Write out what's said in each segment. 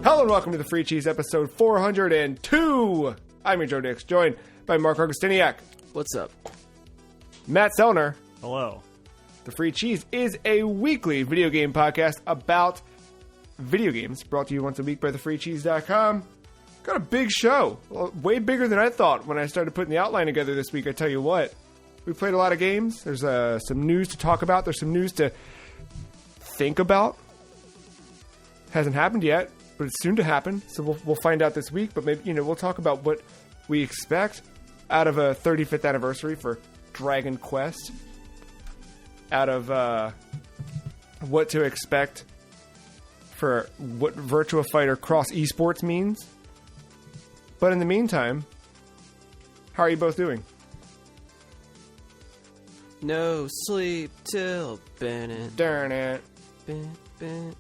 Hello and welcome to the Free Cheese episode 402. I'm your Joe Dix, joined by Mark Augustiniak. What's up? Matt Sellner. Hello. The Free Cheese is a weekly video game podcast about video games, brought to you once a week by thefreecheese.com. Got a big show, way bigger than I thought when I started putting the outline together this week. I tell you what, we played a lot of games. There's some news to talk about. There's some news to think about. Hasn't happened yet, but it's soon to happen. So we'll find out this week. But maybe we'll talk about what we expect out of a 35th anniversary for Dragon Quest. Out of what to expect for what Virtua Fighter Cross Esports means. But in the meantime, how are you both doing? No sleep till Bennett. Darn it. Ben,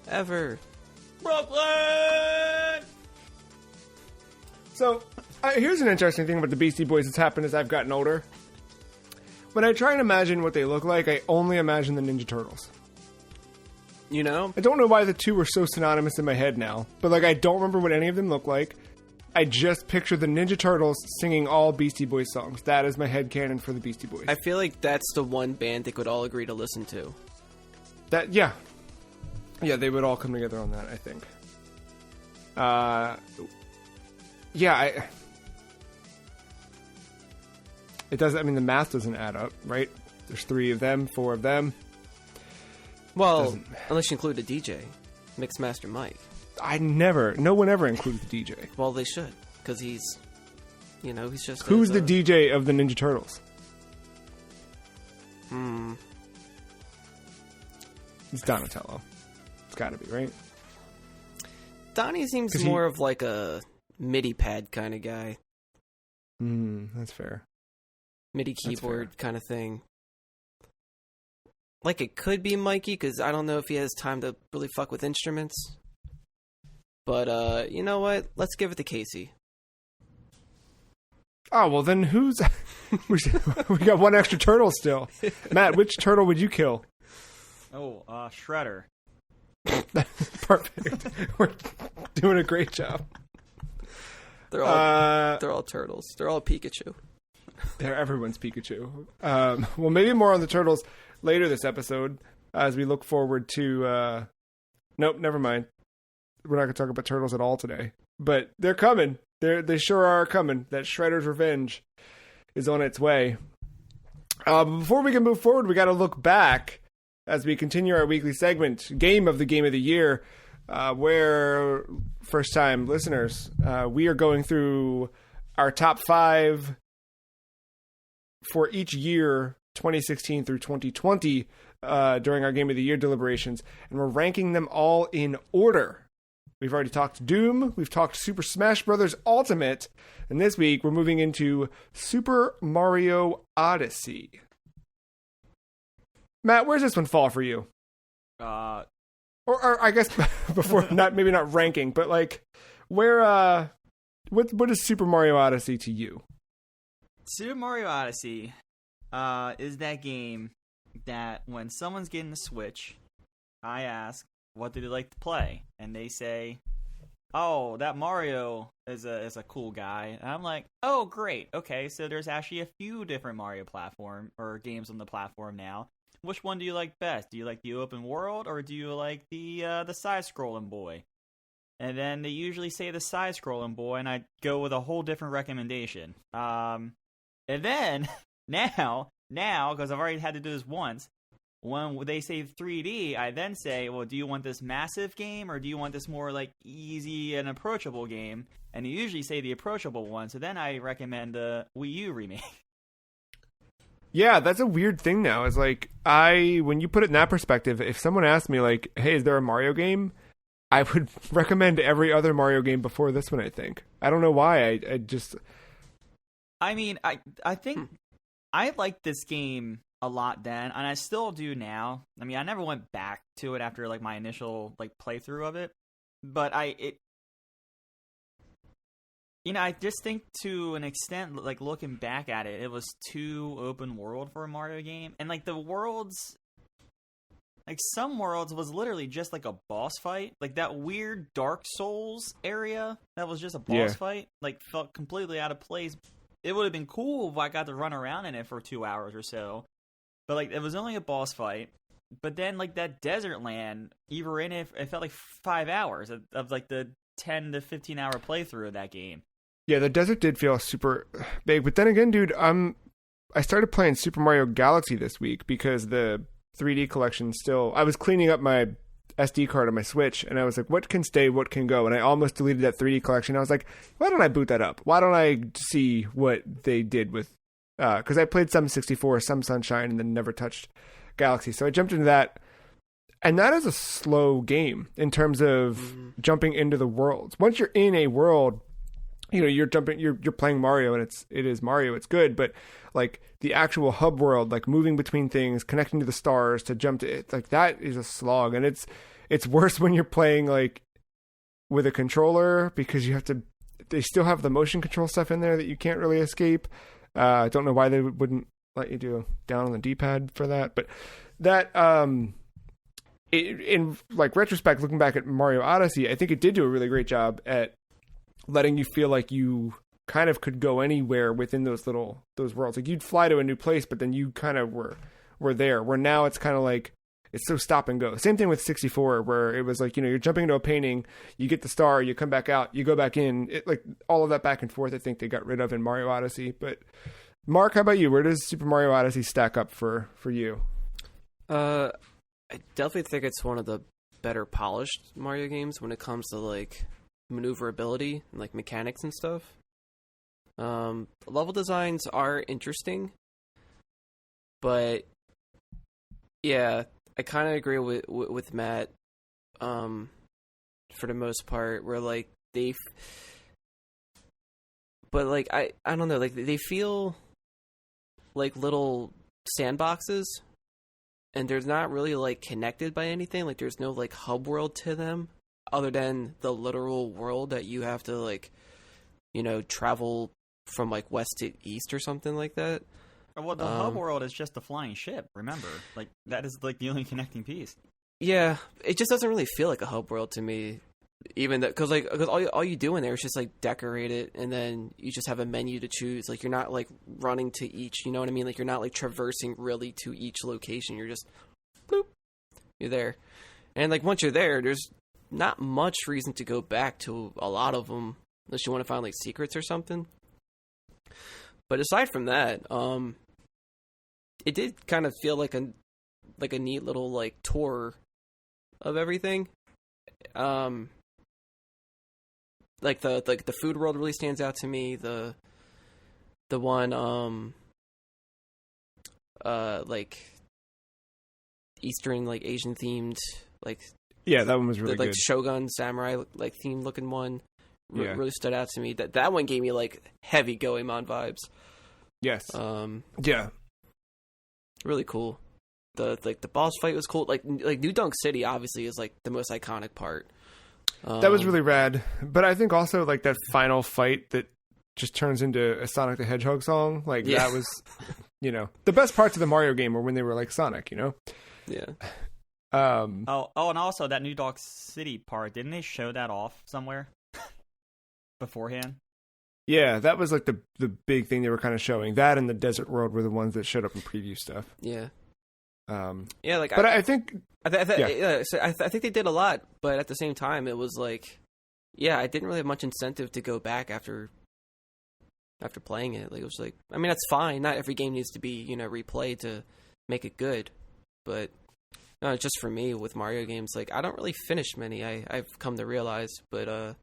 ever. Brooklyn! So, here's an interesting thing about the Beastie Boys that's happened as I've gotten older. When I try and imagine what they look like, I only imagine the Ninja Turtles. You know? I don't know why the two are so synonymous in my head now, but I don't remember what any of them look like. I just picture the Ninja Turtles singing all Beastie Boys songs. That is my headcanon for the Beastie Boys. I feel like that's the one band they could all agree to listen to. Yeah, they would all come together on that, I think. It doesn't. I mean, the math doesn't add up, right? There's 3 of them, 4 of them. Well, unless you include the DJ, Mixmaster Mike. No one ever includes the DJ. Well, they should, because he's just... Who's the DJ of the Ninja Turtles? It's Donatello. It's gotta be, right? Donnie seems more of like a MIDI pad kind of guy. That's fair. MIDI keyboard kind of thing. Like it could be Mikey, because I don't know if he has time to really fuck with instruments. But, you know what? Let's give it to Casey. Oh, well then who's... we got one extra turtle still. Matt, which turtle would you kill? Oh, Shredder. Perfect. We're doing a great job. They're all turtles. They're all Pikachu. Everyone's Pikachu. Well, maybe more on the turtles later this episode as we look forward to... Nope, never mind. We're not going to talk about turtles at all today. But they're coming. They sure are coming. That Shredder's Revenge is on its way. Before we can move forward, we got to look back as we continue our weekly segment, Game of the Year, where, first-time listeners, we are going through our top 5 for each year, 2016 through 2020, during our Game of the Year deliberations, and we're ranking them all in order. We've already talked Doom, we've talked Super Smash Bros. Ultimate, and this week we're moving into Super Mario Odyssey. Matt, where's this one fall for you? Or I guess before maybe not ranking, but where what is Super Mario Odyssey to you? Super Mario Odyssey is that game that when someone's getting the Switch, I ask, what do they like to play? And they say, oh, that Mario is a cool guy. And I'm like, oh, great. Okay, so there's actually a few different Mario platform or games on the platform now. Which one do you like best? Do you like the open world or do you like the side-scrolling boy? And then they usually say the side-scrolling boy, and I go with a whole different recommendation. And then now, because I've already had to do this once, when they say 3D, I then say, well, do you want this massive game or do you want this more easy and approachable game? And you usually say the approachable one, so then I recommend the Wii U remake. Yeah, that's a weird thing now. It's when you put it in that perspective, if someone asked me hey, is there a Mario game? I would recommend every other Mario game before this one, I think. I don't know why. I mean, I think I liked this game a lot then, and I still do now. I mean, I never went back to it after my initial playthrough of it, but I just think to an extent, looking back at it, it was too open world for a Mario game, and the worlds like some worlds was literally just like a boss fight. Like that weird Dark Souls area that was just a boss fight, like felt completely out of place. It would have been cool if I got to run around in it for 2 hours or so. But like it was only a boss fight. But then like that desert land, you were in it felt like 5 hours of like the 10 to 15 hour playthrough of that game. Yeah, the desert did feel super big. But then again, dude, I started playing Super Mario Galaxy this week because the 3D collection still... I was cleaning up my SD card on my Switch, and I was like, what can stay, what can go? And I almost deleted that 3D collection. I was like, why don't I boot that up? Why don't I see what they did with... Because I played some 64, some Sunshine, and then never touched Galaxy. So I jumped into that. And that is a slow game in terms of jumping into the worlds. Once you're in a world... You know, you're playing Mario, and it is Mario. It's good, but like the actual hub world, like moving between things, connecting to the stars to jump to it, like that is a slog, and it's worse when you're playing like with a controller because you have to. They still have the motion control stuff in there that you can't really escape. I don't know why they wouldn't let you do down on the D-pad for that, but that in like retrospect, looking back at Mario Odyssey, I think it did do a really great job at letting you feel like you kind of could go anywhere within those worlds. Like you'd fly to a new place, but then you kind of were there. Where now it's kind of like it's so stop and go. Same thing with 64, where it was like, you know, you're jumping into a painting, you get the star, you come back out, you go back in. It, like all of that back and forth, I think they got rid of in Mario Odyssey. But Mark, how about you? Where does Super Mario Odyssey stack up for you? I definitely think it's one of the better polished Mario games when it comes to like maneuverability and like mechanics and stuff. Level designs are interesting, but yeah, I kind of agree with Matt for the most part, where like but like I don't know, like they feel like little sandboxes, and they're not really like connected by anything. Like there's no like hub world to them other than the literal world that you have to like, you know, travel from like west to east or something like that. Well, the hub world is just a flying ship, remember? Like that is like the only connecting piece. Yeah, it just doesn't really feel like a hub world to me. Even that, because all you do in there is just like decorate it, and then you just have a menu to choose. Like you're not like running to each, you know what I mean? Like you're not like traversing really to each location. You're just boop, you're there, and like once you're there, there's not much reason to go back to a lot of them unless you want to find like secrets or something. But aside from that, it did kind of feel like a neat little like tour of everything. Like the food world really stands out to me. The one like Eastern, like Asian themed, like yeah, that one was really the, like good. Shogun samurai like theme looking one really stood out to me. That one gave me like heavy Goemon vibes. Yes. Yeah. Really cool. The boss fight was cool. Like New Dunk City obviously is like the most iconic part. That was really rad. But I think also like that final fight that just turns into a Sonic the Hedgehog song. Like that was, you know, the best parts of the Mario game were when they were like Sonic, you know? Yeah. And also that New Dog City part, didn't they show that off somewhere beforehand? Yeah, that was like the big thing they were kind of showing. That and the Desert World were the ones that showed up in preview stuff. Yeah. Yeah, like, but I think I think they did a lot, but at the same time, it was like, yeah, I didn't really have much incentive to go back after playing it. Like it was like, I mean, that's fine. Not every game needs to be, you know, replayed to make it good, but no, just for me with Mario games, like I don't really finish many. I've come to realize, but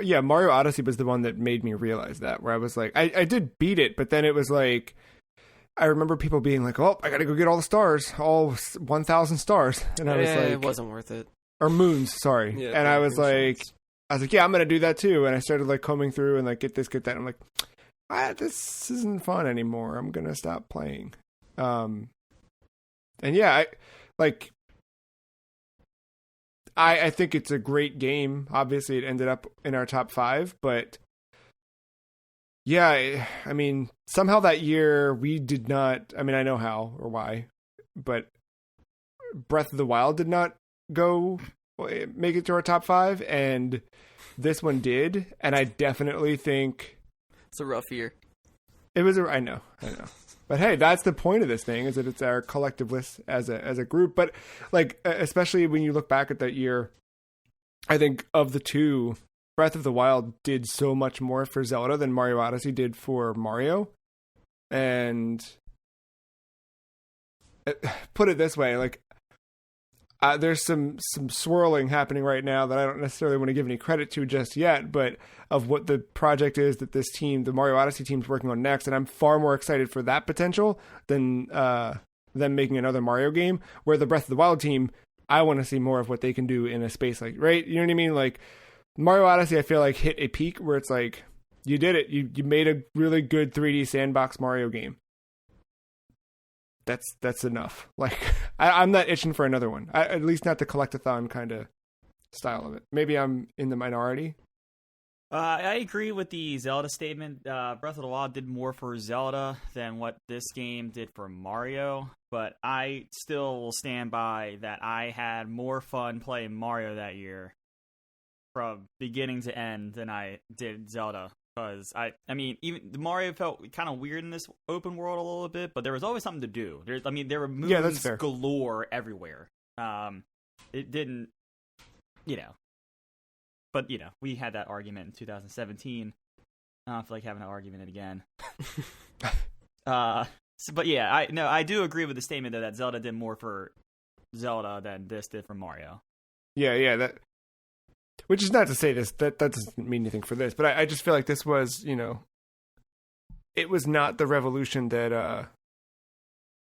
yeah, Mario Odyssey was the one that made me realize that. Where I was like, I did beat it, but then it was like, I remember people being like, "Oh, I got to go get all the stars, all 1,000 stars," and I was like, "It wasn't worth it." Or moons, sorry. Yeah, and I was like, "Yeah, I'm gonna do that too." And I started like combing through and like get this, get that. And I'm like, this isn't fun anymore. I'm gonna stop playing. And yeah, I think it's a great game. Obviously, it ended up in our top 5, but yeah, I mean, somehow that year we did not. I mean, I know how or why, but Breath of the Wild did not make it to our top 5, and this one did, and I definitely think It's a rough year. it was. I know. But hey, that's the point of this thing, is that it's our collective list as a group. But like, especially when you look back at that year, I think of the two, Breath of the Wild did so much more for Zelda than Mario Odyssey did for Mario. And put it this way, like, there's some swirling happening right now that I don't necessarily want to give any credit to just yet, but of what the project is that this team, the Mario Odyssey team, is working on next, and I'm far more excited for that potential than them making another Mario game. Where the Breath of the Wild team, I want to see more of what they can do in a space like, right? You know what I mean? Like, Mario Odyssey, I feel like hit a peak where it's like, you did it. You made a really good 3D sandbox Mario game. That's enough. Like, I'm not itching for another one. At least not the collectathon kind of style of it. Maybe I'm in the minority. I agree with the Zelda statement. Breath of the Wild did more for Zelda than what this game did for Mario, but I still will stand by that I had more fun playing Mario that year from beginning to end than I did Zelda. Because I mean, even Mario felt kind of weird in this open world a little bit, but there was always something to do. There were moons galore everywhere. It didn't, but we had that argument in 2017. I don't feel like having an argument again. But yeah, I do agree with the statement that Zelda did more for Zelda than this did for Mario. Yeah, that. Which is not to say that doesn't mean anything for this, but I just feel like this was, it was not the revolution that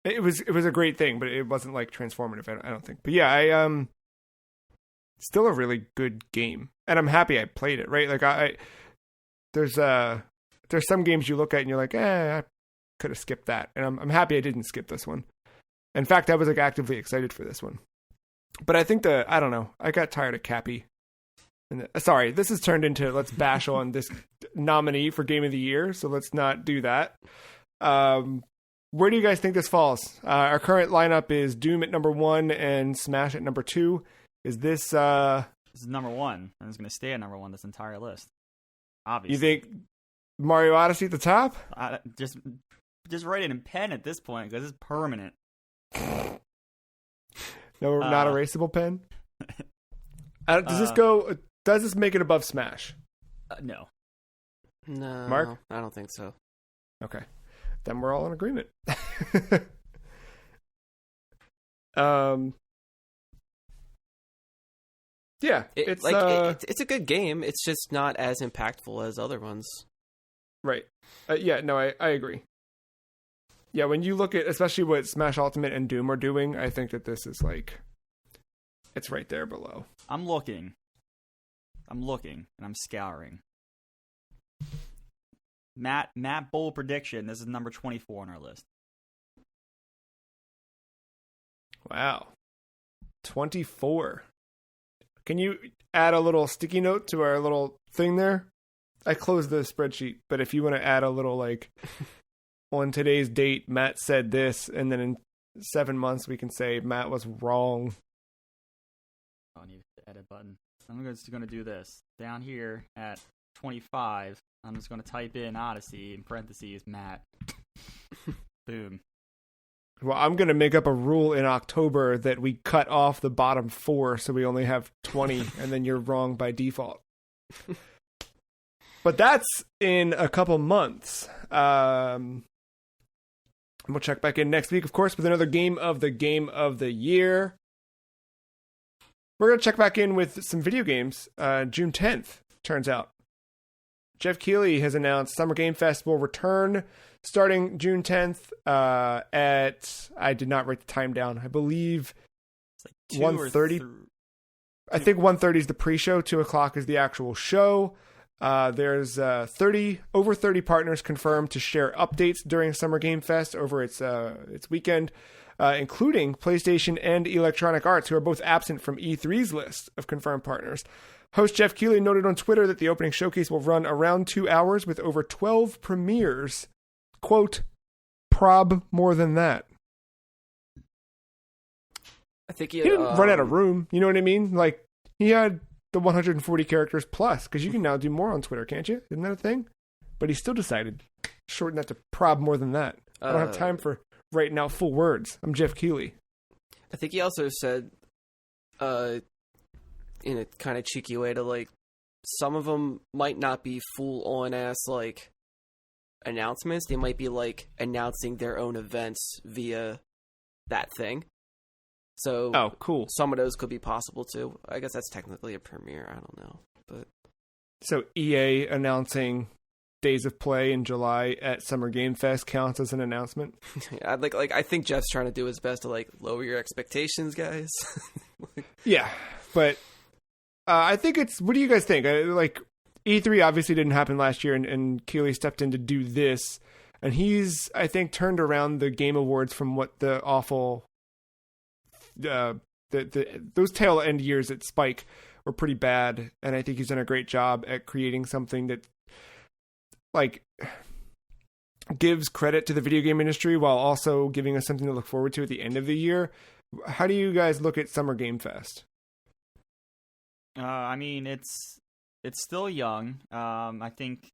it was a great thing, but it wasn't like transformative. I don't think. But yeah, still a really good game, and I'm happy I played it. Right, like there's some games you look at and you're like, I could have skipped that, and I'm happy I didn't skip this one. In fact, I was like actively excited for this one. But I think I don't know, I got tired of Cappy. Sorry, this has turned into let's bash on this nominee for Game of the Year, so let's not do that. Where do you guys think this falls? Our current lineup is Doom at number 1 and Smash at number 2. Is this... This is number 1, and it's going to stay at number 1 this entire list. Obviously. You think Mario Odyssey at the top? Just write it in pen at this point, because it's permanent. No, not erasable pen? Does this make it above Smash? No. No, Mark? I don't think so. Okay, then we're all in agreement. Yeah, it's a good game. It's just not as impactful as other ones. Right. Yeah, no, I agree. Yeah, when you look at especially what Smash Ultimate and Doom are doing, I think that this is like, it's right there below. I'm looking, and I'm scouring. Matt bold prediction. This is number 24 on our list. Wow. 24. Can you add a little sticky note to our little thing there? I closed the spreadsheet, but if you want to add a little, like, on today's date, Matt said this, and then in 7 months we can say Matt was wrong. I need the edit button. I'm just going to do this. Down here at 25, I'm just going to type in Odyssey, in parentheses, Matt. Boom. Well, I'm going to make up a rule in October that we cut off the bottom 4 so we only have 20, and then you're wrong by default. But that's in a couple months. We'll check back in next week, of course, with another Game of the Year. We're going to check back in with some video games. June 10th, turns out. Jeff Keighley has announced Summer Game Fest will return starting June 10th at, I did not write the time down, I believe it's like 1:30. I think 1:30 is the pre-show, 2 o'clock is the actual show. There's over 30 partners confirmed to share updates during Summer Game Fest over its weekend, including PlayStation and Electronic Arts, who are both absent from E3's list of confirmed partners. Host Jeff Keighley noted on Twitter that the opening showcase will run around 2 hours with over 12 premieres. Quote, prob more than that. I think He didn't run out of room. You know what I mean? Like, he had the 140 characters plus, because you can now do more on Twitter, can't you? Isn't that a thing? But he still decided shorten that to prob more than that. I don't have time for writing out full words. I'm Jeff Keighley. I think he also said, in a kind of cheeky way, to like, some of them might not be full on ass like announcements. They might be like announcing their own events via that thing. So, oh, cool. Some of those could be possible too. I guess that's technically a premiere. I don't know, but so EA announcing days of play in July at Summer Game Fest counts as an announcement. I I think Jeff's trying to do his best to like lower your expectations, guys. Yeah, but I think it's. What do you guys think? Like, E3 obviously didn't happen last year, and Keighley stepped in to do this, and he's, I think, turned around the Game Awards from what the awful. Those tail end years at Spike were pretty bad, and I think he's done a great job at creating something that like gives credit to the video game industry while also giving us something to look forward to at the end of the year. How do you guys look at Summer Game Fest? I mean, it's still young. I think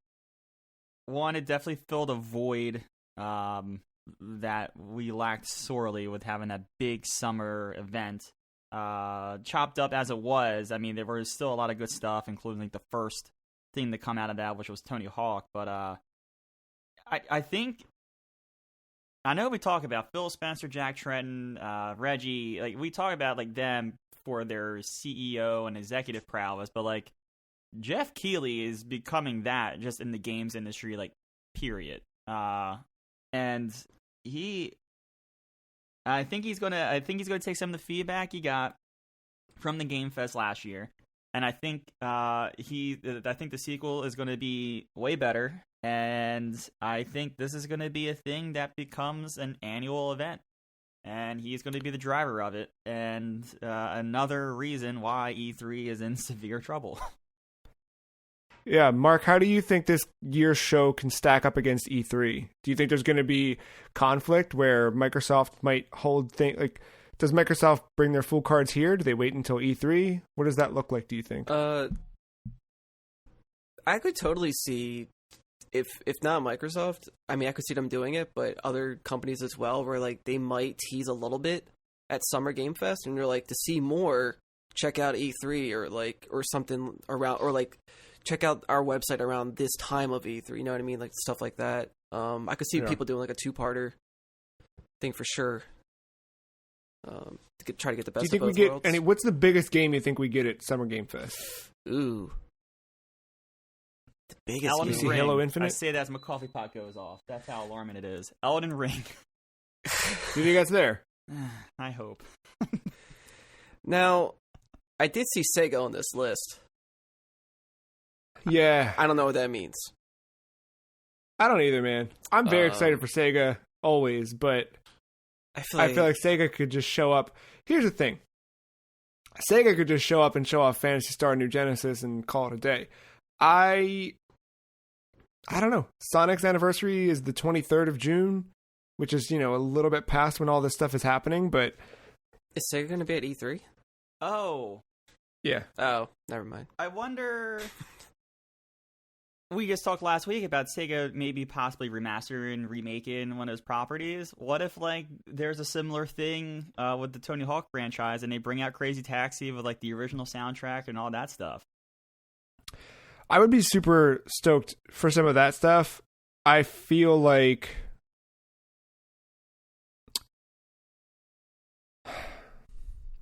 one, it definitely filled a void that we lacked sorely with having that big summer event. Chopped up as it was, I mean, there was still a lot of good stuff, including like the first thing to come out of that, which was Tony Hawk. But I think, I know we talk about Phil Spencer, Jack Tretton, Reggie, like we talk about like them for their CEO and executive prowess, but like Jeff Keighley is becoming that just in the games industry, like period. And I think he's gonna take some of the feedback he got from the Game Fest last year, and I think I think the sequel is going to be way better, and I think this is going to be a thing that becomes an annual event, and he's going to be the driver of it, and another reason why E3 is in severe trouble. Yeah, Mark, how do you think this year's show can stack up against E3? Do you think there's going to be conflict where Microsoft might hold things like? Does Microsoft bring their full cards here? Do they wait until E3? What does that look like? Do you think? I could totally see if not Microsoft. I mean, I could see them doing it, but other companies as well, where like they might tease a little bit at Summer Game Fest, and you're like, to see more, check out E3 or something around, or like check out our website around this time of E3. You know what I mean? Like stuff like that. I could see people doing like a 2-parter thing for sure. To try to get the best. Do you think of both we get? worlds. And what's the biggest game you think we get at Summer Game Fest? Ooh, the biggest. Elden You see Ring. Halo Infinite? I say that as my coffee pot goes off. That's how alarming it is. Elden Ring. Do you think that's there? I hope. Now, I did see Sega on this list. Yeah, I don't know what that means. I don't either, man. I'm very excited for Sega always, but I feel like Sega could just show up. Here's the thing. Sega could just show up and show off Phantasy Star New Genesis and call it a day. I don't know. Sonic's anniversary is the 23rd of June, which is, a little bit past when all this stuff is happening, but is Sega going to be at E3? Oh. Yeah. Oh, never mind. I wonder. We just talked last week about Sega maybe possibly remastering and remaking one of those properties. What if like there's a similar thing with the Tony Hawk franchise, and they bring out Crazy Taxi with like the original soundtrack and all that stuff? I would be super stoked for some of that stuff. I feel like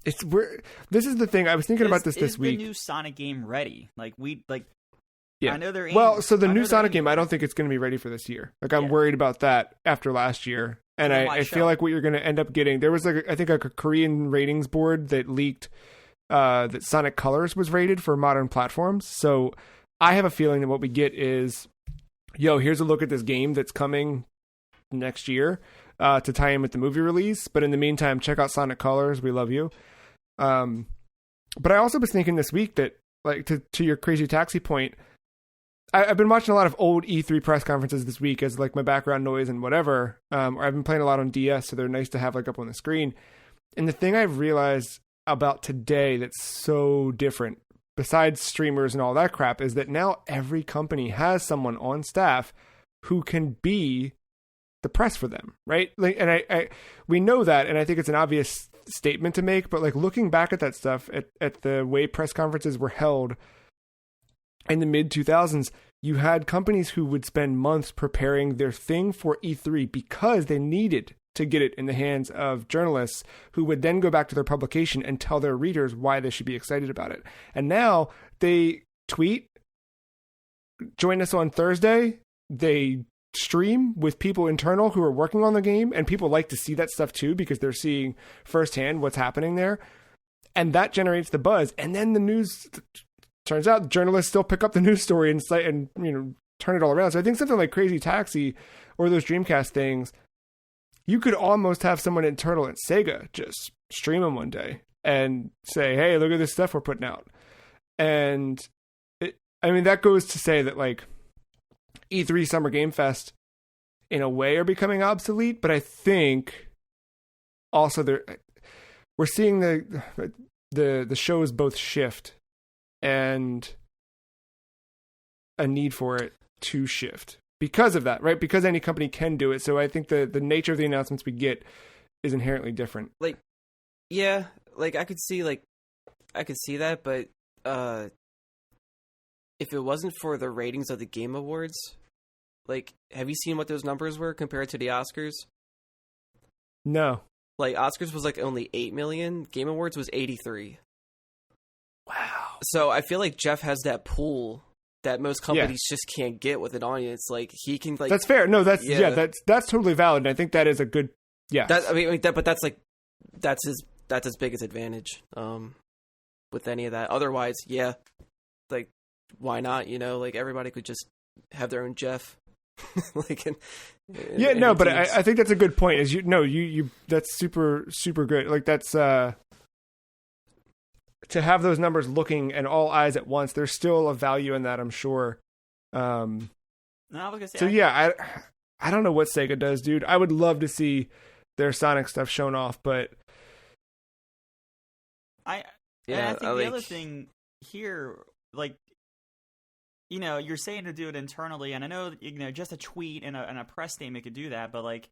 this is the thing. I was thinking about this week. Is the new Sonic game ready? Yeah. I know they're so the new Sonic game, I don't think it's going to be ready for this year. Like, I'm worried about that after last year. And I feel like what you're going to end up getting, there was I think a Korean ratings board that leaked that Sonic Colors was rated for modern platforms. So I have a feeling that what we get is, here's a look at this game that's coming next year to tie in with the movie release. But in the meantime, check out Sonic Colors. We love you. But I also was thinking this week that, like, to your Crazy Taxi point, I've been watching a lot of old E3 press conferences this week as like my background noise and whatever. Or I've been playing a lot on DS, so they're nice to have like up on the screen. And the thing I've realized about today that's so different, besides streamers and all that crap, is that now every company has someone on staff who can be the press for them, right? Like, and we know that, and I think it's an obvious statement to make, but like looking back at that stuff at the way press conferences were held in the mid 2000s, you had companies who would spend months preparing their thing for E3 because they needed to get it in the hands of journalists who would then go back to their publication and tell their readers why they should be excited about it. And now they tweet, join us on Thursday. They stream with people internal who are working on the game, and people like to see that stuff too because they're seeing firsthand what's happening there. And that generates the buzz. And then the news, turns out journalists still pick up the news story and turn it all around. So I think something like Crazy Taxi or those Dreamcast things, you could almost have someone internal at Sega just stream them one day and say, hey, look at this stuff we're putting out. And that goes to say that like E3 Summer Game Fest in a way are becoming obsolete, but I think also we're seeing the shows both shift and a need for it to shift because of that, right? Because any company can do it. So I think the nature of the announcements we get is inherently different. Like, yeah, like I could see that, but if it wasn't for the ratings of the Game Awards, like, have you seen what those numbers were compared to the Oscars? No. Like, Oscars was like only 8 million. Game Awards was 83. Wow. So I feel like Jeff has that pool that most companies just can't get with an audience. Like, he can like. That's fair. No, that's totally valid. And I think that is a good. Yeah. But that's as big as advantage. With any of that. Otherwise, yeah, like, why not? Like everybody could just have their own Jeff. Like, but I think that's a good point. Is you that's super super good. Like that's to have those numbers looking and all eyes at once. There's still a value in that, I'm sure. I was gonna say, so I don't know what Sega does, dude. I would love to see their Sonic stuff shown off, but I think the other thing here, like, you're saying to do it internally, and I know, just a tweet and a press statement could do that, but like,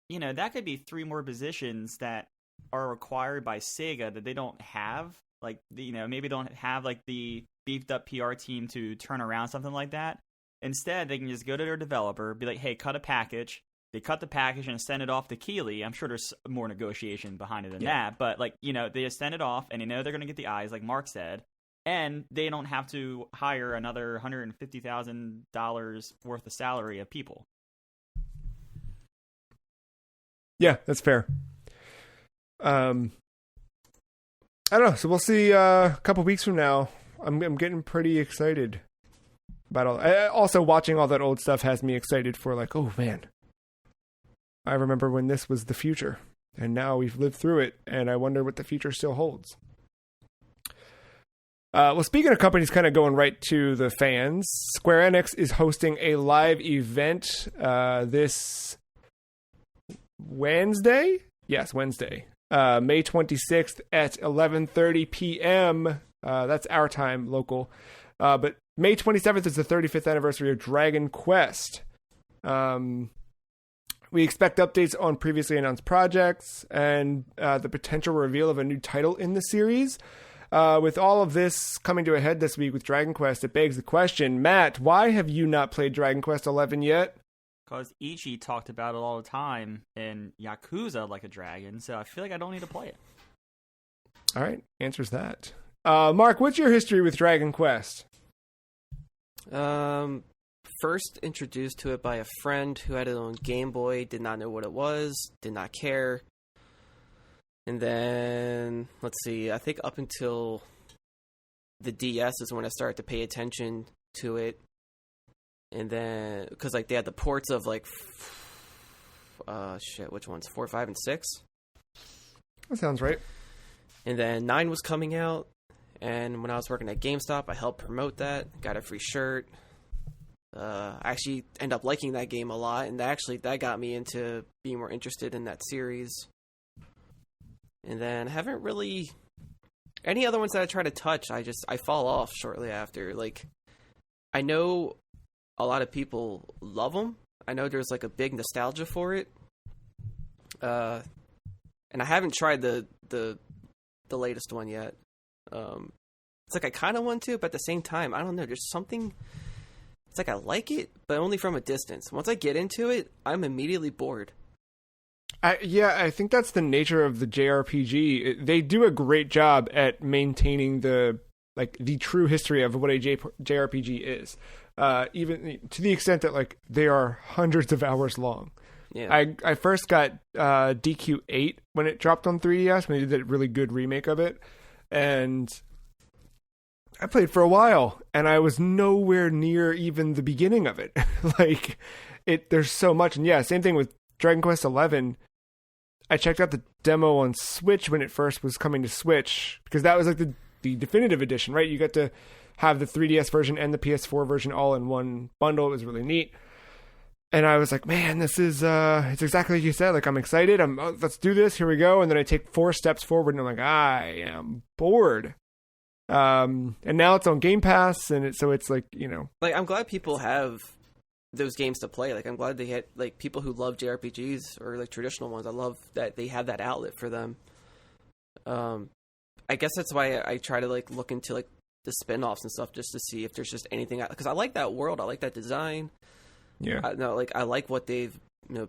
that could be 3 more positions that are required by Sega that they don't have. Like, maybe don't have like the beefed up PR team to turn around something like that. Instead, they can just go to their developer, be like, hey, cut a package. They cut the package and send it off to Keeley. I'm sure there's more negotiation behind it than that, but like, they just send it off, and they're going to get the eyes, like Mark said. And they don't have to hire another $150,000 worth of salary of people. Yeah, that's fair. I don't know. So we'll see a couple weeks from now. I'm getting pretty excited about all. Also, watching all that old stuff has me excited for like, oh man, I remember when this was the future, and now we've lived through it, and I wonder what the future still holds. Well, speaking of companies kind of going right to the fans, Square Enix is hosting a live event this Wednesday? Yes, Wednesday. May 26th at 11:30 p.m. That's our time, local. But May 27th is the 35th anniversary of Dragon Quest. We expect updates on previously announced projects and the potential reveal of a new title in the series. With all of this coming to a head this week with Dragon Quest, it begs the question, Matt, why have you not played Dragon Quest XI yet? Because Ichi talked about it all the time in Yakuza Like a Dragon, so I feel like I don't need to play it. All right, answers that. Mark, what's your history with Dragon Quest? First introduced to it by a friend who had it on Game Boy, did not know what it was, did not care. And then, let's see, I think up until the DS is when I started to pay attention to it. And then, because like they had the ports of like, which ones? 4, 5, and 6? That sounds right. And then 9 was coming out. And when I was working at GameStop, I helped promote that. Got a free shirt. I actually ended up liking that game a lot. And that got me into being more interested in that series. And then I haven't really any other ones that I try to touch. I fall off shortly after. Like, I know a lot of people love them. I know there's like a big nostalgia for it. And I haven't tried the latest one yet. It's like I kind of want to, but at the same time, I don't know. There's something. It's like I like it, but only from a distance. Once I get into it, I'm immediately bored. I think that's the nature of the JRPG. They do a great job at maintaining the true history of what a JRPG is, even to the extent that like they are hundreds of hours long. Yeah. I first got DQ8 when it dropped on 3DS, when they did a really good remake of it, and I played for a while, and I was nowhere near even the beginning of it. Like, there's so much, and yeah, same thing with Dragon Quest XI. I checked out the demo on Switch when it first was coming to Switch, because that was like the definitive edition, right? You got to have the 3DS version and the PS4 version all in one bundle. It was really neat. And I was like, man, this is, it's exactly like you said. Like, I'm excited. Let's do this. Here we go. And then I take 4 steps forward and I'm like, I am bored. And now it's on Game Pass. And so it's like, you know. Like, I'm glad people have those games to play. Like, I'm glad they had, like, people who love JRPGs or, like, traditional ones. I love that they have that outlet for them. I guess that's why I try to, like, look into, like, the spin-offs and stuff just to see if there's just anything. Because I like that world. I like that design. Yeah. I like what they've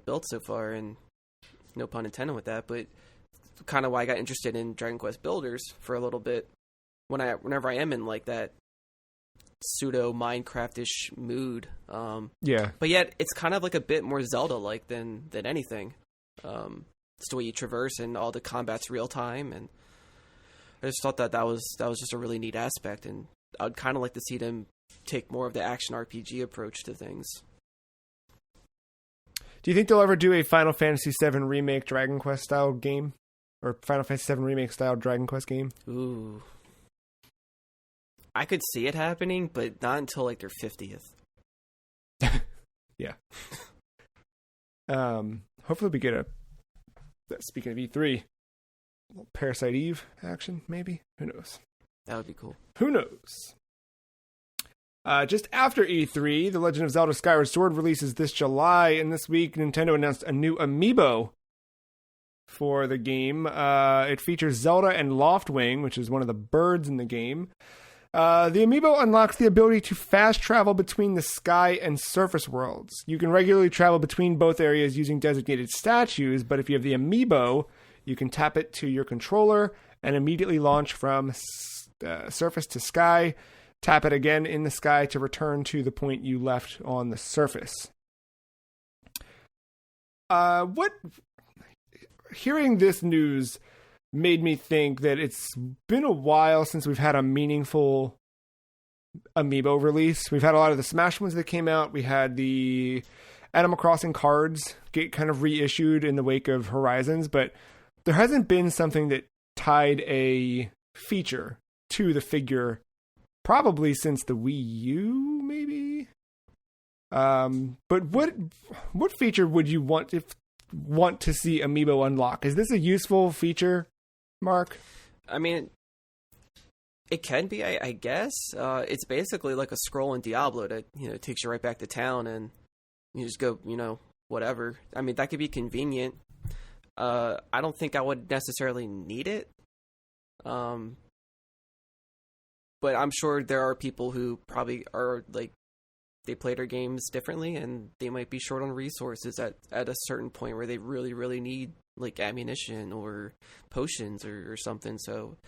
built so far, and no pun intended with that, but kind of why I got interested in Dragon Quest Builders for a little bit. Whenever I am in like that pseudo Minecraft-ish mood, yeah. But yet it's kind of like a bit more Zelda-like than anything. It's the way you traverse, and all the combat's real time, and I just thought that was just a really neat aspect, and I'd kind of like to see them take more of the action RPG approach to things. Do you think they'll ever do a Final Fantasy VII Remake Dragon Quest style game? Or Final Fantasy VII Remake style Dragon Quest game? Ooh. I could see it happening, but not until like their 50th. Yeah. Hopefully we get speaking of E3, Parasite Eve action, maybe? Who knows? That would be cool. Who knows? Just after E3, The Legend of Zelda Skyward Sword releases this July, and this week Nintendo announced a new amiibo for the game. It features Zelda and Loftwing, which is one of the birds in the game. The amiibo unlocks the ability to fast travel between the sky and surface worlds. You can regularly travel between both areas using designated statues, but if you have the amiibo, you can tap it to your controller and immediately launch from surface to sky. Tap it again in the sky to return to the point you left on the surface. Hearing this news made me think that it's been a while since we've had a meaningful amiibo release. We've had a lot of the Smash ones that came out. We had the Animal Crossing cards get kind of reissued in the wake of Horizons, but there hasn't been something that tied a feature to the figure probably since the Wii U, maybe. But what feature would you want to see amiibo unlock? Is this a useful feature, Mark? I mean, it can be, I guess. It's basically like a scroll in Diablo that takes you right back to town, and you just go, whatever. I mean, that could be convenient. I don't think I would necessarily need it. But I'm sure there are people who probably are like, they play their games differently, and they might be short on resources at a certain point where they really, really need like ammunition or potions or something. So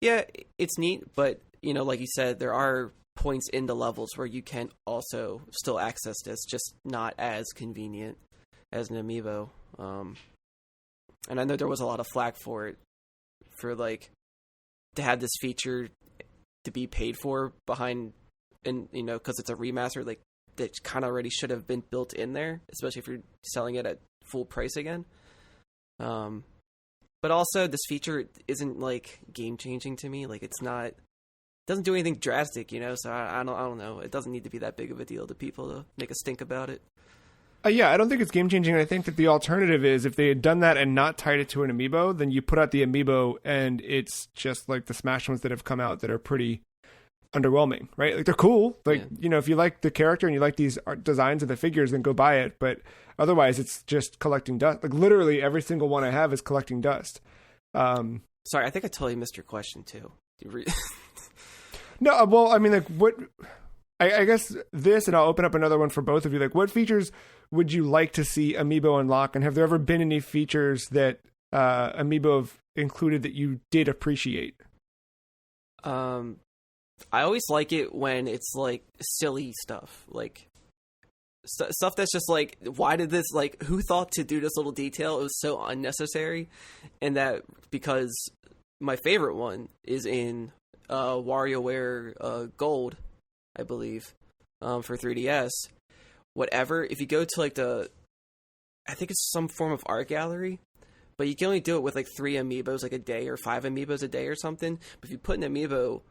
yeah, it's neat, but like you said, there are points in the levels where you can also still access this, just not as convenient as an amiibo. And I know there was a lot of flack for it, for like to have this feature to be paid for behind, and because it's a remaster, like that kind of already should have been built in there, especially if you're selling it at full price again. But also this feature isn't like game changing to me. Like, it's not, doesn't do anything drastic, so I don't know. It doesn't need to be that big of a deal to people to make a stink about it. Yeah, I don't think it's game changing. I think that the alternative is if they had done that and not tied it to an amiibo, then you put out the amiibo and it's just like the Smash ones that have come out that are pretty underwhelming, right? Like they're cool. Like, if you like the character and you like these art designs of the figures, then go buy it. But otherwise it's just collecting dust. Like literally every single one I have is collecting dust. Sorry, I think I totally missed your question too. No, well, I mean, like what... I guess this, and I'll open up another one for both of you. Like, what features would you like to see Amiibo unlock? And have there ever been any features that Amiibo have included that you did appreciate? I always like it when it's like silly stuff, like stuff that's just like, why did this, like, who thought to do this little detail? It was so unnecessary, and that because my favorite one is in WarioWare Gold, I believe, for 3DS. Whatever, if you go to like I think it's some form of art gallery, but you can only do it with like 3 amiibos like a day or 5 amiibos a day or something. But if you put an amiibo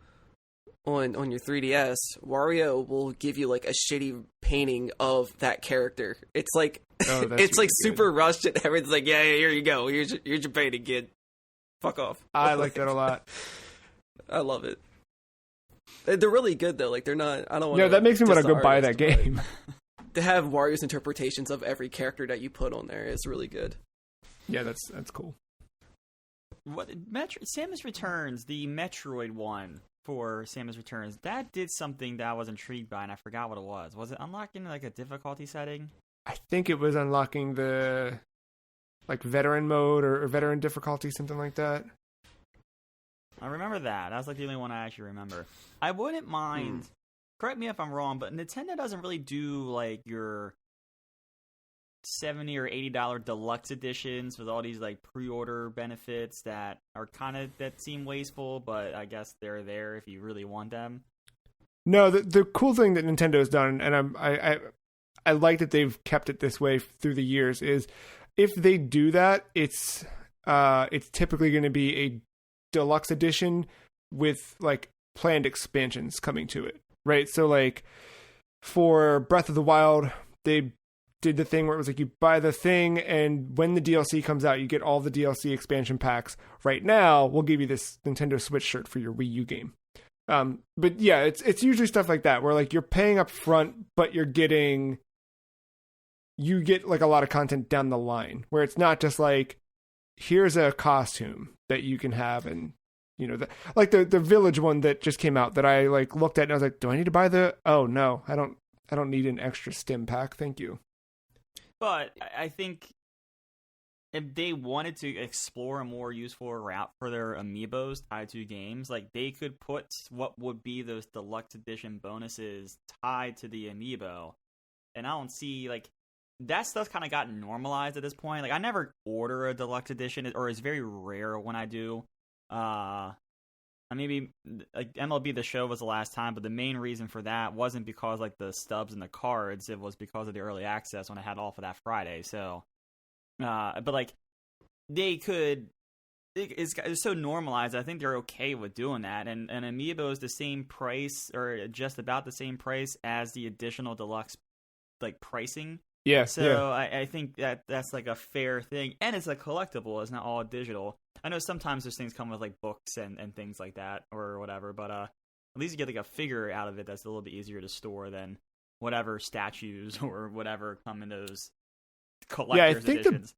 on your 3DS, Wario will give you like a shitty painting of that character. It's like it's like super rushed and everything's like, yeah, here you go. Here's your painting, kid. Fuck off. I like that a lot. I love it. They're really good though. Like they're not. I don't want. Yeah, that makes me want to go buy that game. To have Wario's interpretations of every character that you put on there is really good. Yeah, that's cool. What Samus Returns, the Metroid one for Samus Returns, that did something that I was intrigued by, and I forgot what it was. Was it unlocking like a difficulty setting? I think it was unlocking the like veteran mode or veteran difficulty, something like that. I remember that. That was like the only one I actually remember. I wouldn't mind, correct me if I'm wrong, but Nintendo doesn't really do like your $70 or $80 deluxe editions with all these like pre-order benefits that are that seem wasteful, but I guess they're there if you really want them. No, the cool thing that Nintendo has done, and I like that they've kept it this way through the years, is if they do that, it's typically going to be a deluxe edition with like planned expansions coming to it, right? So like for Breath of the Wild, they did the thing where it was like you buy the thing and when the DLC comes out you get all the DLC expansion packs. Right now we'll give you this Nintendo Switch shirt for your Wii U game. But yeah, it's usually stuff like that where like you're paying up front but you get like a lot of content down the line where it's not just like here's a costume that you can have, and like the village one that just came out that I like looked at and I was like, do I need to buy oh no, I don't need an extra stim pack, thank you. But I think if they wanted to explore a more useful route for their amiibos tied to games, like they could put what would be those deluxe edition bonuses tied to the amiibo, and I don't see like that stuff's kind of gotten normalized at this point. Like I never order a deluxe edition, or it's very rare when I do. Maybe like MLB The Show was the last time, but the main reason for that wasn't because like the stubs and the cards. It was because of the early access when I had all for that Friday. So, but like they could. It's so normalized. I think they're okay with doing that. And Amiibo is the same price, or just about the same price as the additional deluxe like pricing. Yeah. So yeah. I think that's like a fair thing, and it's a collectible. It's not all digital. I know sometimes those things come with like books and things like that or whatever, but at least you get like a figure out of it that's a little bit easier to store than whatever statues or whatever come in those collector's editions. Yeah, I think the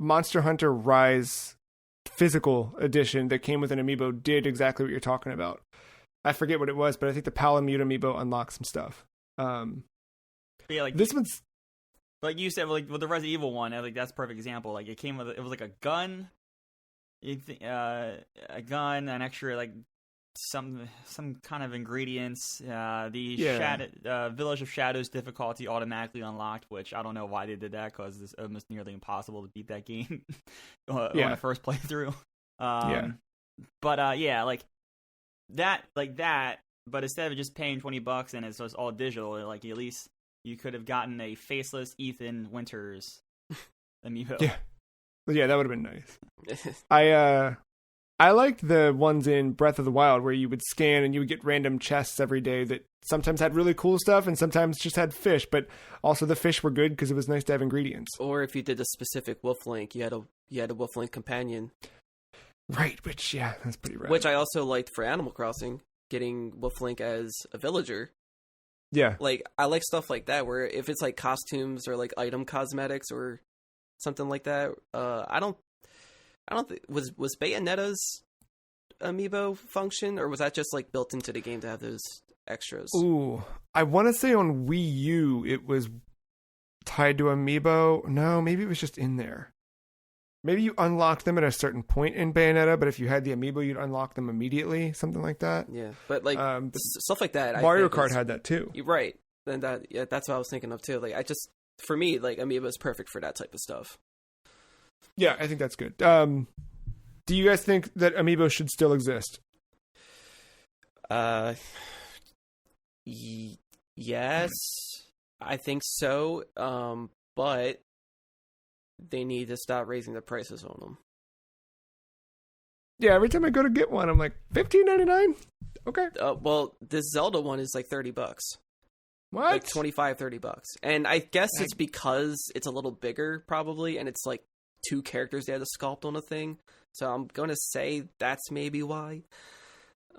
Monster Hunter Rise physical edition that came with an amiibo did exactly what you're talking about. I forget what it was, but I think the Palamute amiibo unlocked some stuff. Yeah, like this one's. Like you said, like with the Resident Evil one, I think that's a perfect example. Like it was like a gun, an extra like some kind of ingredients. Village of Shadows difficulty automatically unlocked, which I don't know why they did that because it's almost nearly impossible to beat that game on the first playthrough. But like that. But instead of just paying $20 and it's just all digital, like at least you could have gotten a faceless Ethan Winters amiibo. Yeah, that would have been nice. I I liked the ones in Breath of the Wild where you would scan and you would get random chests every day that sometimes had really cool stuff and sometimes just had fish, but also the fish were good because it was nice to have ingredients. Or if you did a specific wolf link, you had a wolf link companion. Right, which, yeah, that's pretty rad. Which I also liked for Animal Crossing, getting wolf link as a villager. Yeah. Like, I like stuff like that, where if it's like costumes or like item cosmetics or something like that, I don't think was Bayonetta's amiibo function, or was that just like built into the game to have those extras? Ooh, I want to say on Wii U it was tied to amiibo. No, maybe it was just in there. Maybe you unlocked them at a certain point in Bayonetta, but if you had the amiibo, you'd unlock them immediately, something like that. Yeah, but like stuff like that. Mario Kart had that too. You're right, and that's what I was thinking of too. Like, for me, like amiibo is perfect for that type of stuff. Yeah, I think that's good. Do you guys think that amiibo should still exist? Yes, I think so. But they need to stop raising the prices on them. Yeah, every time I go to get one, I'm like $15.99. Okay. Well, this Zelda one is like $30. What? Like $25-$30. And I guess it's because it's a little bigger, probably, and it's like 2 characters they had to sculpt on a thing. So I'm going to say that's maybe why.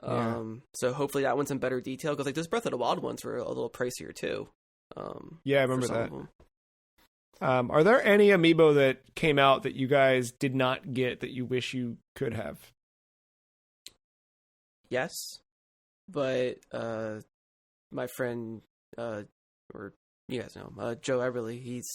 Yeah. So hopefully that one's in better detail, because like those Breath of the Wild ones were a little pricier too. Yeah, I remember that. Are there any amiibo that came out that you guys did not get that you wish you could have? Yes, but my friend, or you guys know, Joe Everly, he's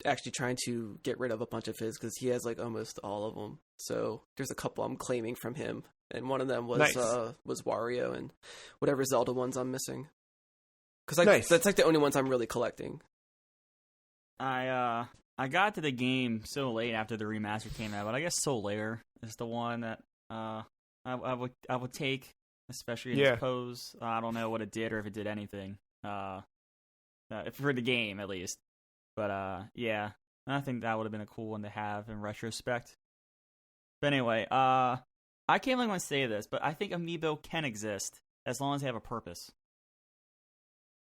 actually trying to get rid of a bunch of his because he has like almost all of them. So there's a couple I'm claiming from him, and one of them was nice. Was Wario and whatever Zelda ones I'm missing. Because nice. That's like the only ones I'm really collecting. I got to the game so late after the remaster came out, but I guess Soul Lair is the one that I would take, especially in its pose. I don't know what it did or if it did anything. For the game at least. But yeah, I think that would have been a cool one to have in retrospect. But anyway, I can't believe I'm gonna say this, but I think amiibo can exist as long as they have a purpose.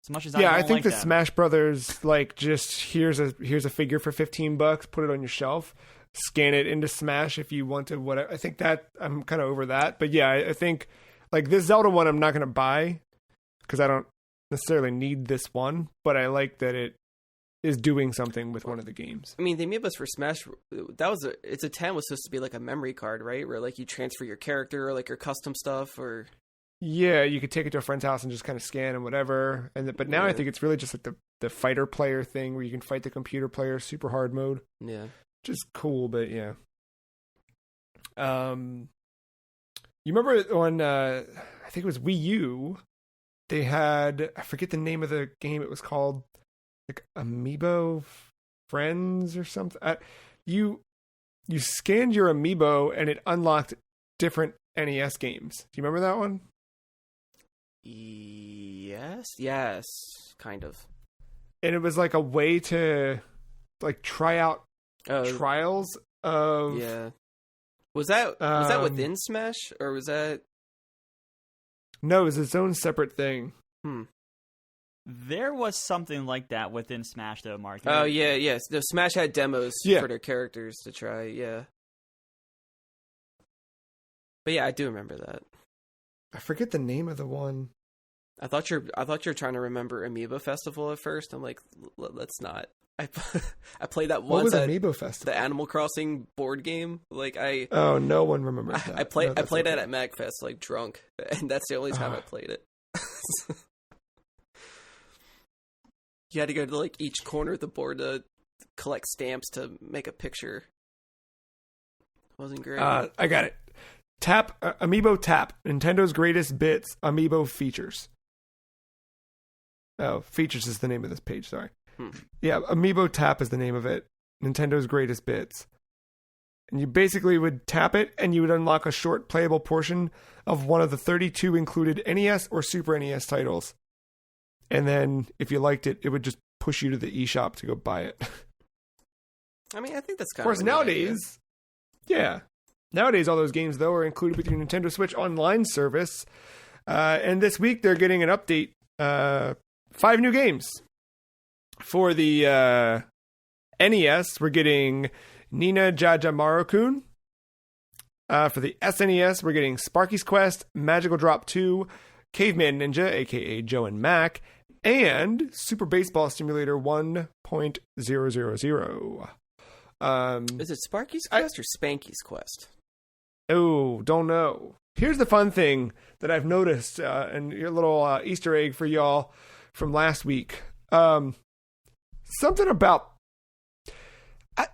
As much as I think the them. Smash Brothers, like, just here's a figure for $15, put it on your shelf, scan it into Smash if you want to. Whatever. I think that I'm kind of over that. But yeah, I think like this Zelda one, I'm not gonna buy because I don't necessarily need this one, but I like that it is doing something with one of the games. I mean, the amiibos for Smash, it's a 10 was supposed to be like a memory card, right? Where like you transfer your character or like your custom stuff or. Yeah, you could take it to a friend's house and just kind of scan and whatever. But now I think it's really just like the fighter player thing where you can fight the computer player, super hard mode. Yeah. Which is cool, but yeah. You remember on, I think it was Wii U, they had, I forget the name of the game it was called, like Amiibo Friends or something. You scanned your Amiibo and it unlocked different NES games. Do you remember that one? Yes, kind of. And it was like a way to like try out trials of. Yeah. Was that within Smash or was that? No, it was its own separate thing. There was something like that within Smash, though, Mark. Oh yeah, yes. The Smash had demos for their characters to try. Yeah. But yeah, I do remember that. I forget the name of the one. I thought you're trying to remember Amiibo Festival at first. I'm like, let's not. I played that once. What was Amiibo Festival? The Animal Crossing board game. Like Oh, no one remembers that. I played that at MagFest, like drunk, and that's the only time I played it. You had to go to like each corner of the board to collect stamps to make a picture. It wasn't great. I got it. Amiibo Tap, Nintendo's greatest bits, Amiibo features. Oh, features is the name of this page, sorry. Yeah, Amiibo Tap is the name of it. Nintendo's greatest bits. And you basically would tap it and you would unlock a short playable portion of one of the 32 included NES or Super NES titles. And then if you liked it, it would just push you to the eShop to go buy it. I mean, I think that's kind of course, nowadays, yeah. Nowadays, all those games, though, are included with your Nintendo Switch Online service. And this week, they're getting an update. 5 new games. For the NES, we're getting Nina Jajamaro-kun. For the SNES, we're getting Sparky's Quest, Magical Drop 2, Caveman Ninja, a.k.a. Joe and Mac, and Super Baseball Simulator 1.000. Is it Sparky's Quest or Spanky's Quest? Oh, don't know. Here's the fun thing that I've noticed, and a little Easter egg for y'all from last week. Something about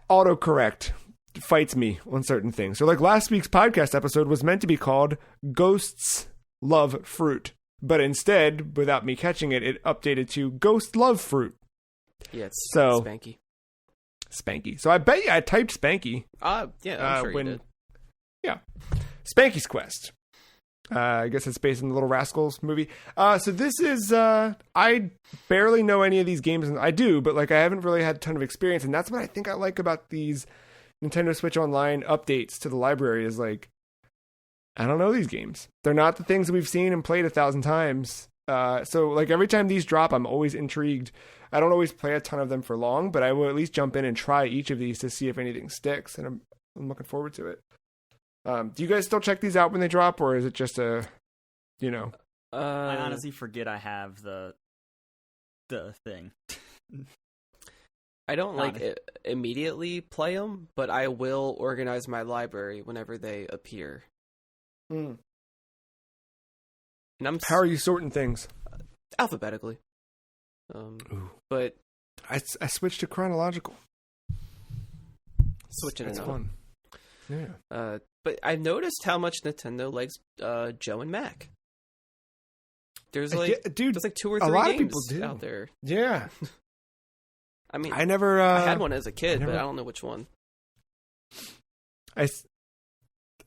autocorrect fights me on certain things. So like last week's podcast episode was meant to be called Ghosts Love Fruit, but instead, without me catching it, it updated to Ghost Love Fruit. Yeah, it's so Spanky. So I bet you I typed Spanky. Yeah, I'm sure you did. Yeah. Spanky's Quest. I guess it's based on the Little Rascals movie. So this is, I barely know any of these games. And I do, but like I haven't really had a ton of experience. And that's what I think I like about these Nintendo Switch Online updates to the library is like, I don't know these games. They're not the things that we've seen and played 1,000 times. So like every time these drop, I'm always intrigued. I don't always play a ton of them for long, but I will at least jump in and try each of these to see if anything sticks. And I'm looking forward to it. Do you guys still check these out when they drop, or is it just a, you know? I honestly forget I have the thing. I don't immediately play them, but I will organize my library whenever they appear. Mm. And How are you sorting things? Alphabetically. But I switched to chronological. Switching It's it up. fun. Yeah. But I've noticed how much Nintendo likes Joe and Mac. There's like, dude, there's like 2 or 3 a lot games of people do. out there. Yeah. I mean, I never. I had one as a kid, but I don't know which one. I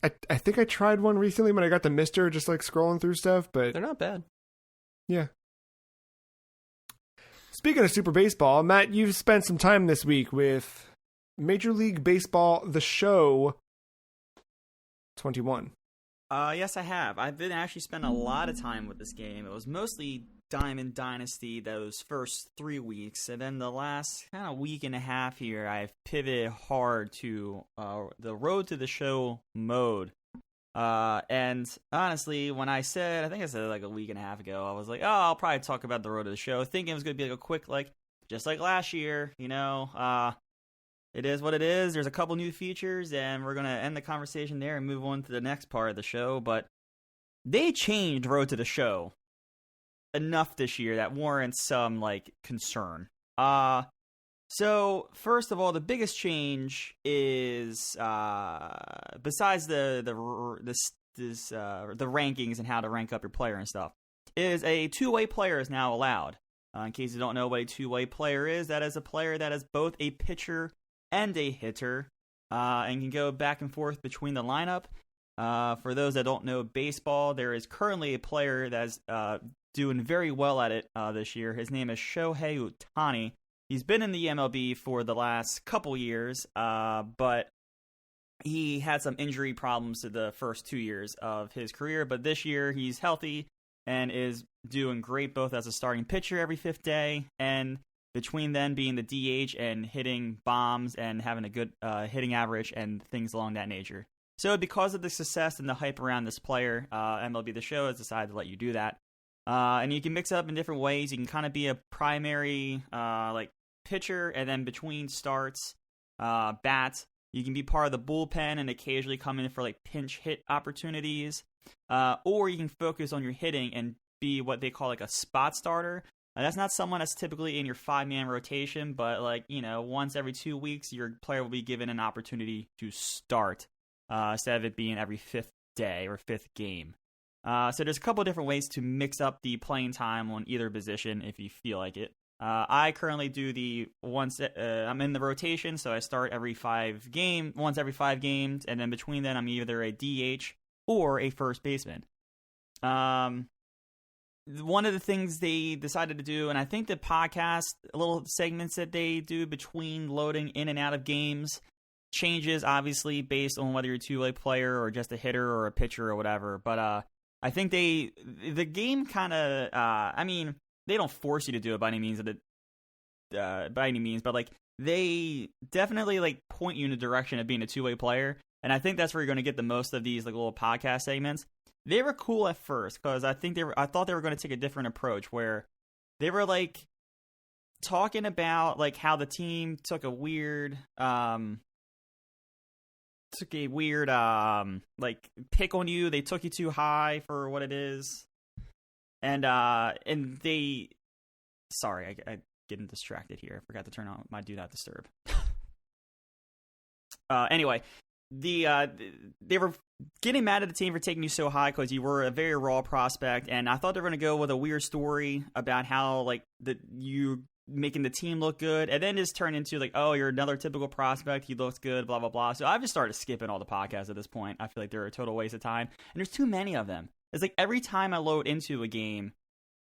think I tried one recently when I got the Mister, just like scrolling through stuff, but They're not bad. yeah. Speaking of Super Baseball, Matt, you've spent some time this week with Major League Baseball, the show 21. Yes, I have. I've been actually spent a lot of time with this game. It was mostly Diamond Dynasty those first 3 weeks, and then the last kind of week and a half here, I've pivoted hard to the Road to the Show mode. And honestly, when I said it like a week and a half ago, I was like, oh, I'll probably talk about the Road to the Show, thinking it was going to be like a quick, like, just like last year, you know, it is what it is. There's a couple new features, and we're going to end the conversation there and move on to the next part of the show. But they changed Road to the Show enough this year that warrants some, like, concern. So, first of all, the biggest change is, besides the rankings and how to rank up your player and stuff, is a two-way player is now allowed. In case you don't know what a two-way player is, that is a player that is both a pitcher and a hitter, and can go back and forth between the lineup. For those that don't know baseball, there is currently a player that's doing very well at it this year. His name is Shohei Ohtani. He's been in the MLB for the last couple years, but he had some injury problems to the first 2 years of his career. But this year, he's healthy and is doing great both as a starting pitcher every 5th day, and between then being the DH and hitting bombs and having a good hitting average and things along that nature. So because of the success and the hype around this player, MLB The Show has decided to let you do that. And you can mix it up in different ways. You can kind of be a primary like pitcher, and then between starts, bat. You can be part of the bullpen and occasionally come in for like pinch hit opportunities. Or you can focus on your hitting and be what they call like a spot starter. That's not someone that's typically in your 5-man rotation, but like, you know, once every 2 weeks, your player will be given an opportunity to start instead of it being every 5th day or 5th game. So there's a couple of different ways to mix up the playing time on either position if you feel like it. I currently do the once I'm in the rotation, so I start once every 5 games, and then between then I'm either a DH or a first baseman. One of the things they decided to do, and I think the podcast, little segments that they do between loading in and out of games, changes obviously based on whether you're a two-way player or just a hitter or a pitcher or whatever. But I think the game kind of, I mean, they don't force you to do it by any means, but like they definitely like point you in the direction of being a two-way player. And I think that's where you're going to get the most of these like little podcast segments. They were cool at first because I thought they were going to take a different approach where they were like talking about like how the team took a weird like pick on you. They took you too high for what it is. And they, sorry, I getting distracted here. I forgot to turn on my Do Not Disturb. Anyway, they were getting mad at the team for taking you so high because you were a very raw prospect, and I thought they were going to go with a weird story about how like you making the team look good, and then just turned into like, oh, you're another typical prospect, he looks good, blah blah blah. So I've just started skipping all the podcasts at this point. I feel like they're a total waste of time, and there's too many of them. It's like every time I load into a game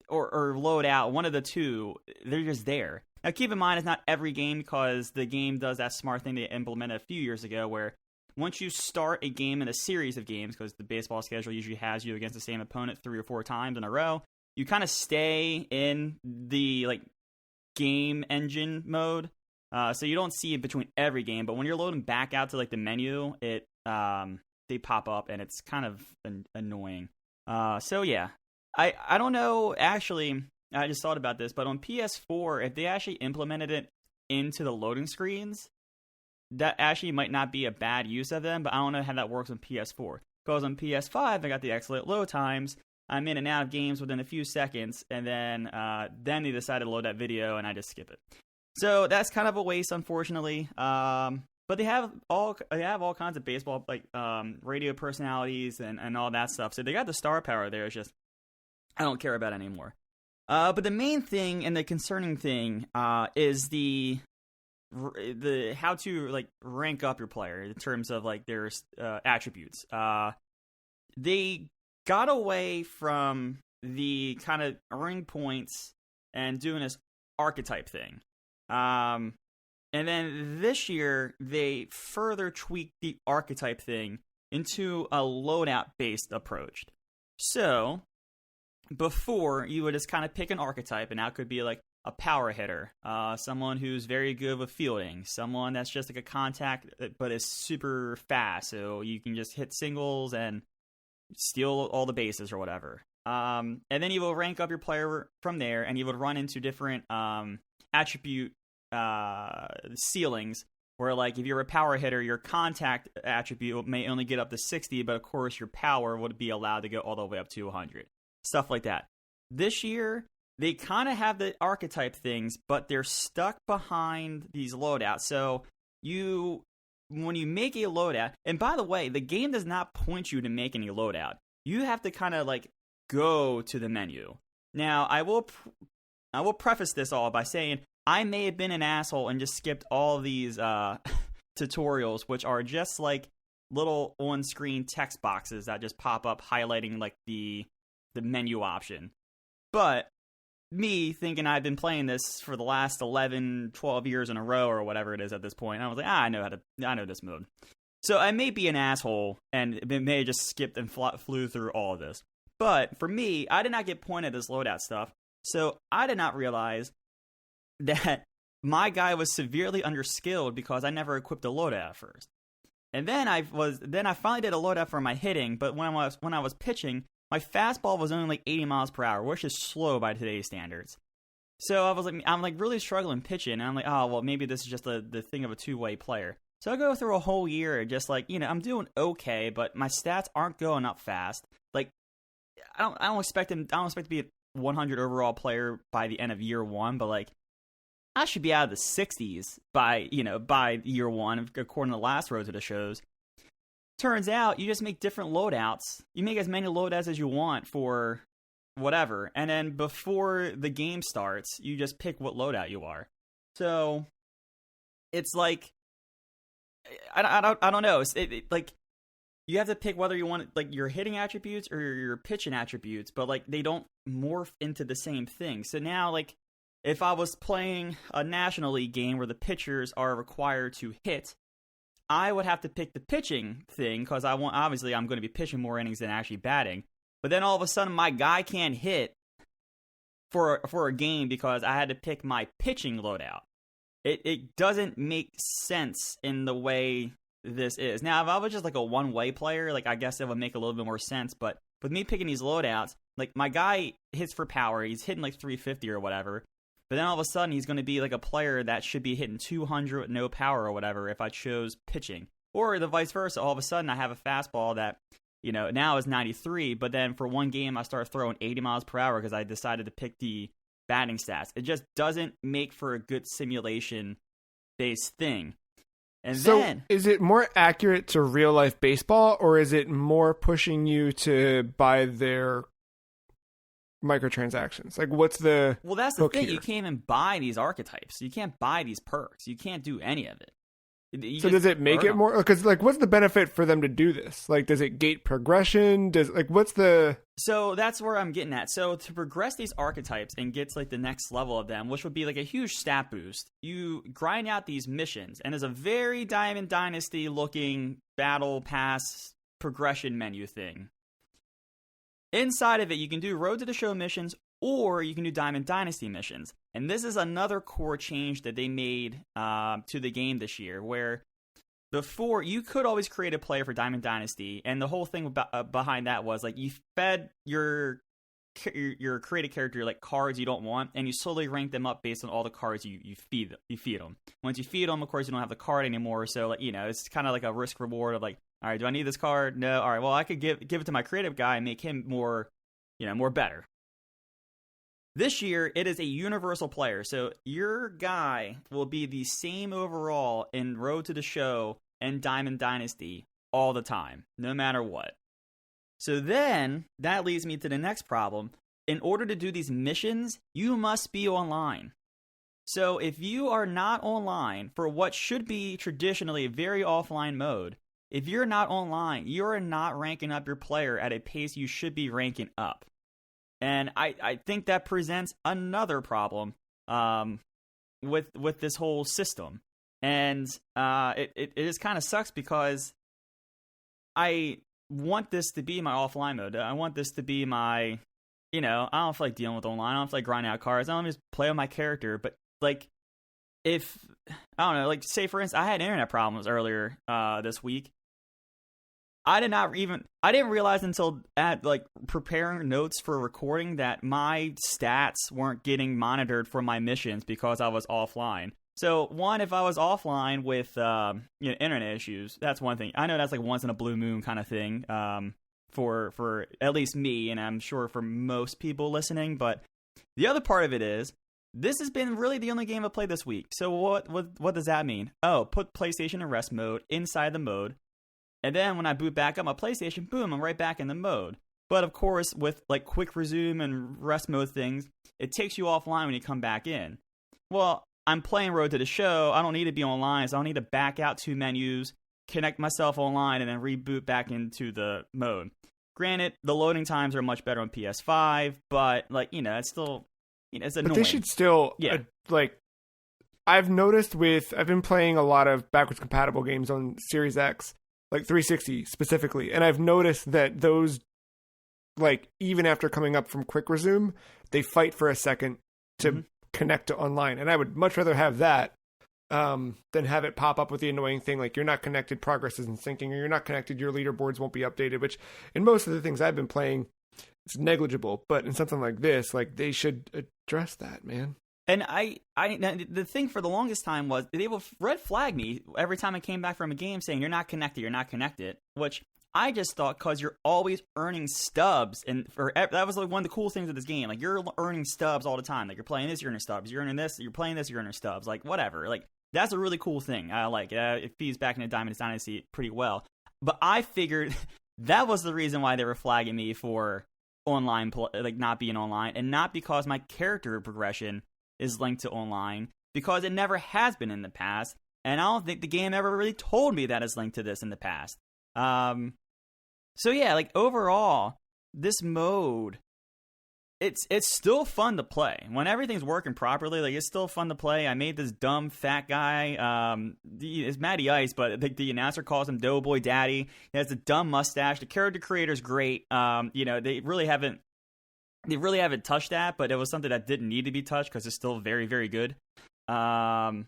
or load out, one of the two, they're just there. Now keep in mind, it's not every game because the game does that smart thing they implemented a few years ago where once you start a game in a series of games, because the baseball schedule usually has you against the same opponent 3 or 4 times in a row, you kind of stay in the like game engine mode. So you don't see it between every game, but when you're loading back out to like the menu, it they pop up and it's kind of annoying. So yeah, I don't know. Actually, I just thought about this, but on PS4, if they actually implemented it into the loading screens, that actually might not be a bad use of them, but I don't know how that works on PS4. Because on PS5, I got the excellent load times. I'm in and out of games within a few seconds, and then they decided to load that video, and I just skip it. So that's kind of a waste, unfortunately. But they have all kinds of baseball like radio personalities and all that stuff. So they got the star power there. It's just I don't care about it anymore. But the main thing and the concerning thing is the how to like rank up your player in terms of like their attributes. They got away from the kind of earning points and doing this archetype thing. And then this year they further tweaked the archetype thing into a loadout based approach. So before you would just kind of pick an archetype, and that could be like a power hitter, someone who's very good with fielding, someone that's just like a contact but is super fast, so you can just hit singles and steal all the bases or whatever. And then you will rank up your player from there, and you would run into different attribute ceilings, where like if you're a power hitter, your contact attribute may only get up to 60, but of course your power would be allowed to go all the way up to 100. Stuff like that. This year, they kind of have the archetype things, but they're stuck behind these loadouts. So when you make a loadout, and by the way, the game does not point you to make any loadout. You have to kind of like go to the menu. Now, I will preface this all by saying I may have been an asshole and just skipped all these tutorials, which are just like little on-screen text boxes that just pop up highlighting like the menu option. But me thinking I've been playing this for the last 11, 12 years in a row or whatever it is at this point, I was like, I know this mode. So I may be an asshole and may have just skipped and flew through all of this. But for me, I did not get pointed this loadout stuff, so I did not realize that my guy was severely underskilled because I never equipped a loadout first. And then I finally did a loadout for my hitting, but when I was pitching, my fastball was only like 80 miles per hour, which is slow by today's standards. So I'm really struggling pitching, and I'm like, oh, well, maybe this is just the thing of a two-way player. So I go through a whole year just like, I'm doing okay, but my stats aren't going up fast. Like, I don't expect to be a 100 overall player by the end of year one, but like, I should be out of the 60s by year one, according to the last road to the shows. Turns out you just make different loadouts. You make as many loadouts as you want for whatever. And then before the game starts, you just pick what loadout you are. So it's like, I don't know. It's like you have to pick whether you want like your hitting attributes or your pitching attributes, but like they don't morph into the same thing. So now like if I was playing a National League game where the pitchers are required to hit, I would have to pick the pitching thing because I'm going to be pitching more innings than actually batting. But then all of a sudden, my guy can't hit for a game because I had to pick my pitching loadout. It doesn't make sense in the way this is. Now, if I was just like a one-way player, like I guess it would make a little bit more sense. But with me picking these loadouts, like my guy hits for power, he's hitting like 350 or whatever. But then all of a sudden, he's going to be like a player that should be hitting 200 with no power or whatever if I chose pitching. Or the vice versa. All of a sudden, I have a fastball that, now is 93, but then for one game, I start throwing 80 miles per hour because I decided to pick the batting stats. It just doesn't make for a good simulation-based thing. And so then, is it more accurate to real-life baseball, or is it more pushing you to buy their microtransactions? Like, what's the well, that's the thing. here? You can't even buy these archetypes. You can't buy these perks. You can't do any of it. So does it make it more? Because like, what's the benefit for them to do this? Like, does it gate progression? What's the? So that's where I'm getting at. So to progress these archetypes and get to like the next level of them, which would be like a huge stat boost, you grind out these missions, and there's a very Diamond Dynasty looking battle pass progression menu thing. Inside of it, you can do Road to the Show missions, or you can do Diamond Dynasty missions. And this is another core change that they made to the game this year, where before you could always create a player for Diamond Dynasty, and the whole thing behind that was like you fed your created character like cards you don't want, and you slowly rank them up based on all the cards you feed them. Once you feed them, of course, you don't have the card anymore, so like, it's kind of like a risk reward of like, all right, do I need this card? No. All right, well, I could give it to my creative guy and make him more better. This year, it is a universal player, so your guy will be the same overall in Road to the Show and Diamond Dynasty all the time, no matter what. So then, that leads me to the next problem. In order to do these missions, you must be online. So if you are not online for what should be traditionally a very offline mode, if you're not online, you're not ranking up your player at a pace you should be ranking up. And I think that presents another problem with this whole system. And it just kind of sucks because I want this to be my offline mode. I want this to be my, I don't feel like dealing with online. I don't feel like grinding out cards. I don't just play with my character. But, like, if, I don't know, like, say, for instance, I had internet problems earlier this week. I didn't realize until at like preparing notes for recording that my stats weren't getting monitored for my missions because I was offline. So one, if I was offline with internet issues, that's one thing. I know that's like once in a blue moon kind of thing for at least me, and I'm sure for most people listening. But the other part of it is this has been really the only game I've played this week. So what does that mean? Oh, put PlayStation in rest mode inside the mode. And then when I boot back up my PlayStation, boom, I'm right back in the mode. But of course, with like quick resume and rest mode things, it takes you offline when you come back in. Well, I'm playing Road to the Show. I don't need to be online, so I don't need to back out 2 menus, connect myself online, and then reboot back into the mode. Granted, the loading times are much better on PS5, but like, it's still, it's annoying. But they should still, I've noticed I've been playing a lot of backwards compatible games on Series X, like 360 specifically, and I've noticed that those, like, even after coming up from quick resume, they fight for a second to connect to online, and I would much rather have that than have it pop up with the annoying thing like you're not connected, progress isn't syncing, or you're not connected, your leaderboards won't be updated, which in most of the things I've been playing, it's negligible, but in something like this, like, they should address that, man. And the thing for the longest time was they would red flag me every time I came back from a game saying, you're not connected, which I just thought because you're always earning stubs. And that was like one of the cool things of this game. Like, you're earning stubs all the time. Like, you're playing this, you're earning stubs. You're earning this, you're playing this, you're earning stubs. Like, whatever. Like, that's a really cool thing. I like it. It feeds back into Diamond Dynasty pretty well. But I figured that was the reason why they were flagging me for online, like, not being online. And not because my character progression is linked to online, because it never has been in the past, and I don't think the game ever really told me that it's linked to this in the past. So yeah, like, overall, this mode it's still fun to play when everything's working properly. Like, it's still fun to play. I made this dumb fat guy. It's Matty Ice, but the announcer calls him Doughboy Daddy. He has a dumb mustache. The character creator's great. They really haven't touched that, but it was something that didn't need to be touched because it's still very, very good. But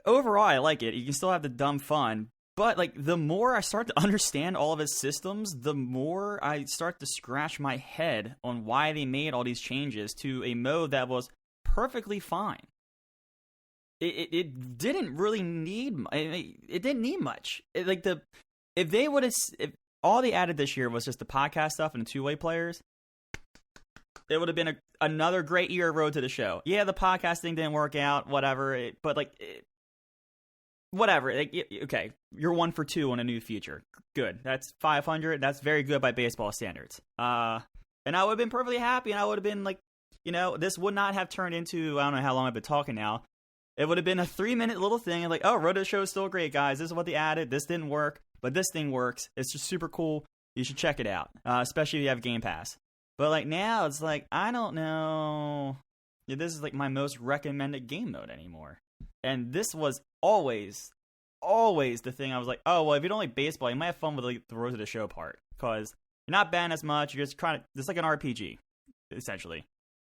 overall, I like it. You can still have the dumb fun. But, like, the more I start to understand all of his systems, the more I start to scratch my head on why they made all these changes to a mode that was perfectly fine. It didn't really need... It didn't need much. If all they added this year was just the podcast stuff and the two-way players, it would have been another great year of Road to the Show. Yeah, the podcast thing didn't work out, whatever, whatever. Okay, you're 1 for 2 on a new feature. Good. That's 500. That's very good by baseball standards. And I would have been perfectly happy, and I would have been like, this would not have turned into, I don't know how long I've been talking now. It would have been a 3-minute little thing, and like, oh, Road to the Show is still great, guys. This is what they added. This didn't work, but this thing works. It's just super cool. You should check it out, especially if you have Game Pass. But like now, it's like, I don't know. Yeah, this is like my most recommended game mode anymore. And this was always the thing. I was like, oh, well, if you don't like baseball, you might have fun with like the Road to the Show part. Because you're not banned as much. You're just trying to... It's like an RPG, essentially.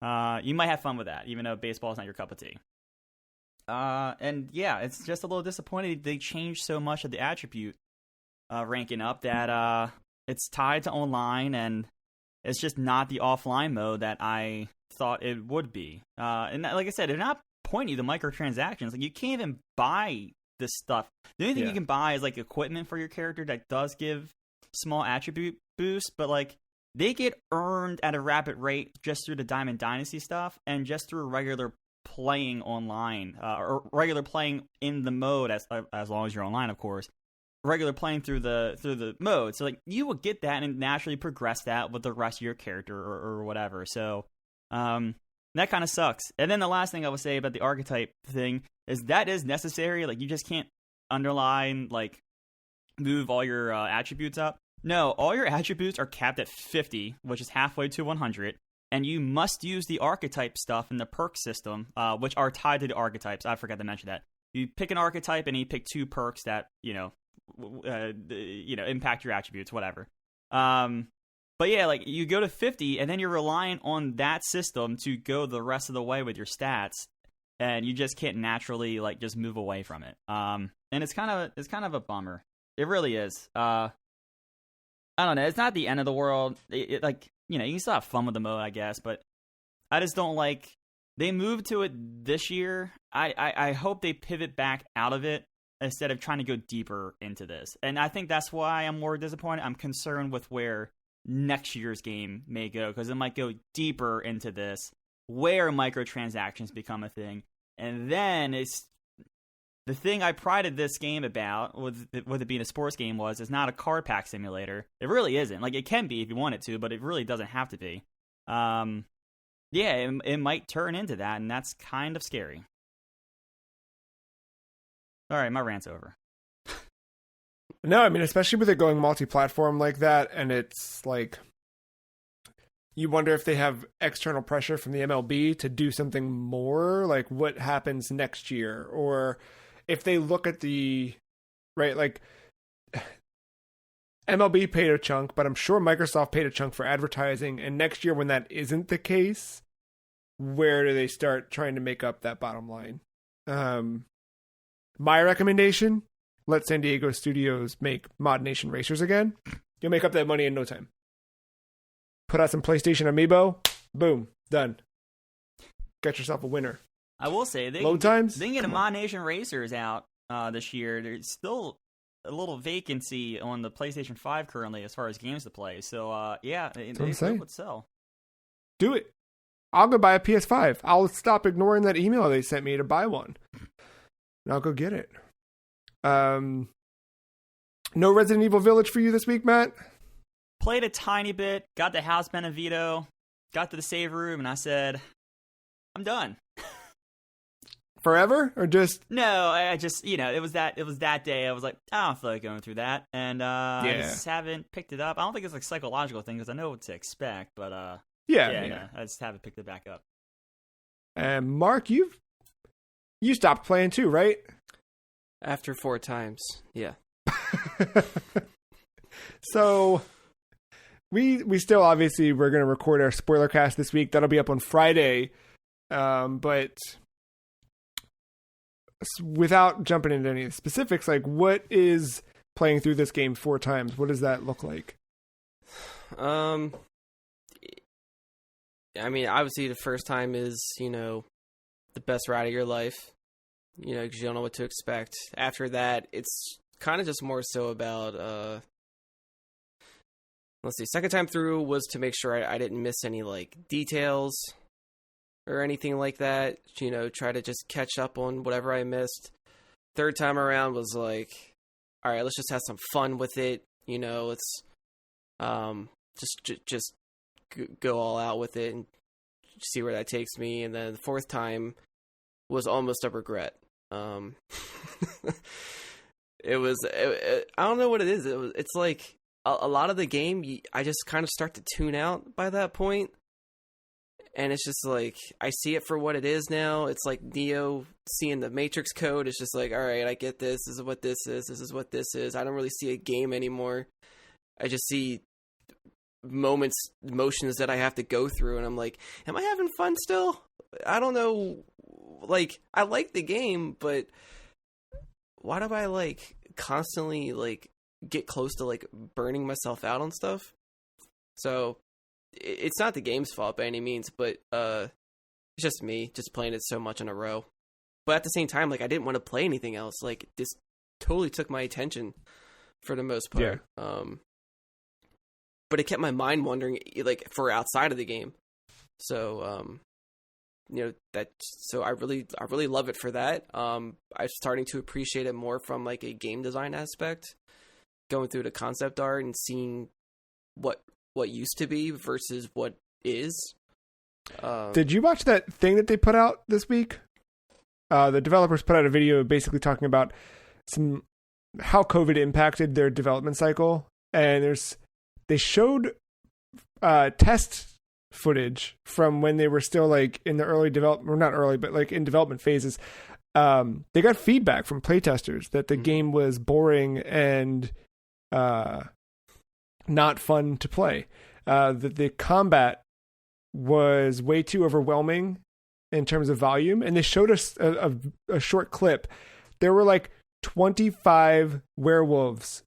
You might have fun with that, even though baseball is not your cup of tea. And yeah, it's just a little disappointing. They changed so much of the attribute ranking up that it's tied to online, and it's just not the offline mode that I thought it would be. And like I said, they're not pointing you to microtransactions. Like, you can't even buy this stuff. The only thing you can buy is like equipment for your character that does give small attribute boosts, but like they get earned at a rapid rate just through the Diamond Dynasty stuff and just through regular playing online, or regular playing in the mode, as long as you're online, of course. Regular playing through the mode. So like you will get that and naturally progress that with the rest of your character or whatever. So that kind of sucks. And then the last thing I would say about the archetype thing is that is necessary. Like, you just can't underline, like, move all your attributes up. No, all your attributes are capped at 50, which is halfway to 100. And you must use the archetype stuff in the perk system, which are tied to the archetypes. I forgot to mention that. You pick an archetype and you pick 2 perks that, impact your attributes, whatever. But yeah, like, you go to 50, and then you're relying on that system to go the rest of the way with your stats, and you just can't naturally, like, just move away from it. And it's kind of a bummer. It really is. I don't know. It's not the end of the world. You can still have fun with the mode, I guess, but I just don't like... They moved to it this year. I hope they pivot back out of it instead of trying to go deeper into this. And I think that's why I'm more disappointed. I'm concerned with where next year's game may go, because it might go deeper into this, where microtransactions become a thing. And then it's the thing I prided this game about, with it being a sports game, was it's not a card pack simulator. It really isn't. Like, it can be if you want it to, but it really doesn't have to be. It might turn into that, and that's kind of scary. All right, my rant's over. No, I mean, especially with it going multi-platform like that, and it's like, you wonder if they have external pressure from the MLB to do something more, like what happens next year, or if they look at MLB paid a chunk, but I'm sure Microsoft paid a chunk for advertising, and next year when that isn't the case, where do they start trying to make up that bottom line? My recommendation... Let San Diego Studios make Mod Nation Racers again. You'll make up that money in no time. Put out some PlayStation Amiibo. Boom. Done. Got yourself a winner. I will say, load times? They can get a Mod Nation Racers out this year. There's still a little vacancy on the PlayStation 5 currently as far as games to play. So, they would sell. Do it. I'll go buy a PS5. I'll stop ignoring that email they sent me to buy one. And I'll go get it. No Resident Evil Village for you this week, Matt? Played a tiny bit, got the House Beneviento, got to the save room, and I said, I'm done. forever or just? No, I just, it was that day. I was like, I don't feel like going through that, and I just haven't picked it up. I don't think it's like a psychological thing because I know what to expect, but Yeah. I just haven't picked it back up. And Mark, you stopped playing too, right? After 4 times, yeah. So we still obviously we're going to record our spoiler cast this week. That'll be up on Friday. But without jumping into any specifics, like what is playing through this game 4 times? What does that look like? I mean, obviously the first time is, the best ride of your life, because you don't know what to expect. After that, it's kind of just more so about, let's see, second time through was to make sure I didn't miss any, like, details or anything like that, try to just catch up on whatever I missed. Third time around was like, all right, let's just have some fun with it, let's just go all out with it and see where that takes me. And then the fourth time was almost a regret. It was, I don't know what it is. It's like a lot of the game, I just kind of start to tune out by that point. And it's just like, I see it for what it is now. It's like Neo seeing the Matrix code. It's just like, all right, I get this. This is what this is. This is what this is. I don't really see a game anymore. I just see motions that I have to go through. And I'm like, am I having fun still? I don't know. Like, I like the game, but why do I, like, constantly, like, get close to, like, burning myself out on stuff? So it's not the game's fault by any means, but it's just me just playing it so much in a row. But at the same time, like, I didn't want to play anything else. Like, this totally took my attention for the most part. Yeah. But it kept my mind wandering, like, for outside of the game. So so I really love it for that. I'm starting to appreciate it more from, like, a game design aspect, going through the concept art and seeing what used to be versus what is. Did you watch that thing that they put out this week? The developers put out a video basically talking about how COVID impacted their development cycle, and they showed test footage from when they were still, like, in the early development, or not early, but, like, in development phases. They got feedback from playtesters that the game was boring and not fun to play. That the combat was way too overwhelming in terms of volume, and they showed us a short clip. There were like 25 werewolves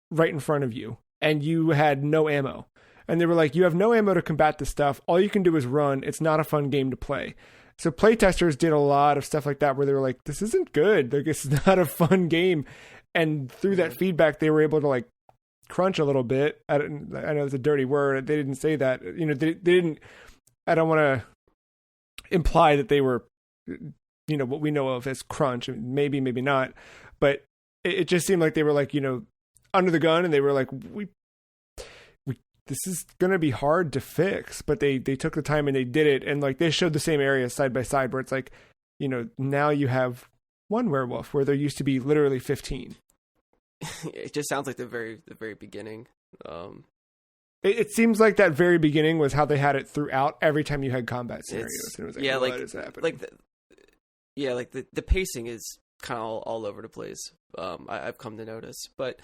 right in front of you, and you had no ammo. And they were like, you have no ammo to combat this stuff. All you can do is run. It's not a fun game to play. So playtesters did a lot of stuff like that where they were like, this isn't good. Like, it's not a fun game. And through that feedback, they were able to, like, crunch a little bit. I know it's a dirty word. They didn't say that. They didn't. I don't want to imply that they were, what we know of as crunch. Maybe not. But it just seemed like they were, like, under the gun, and they were like, this is going to be hard to fix. But they took the time and they did it. And, like, they showed the same area side by side where it's like, now you have one werewolf where there used to be literally 15. It just sounds like the very beginning. It seems like that very beginning was how they had it throughout. Every time you had combat scenarios, and it was like, yeah, what is happening? The pacing is kind of all over the place. I've come to notice, but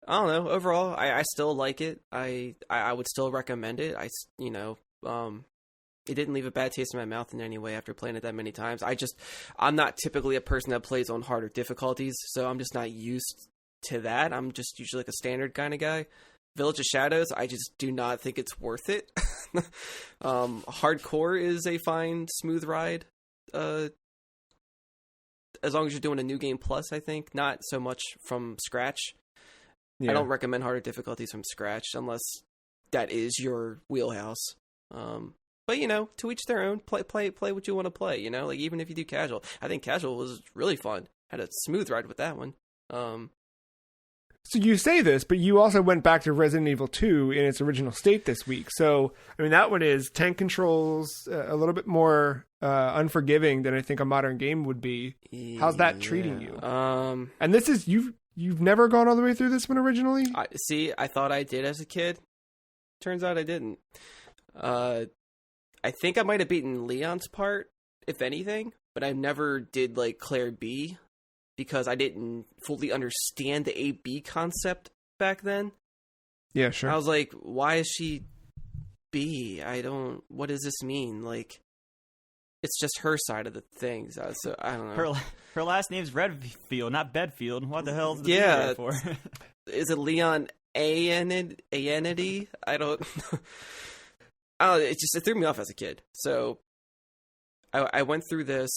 I don't know. Overall, I still like it. I would still recommend it. It didn't leave a bad taste in my mouth in any way after playing it that many times. I'm not typically a person that plays on harder difficulties, so I'm just not used to that. I'm just usually like a standard kind of guy. Village of Shadows, I just do not think it's worth it. Hardcore is a fine, smooth ride. As long as you're doing a new game plus, I think. Not so much from scratch. Yeah. I don't recommend harder difficulties from scratch unless that is your wheelhouse. But, to each their own. Play what you want to play, Like, even if you do casual. I think casual was really fun. Had a smooth ride with that one. So you say this, but you also went back to Resident Evil 2 in its original state this week. So, I mean, that one is tank controls a little bit more unforgiving than I think a modern game would be. How's that treating you? And this is, you've never gone all the way through this one originally? I thought I did as a kid. Turns out I didn't. I think I might have beaten Leon's part, if anything, but I never did, like, Claire B, because I didn't fully understand the A-B concept back then. Yeah, sure. I was like, why is she B? What does this mean? Like, it's just her side of the things. So, I don't know. Her last name's Redfield, not Bedfield. What the hell is the yeah for? Is it Leon Aenity? I don't know. It threw me off as a kid. So, I went through this,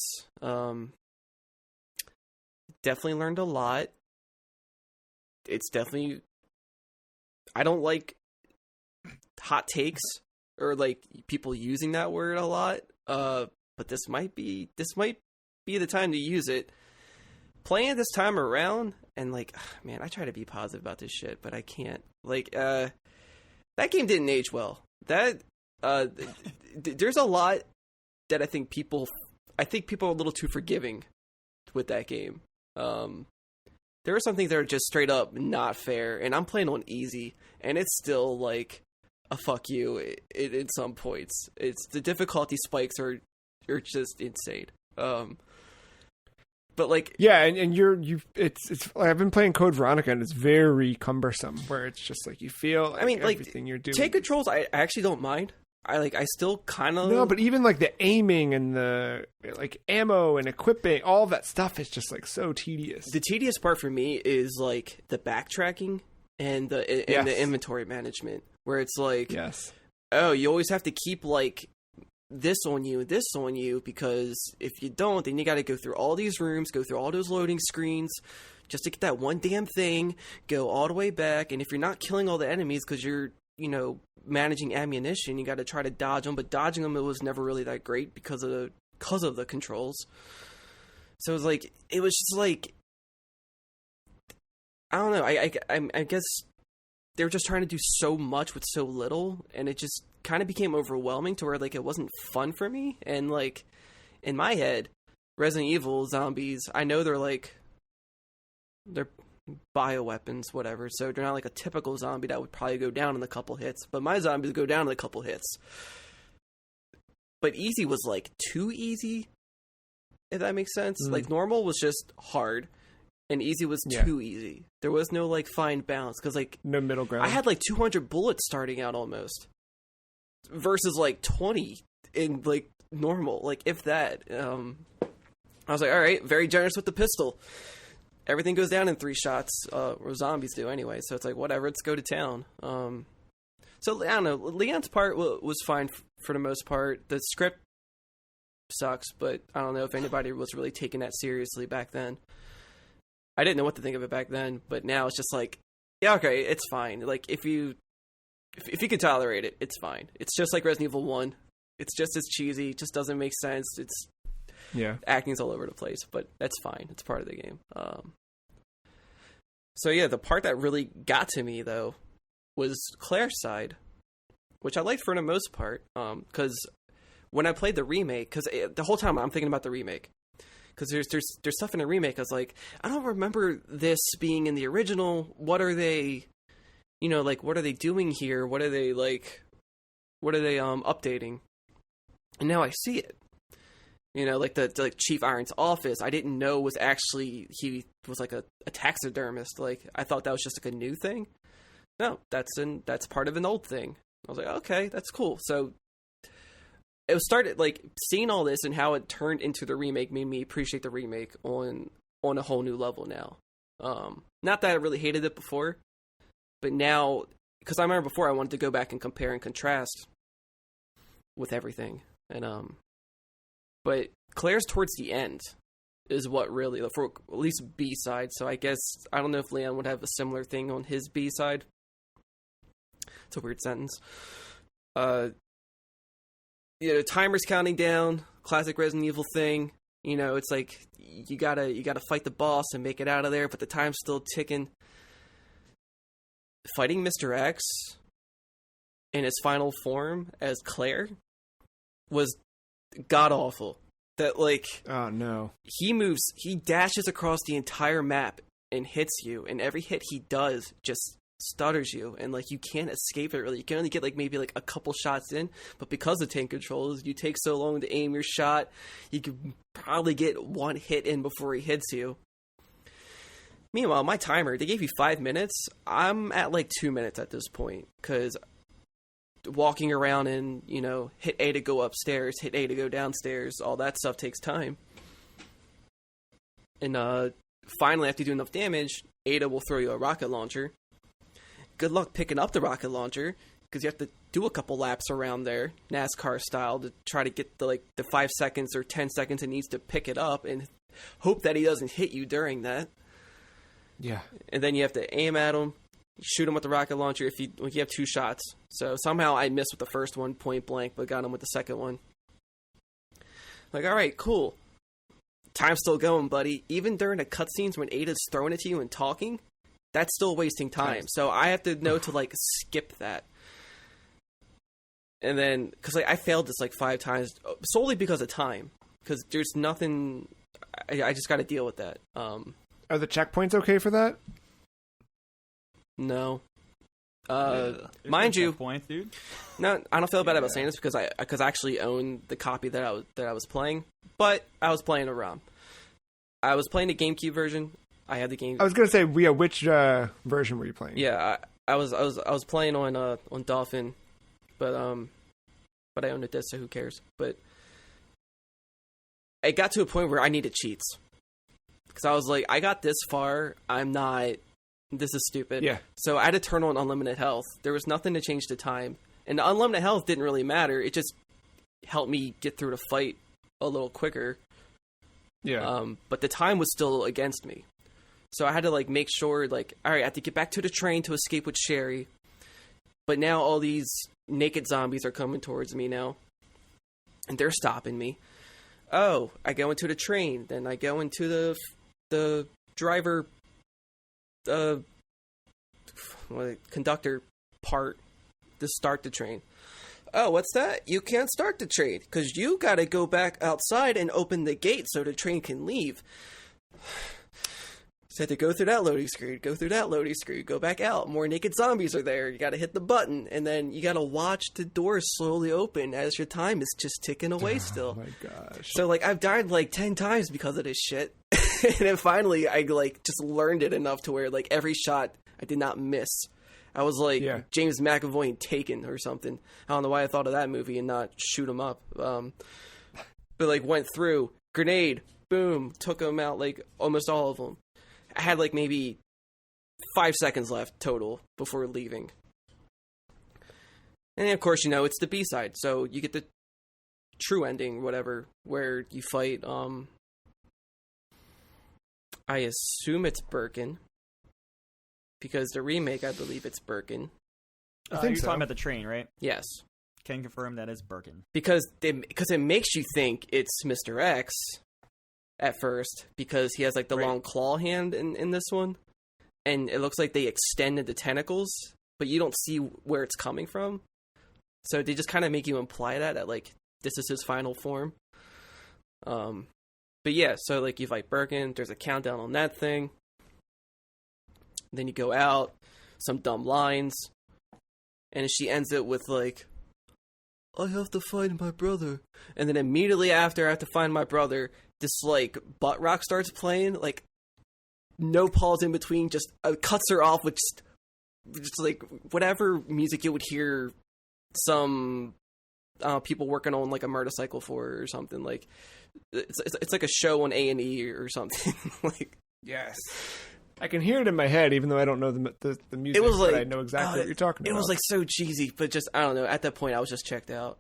definitely learned a lot. It's definitely, I don't like hot takes or like people using that word a lot. But this might be the time to use it. Playing it this time around, and like, man, I try to be positive about this shit, but I can't. Like, that game didn't age well. There's a lot that I think people are a little too forgiving with that game. There are some things that are just straight up not fair, and I'm playing on easy, and it's still like a fuck you in some points. It's the difficulty spikes are just insane. But like, yeah, and it's I've been playing Code Veronica, and it's very cumbersome, where it's just like you feel like, I mean, everything you're doing. Take controls, I actually don't mind. I still kind of... No, but even, like, the aiming and the, like, ammo and equipping, all of that stuff is just, like, so tedious. The tedious part for me is, like, the backtracking and the inventory management, where it's like, yes, oh, you always have to keep, like, this on you, because if you don't, then you got to go through all these rooms, go through all those loading screens, just to get that one damn thing, go all the way back, and if you're not killing all the enemies because you're, managing ammunition, you got to try to dodge them, but dodging them, it was never really that great because of the controls. So it was just like, I don't know, I guess they were just trying to do so much with so little, and it just kind of became overwhelming to where, like, it wasn't fun for me. And, like, in my head, Resident Evil zombies, I know they're bioweapons, whatever, so they're not like a typical zombie that would probably go down in a couple hits, but my zombies go down in a couple hits. But easy was like too easy, if that makes sense. Like, normal was just hard, and easy was too easy. There was no, like, fine balance, because, like, no middle ground. I had like 200 bullets starting out almost, versus like 20 in, like, normal, like, if that. I was like, all right, very generous with the pistol. Everything goes down in 3 shots, or zombies do anyway, so it's like, whatever, let's go to town. So, I don't know, Leon's part was fine for the most part. The script sucks, but I don't know if anybody was really taking that seriously back then. I didn't know what to think of it back then, but now it's just like, yeah, okay, it's fine. Like, if you can tolerate it, it's fine. It's just like Resident Evil 1. It's just as cheesy, it just doesn't make sense. Acting's all over the place, but that's fine. It's part of the game. So yeah, the part that really got to me, though, was Claire's side, which I liked for the most part, because when I played the remake, because the whole time I'm thinking about the remake, because there's stuff in the remake, I was like, I don't remember this being in the original. What are they, what are they doing here? What are they, updating? And now I see it. Like the Chief Iron's office, I didn't know was actually, he was like a taxidermist. Like, I thought that was just like a new thing. No, that's part of an old thing. I was like, okay, that's cool. So it started, like, seeing all this and how it turned into the remake made me appreciate the remake on a whole new level now. Not that I really hated it before, but now, because I remember before I wanted to go back and compare and contrast with everything. And, but Claire's towards the end is what really, for at least B side. So I guess, I don't know if Leon would have a similar thing on his B side. It's a weird sentence. Timer's counting down, classic Resident Evil thing. It's like you gotta fight the boss and make it out of there, but the time's still ticking. fighting Mr. X in his final form as Claire was god awful. That like, oh no, he dashes across the entire map and hits you, and every hit he does just stutters you, and like you can't escape it really. You can only get like maybe like a couple shots in, but because of tank controls, you take so long to aim your shot, you could probably get one hit in before he hits you. Meanwhile, my timer, they gave you 5 minutes. I'm at like 2 minutes at this point, because walking around and, you know, hit A to go upstairs, hit A to go downstairs, all that stuff takes time. And finally, after you do enough damage, Ada will throw you a rocket launcher. Good luck picking up the rocket launcher, because you have to do a couple laps around there, NASCAR style, to try to get the 5 seconds or 10 seconds it needs to pick it up, and hope that he doesn't hit you during that. Yeah. And then you have to aim at him, shoot him with the rocket launcher if you have 2 shots. So somehow I missed with the first one point blank, but got him with the second one. Like, all right, cool. Time's still going, buddy. Even during the cutscenes when Ada's throwing it to you and talking, that's still wasting time. So I have to know to skip that. And then, because I failed this 5 times solely because of time. Because there's nothing. I just got to deal with that. Are the checkpoints okay for that? No. Mind you, points, dude. No, I don't feel bad about saying this because I actually own the copy that I was playing, but I was playing a ROM. I was playing the GameCube version. I had the game. I was gonna say, yeah, which version were you playing? Yeah, I was playing on Dolphin, but I own a disc, so who cares? But it got to a point where I needed cheats. Because I was like, I got this far, this is stupid. Yeah. So I had to turn on unlimited health. There was nothing to change the time. And the unlimited health didn't really matter. It just helped me get through the fight a little quicker. Yeah. But the time was still against me. So I had to make sure, all right, I have to get back to the train to escape with Sherry. But now all these naked zombies are coming towards me now. And they're stopping me. Oh, I go into the train. Then I go into the driver, conductor part to start the train. Oh, what's that? You can't start the train because you got to go back outside and open the gate so the train can leave. So I had to go through that loading screen, go back out. More naked zombies are there. You got to hit the button, and then you got to watch the doors slowly open as your time is just ticking away still. Oh my gosh. So I've died 10 times because of this shit. And then finally I just learned it enough to where every shot I did not miss. I was James McAvoy in Taken or something. I don't know why I thought of that movie and not Shoot 'em Up. But went through, grenade, boom, took them out, almost all of them. I had maybe 5 seconds left total before leaving. And of course, it's the B-side, so you get the true ending, whatever, where you fight, I assume it's Birkin. Because the remake, I believe it's Birkin. I think you're so. talking about the train, right? Yes. Can confirm that is Birkin. Because it makes you think it's Mr. X at first, because he has the long claw hand in this one, and it looks like they extended the tentacles, but you don't see where it's coming from. So they just kind of make you imply that this is his final form. But yeah, so you fight Birkin, there's a countdown on that thing. Then you go out, some dumb lines, and she ends it with I have to find my brother. And then immediately after I have to find my brother, this butt rock starts playing, no pause in between, just cuts her off with just whatever music you would hear some people working on a motorcycle for or something. It's like a show on A&E or something. Yes. I can hear it in my head, even though I don't know the music. It was but I know exactly what you're talking about. It was so cheesy, but just I don't know. At that point, I was just checked out.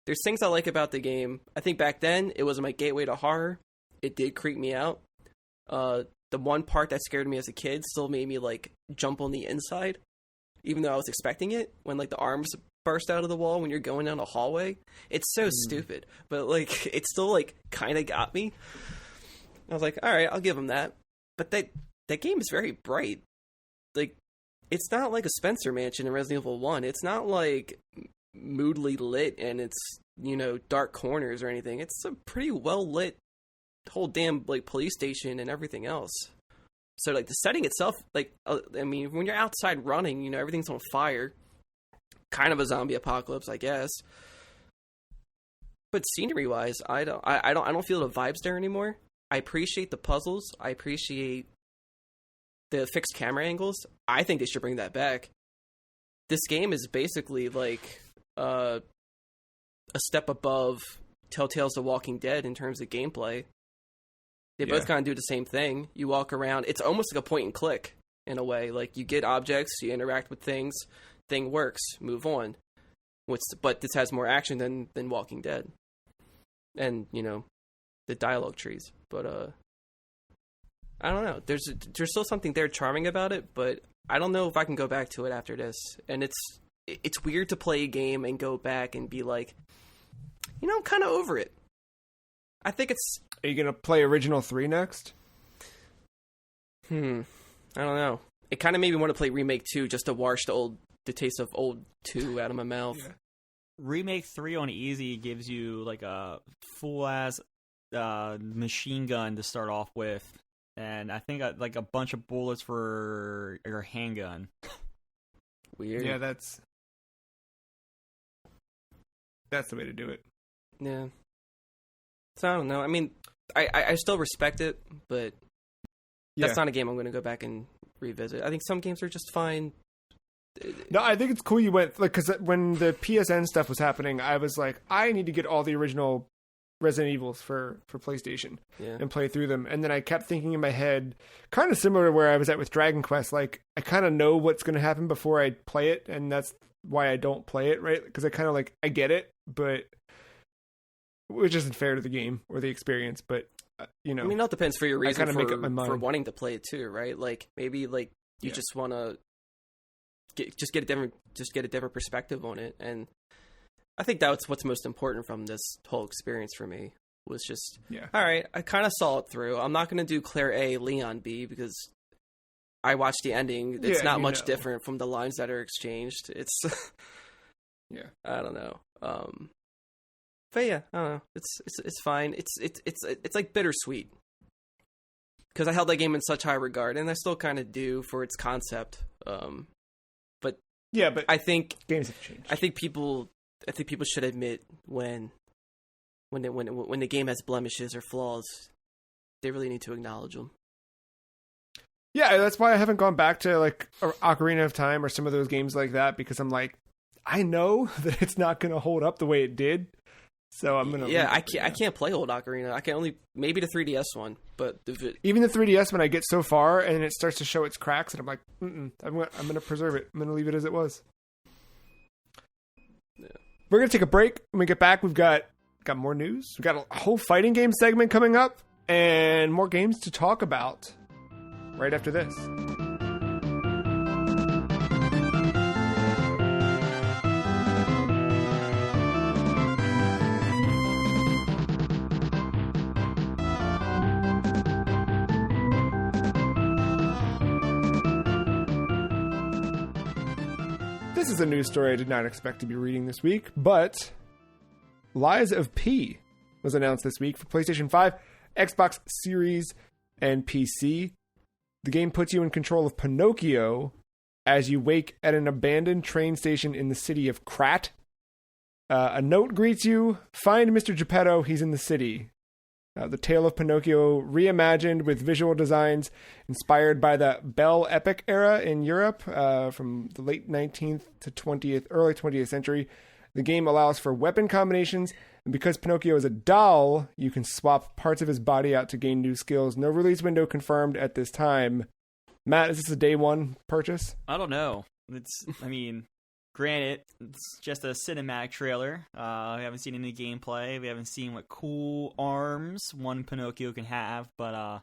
There's things I like about the game. I think back then it was my gateway to horror. It did creep me out. The one part that scared me as a kid still made me jump on the inside, even though I was expecting it. When the arms burst out of the wall when you're going down a hallway, it's so stupid, but it still kind of got me. I was all right, I'll give him that. But that game is very bright. like it's not like a Spencer Mansion in Resident Evil 1. It's not like moodily lit and it's, you know, dark corners or anything. It's a pretty well lit whole damn like police station and everything else. So like the setting itself, like I mean, when you're outside running, you know, everything's on fire. Kind of a zombie apocalypse, I guess. But scenery wise, I don't feel the vibes there anymore. I appreciate the puzzles. I appreciate the fixed camera angles. I think they should bring that back. This game is basically like a step above Telltale's The Walking Dead in terms of gameplay. They both kind of do the same thing. You walk around. It's almost like a point and click in a way. Like you get objects, you interact with things, thing works, move on. But this has more action than Walking Dead. And, you know, the dialogue trees. But I don't know. There's still something there charming about it, but I don't know if I can go back to it after this. And it's weird to play a game and go back and be like, you know, I'm kind of over it. I think it's... Are you going to play Original 3 next? I don't know. It kind of made me want to play Remake 2 just to wash the taste of old 2 out of my mouth. Yeah. Remake 3 on easy gives you like a full-ass machine gun to start off with. And I think like a bunch of bullets for your handgun. Weird. Yeah, that's the way to do it. Yeah. So I don't know. I mean, I still respect it, but that's not a game I'm going to go back and revisit. I think some games are just fine. No, I think it's cool you went, like, because when the PSN stuff was happening, I was like, I need to get all the original Resident Evils for PlayStation and play through them. And then I kept thinking in my head, kind of similar to where I was at with Dragon Quest, like, I kind of know what's going to happen before I play it, and that's why I don't play it, right? Because I kind of, like, I get it, but which isn't fair to the game or the experience, but, you know. I mean, it all depends for your reason for wanting to play it, too, right? Like, maybe, like, you just want to get a different perspective on it, and I think that's what's most important from this whole experience for me was just all right, I kind of saw it through. I'm not going to do Claire A, Leon B, because I watched the ending. It's not much different from the lines that are exchanged. It's I don't know. But yeah, I don't know. It's fine. It's like bittersweet because I held that game in such high regard, and I still kind of do for its concept. But I think games have changed. I think people should admit when the game has blemishes or flaws, they really need to acknowledge them. Yeah, that's why I haven't gone back to like Ocarina of Time or some of those games like that, because I'm like, I know that it's not going to hold up the way it did. So I'm gonna. Yeah, I can't play old Ocarina. I can only maybe the 3DS one, but even the 3DS when I get so far and it starts to show its cracks, and I'm like, I'm gonna preserve it. I'm gonna leave it as it was. Yeah. We're gonna take a break. When we get back, we've got more news. We got a whole fighting game segment coming up, and more games to talk about. Right after this. This is a news story I did not expect to be reading this week, but Lies of P was announced this week for PlayStation 5, Xbox Series, and PC. The game puts you in control of Pinocchio as you wake at an abandoned train station in the city of Krat. A note greets you, find Mr. Geppetto, he's in the city. The tale of Pinocchio reimagined with visual designs inspired by the Belle Epic era in Europe from the late 19th to early 20th century. The game allows for weapon combinations, and because Pinocchio is a doll, you can swap parts of his body out to gain new skills. No release window confirmed at this time. Matt, is this a day one purchase? I don't know. Granted, it's just a cinematic trailer. We haven't seen any gameplay. We haven't seen what cool arms one Pinocchio can have, but I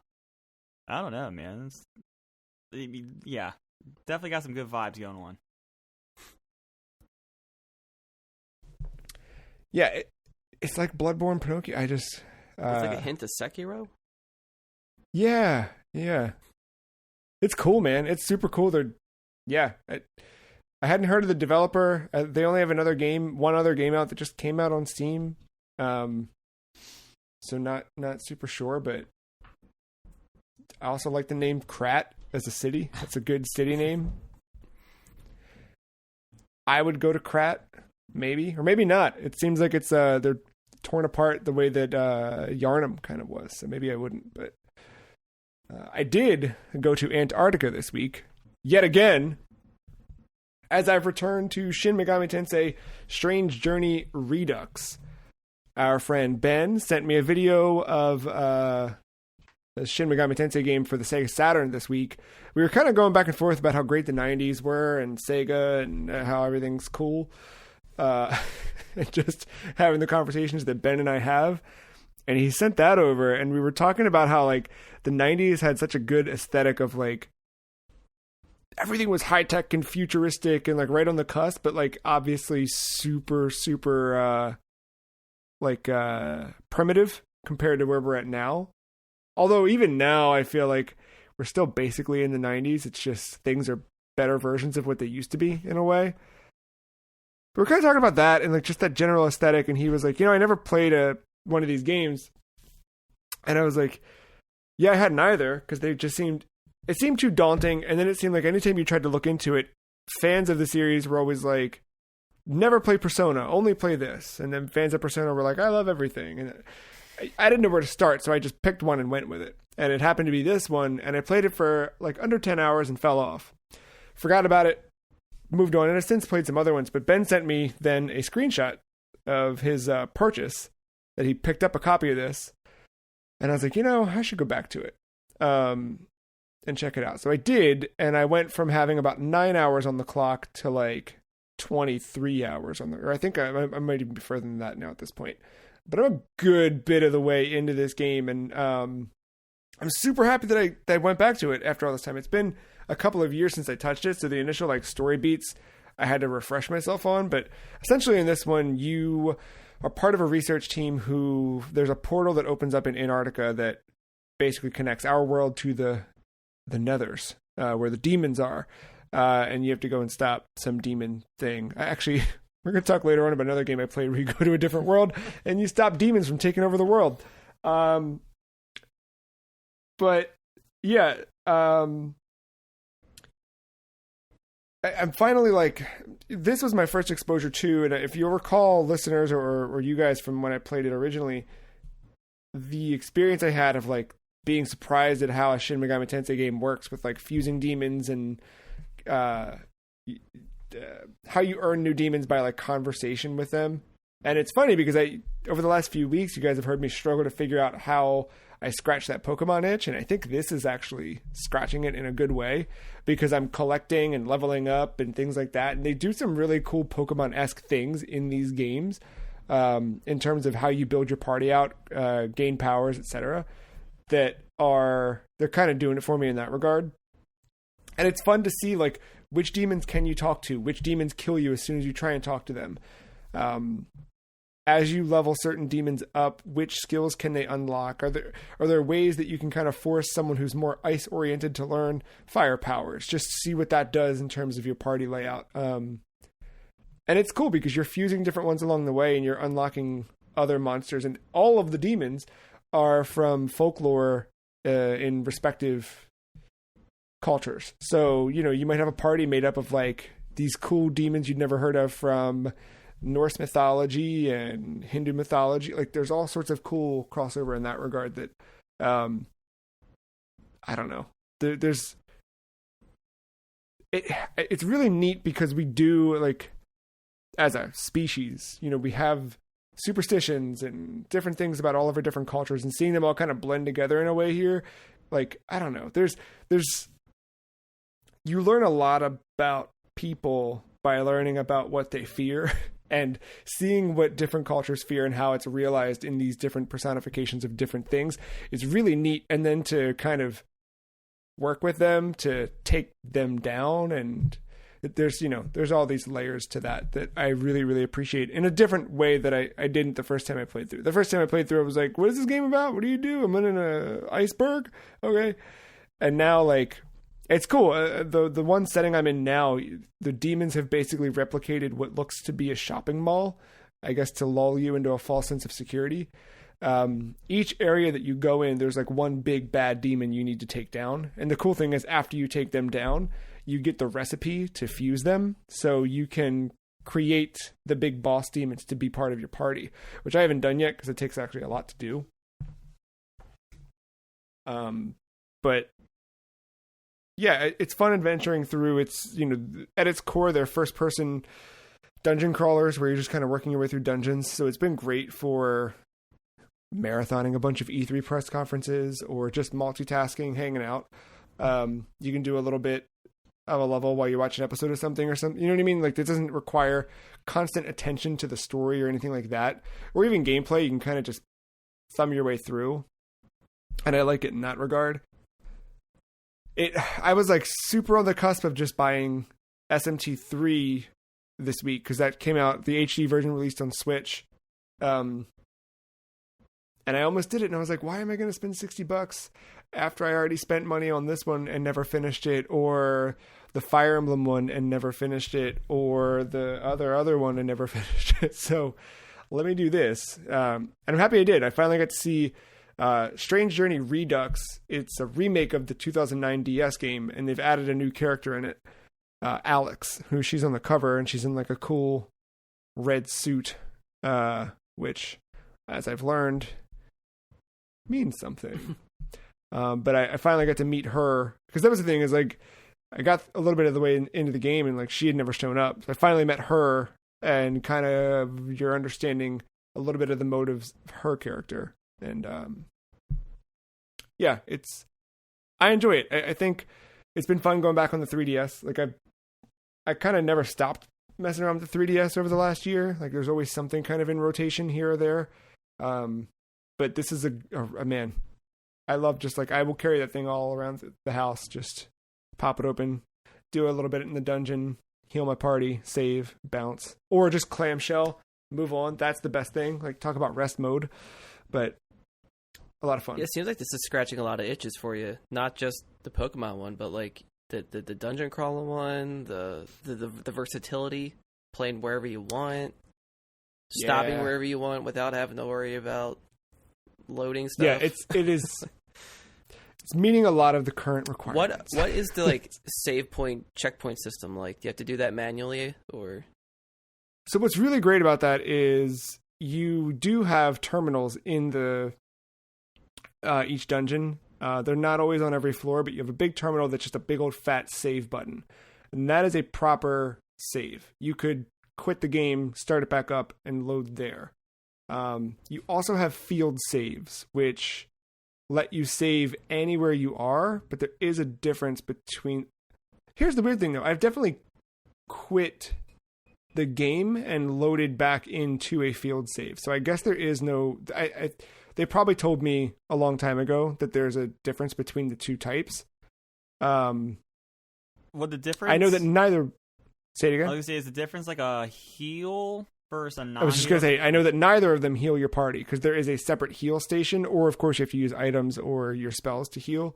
don't know, man. Yeah, definitely got some good vibes going on. Yeah, it's like Bloodborne Pinocchio. I just... it's like a hint of Sekiro? Yeah. It's cool, man. It's super cool. I hadn't heard of the developer. They only have one other game out that just came out on Steam. So not super sure, but I also like the name Krat as a city. That's a good city name. I would go to Krat, maybe, or maybe not. It seems like it's they're torn apart the way that Yarnum kind of was, so maybe I wouldn't. But I did go to Antarctica this week, yet again, as I've returned to Shin Megami Tensei Strange Journey Redux. Our friend Ben sent me a video of the Shin Megami Tensei game for the Sega Saturn this week. We were kind of going back and forth about how great the 90s were and Sega and how everything's cool. And just having the conversations that Ben and I have. And he sent that over, and we were talking about how like the 90s had such a good aesthetic of like everything was high tech and futuristic and like right on the cusp, but like obviously super primitive compared to where we're at now. Although even now I feel like we're still basically in the 90s. It's just things are better versions of what they used to be in a way. But we're kind of talking about that and like just that general aesthetic. And he was like, I never played one of these games. And I was like, yeah, I hadn't either, because it seemed too daunting. And then it seemed like anytime you tried to look into it, fans of the series were always like, never play Persona, only play this. And then fans of Persona were like, I love everything. And I didn't know where to start, so I just picked one and went with it. And it happened to be this one, and I played it for like under 10 hours and fell off. Forgot about it, moved on, and I've since played some other ones. But Ben sent me then a screenshot of his purchase, that he picked up a copy of this. And I was like, I should go back to it and check it out. So I did, and I went from having about 9 hours on the clock to like 23 hours or I think I might even be further than that now at this point. But I'm a good bit of the way into this game, and I'm super happy that I went back to it after all this time. It's been a couple of years since I touched it, so the initial like story beats I had to refresh myself on. But essentially in this one, you are part of a research team who there's a portal that opens up in Antarctica that basically connects our world to the Nethers, where the demons are. And you have to go and stop some demon thing. Actually, we're going to talk later on about another game I played where you go to a different world and you stop demons from taking over the world. But yeah, I'm finally like, this was my first exposure to, and if you recall, listeners or you guys, from when I played it originally, the experience I had of like being surprised at how a Shin Megami Tensei game works with like fusing demons and how you earn new demons by like conversation with them. And it's funny because over the last few weeks, you guys have heard me struggle to figure out how I scratch that Pokemon itch. And I think this is actually scratching it in a good way, because I'm collecting and leveling up and things like that. And they do some really cool Pokemon-esque things in these games, in terms of how you build your party out, gain powers, etc. They're kind of doing it for me in that regard. And it's fun to see like which demons can you talk to, which demons kill you as soon as you try and talk to them. As you level certain demons up, which skills can they unlock? Are there ways that you can kind of force someone who's more ice oriented to learn fire powers, just to see what that does in terms of your party layout? And it's cool because you're fusing different ones along the way and you're unlocking other monsters, and all of the demons are from folklore in respective cultures. So, you might have a party made up of like these cool demons you'd never heard of from Norse mythology and Hindu mythology. Like there's all sorts of cool crossover in that regard that, I don't know. It's really neat because we do, like, as a species, we have superstitions and different things about all of our different cultures, and seeing them all kind of blend together in a way here. Like, I don't know. You learn a lot about people by learning about what they fear and seeing what different cultures fear and how it's realized in these different personifications of different things is really neat. And then to kind of work with them to take them down, and there's all these layers to that I really, really appreciate in a different way that I didn't the first time I played through. The first time I played through, I was like, what is this game about? What do you do? I'm in an iceberg? Okay. And now, like, It's cool. The one setting I'm in now, the demons have basically replicated what looks to be a shopping mall, I guess, to lull you into a false sense of security. Each area that you go in, there's like one big bad demon you need to take down. And the cool thing is, after you take them down, you get the recipe to fuse them, so you can create the big boss demons to be part of your party, which I haven't done yet because it takes actually a lot to do. But yeah, it's fun adventuring through. It's, at its core, they're first person dungeon crawlers where you're just kind of working your way through dungeons. So it's been great for marathoning a bunch of E3 press conferences or just multitasking, hanging out. You can do a little bit of a level while you watch an episode of something or something. You know what I mean? Like, it doesn't require constant attention to the story or anything like that. Or even gameplay, you can kind of just thumb your way through. And I like it in that regard. I was like super on the cusp of just buying SMT3 this week because that came out, the HD version released on Switch. And I almost did it, and I was like, why am I going to spend $60 after I already spent money on this one and never finished it, or the Fire Emblem one and never finished it, or the other one and never finished it? So let me do this. And I'm happy I did. I finally got to see Strange Journey Redux. It's a remake of the 2009 DS game, and they've added a new character in it, Alex, who she's on the cover, and she's in like a cool red suit, which, as I've learned, means something. But I finally got to meet her, because that was the thing, is like I got a little bit of the way into the game, and like she had never shown up. So I finally met her, and kind of you're understanding a little bit of the motives of her character. And yeah, I enjoy it. I think it's been fun going back on the 3DS. Like I kind of never stopped messing around with the 3DS over the last year. Like there's always something kind of in rotation here or there. But this is a man. I love just like, I will carry that thing all around the house. Just pop it open, do a little bit in the dungeon, heal my party, save, bounce, or just clamshell, move on. That's the best thing. Like, talk about rest mode, but a lot of fun. Yeah, it seems like this is scratching a lot of itches for you. Not just the Pokemon one, but like the dungeon crawler one, the versatility, playing wherever you want, stopping wherever you want without having to worry about loading stuff. Yeah, it is. It's meeting a lot of the current requirements. What is the like save point checkpoint system like? Do you have to do that manually or? So what's really great about that is you do have terminals in the each dungeon. They're not always on every floor, but you have a big terminal that's just a big old fat save button, and that is a proper save. You could quit the game, start it back up, and load there. You also have field saves, which let you save anywhere you are, but there is a difference between... Here's the weird thing, though. I've definitely quit the game and loaded back into a field save. So I guess there is no... They probably told me a long time ago that there's a difference between the two types. What the difference? I know that neither... Say it again? I was going to say, is the difference like a heal versus a non-heal? I was just going to say, I know that neither of them heal your party, because there is a separate heal station, or of course you have to use items or your spells to heal.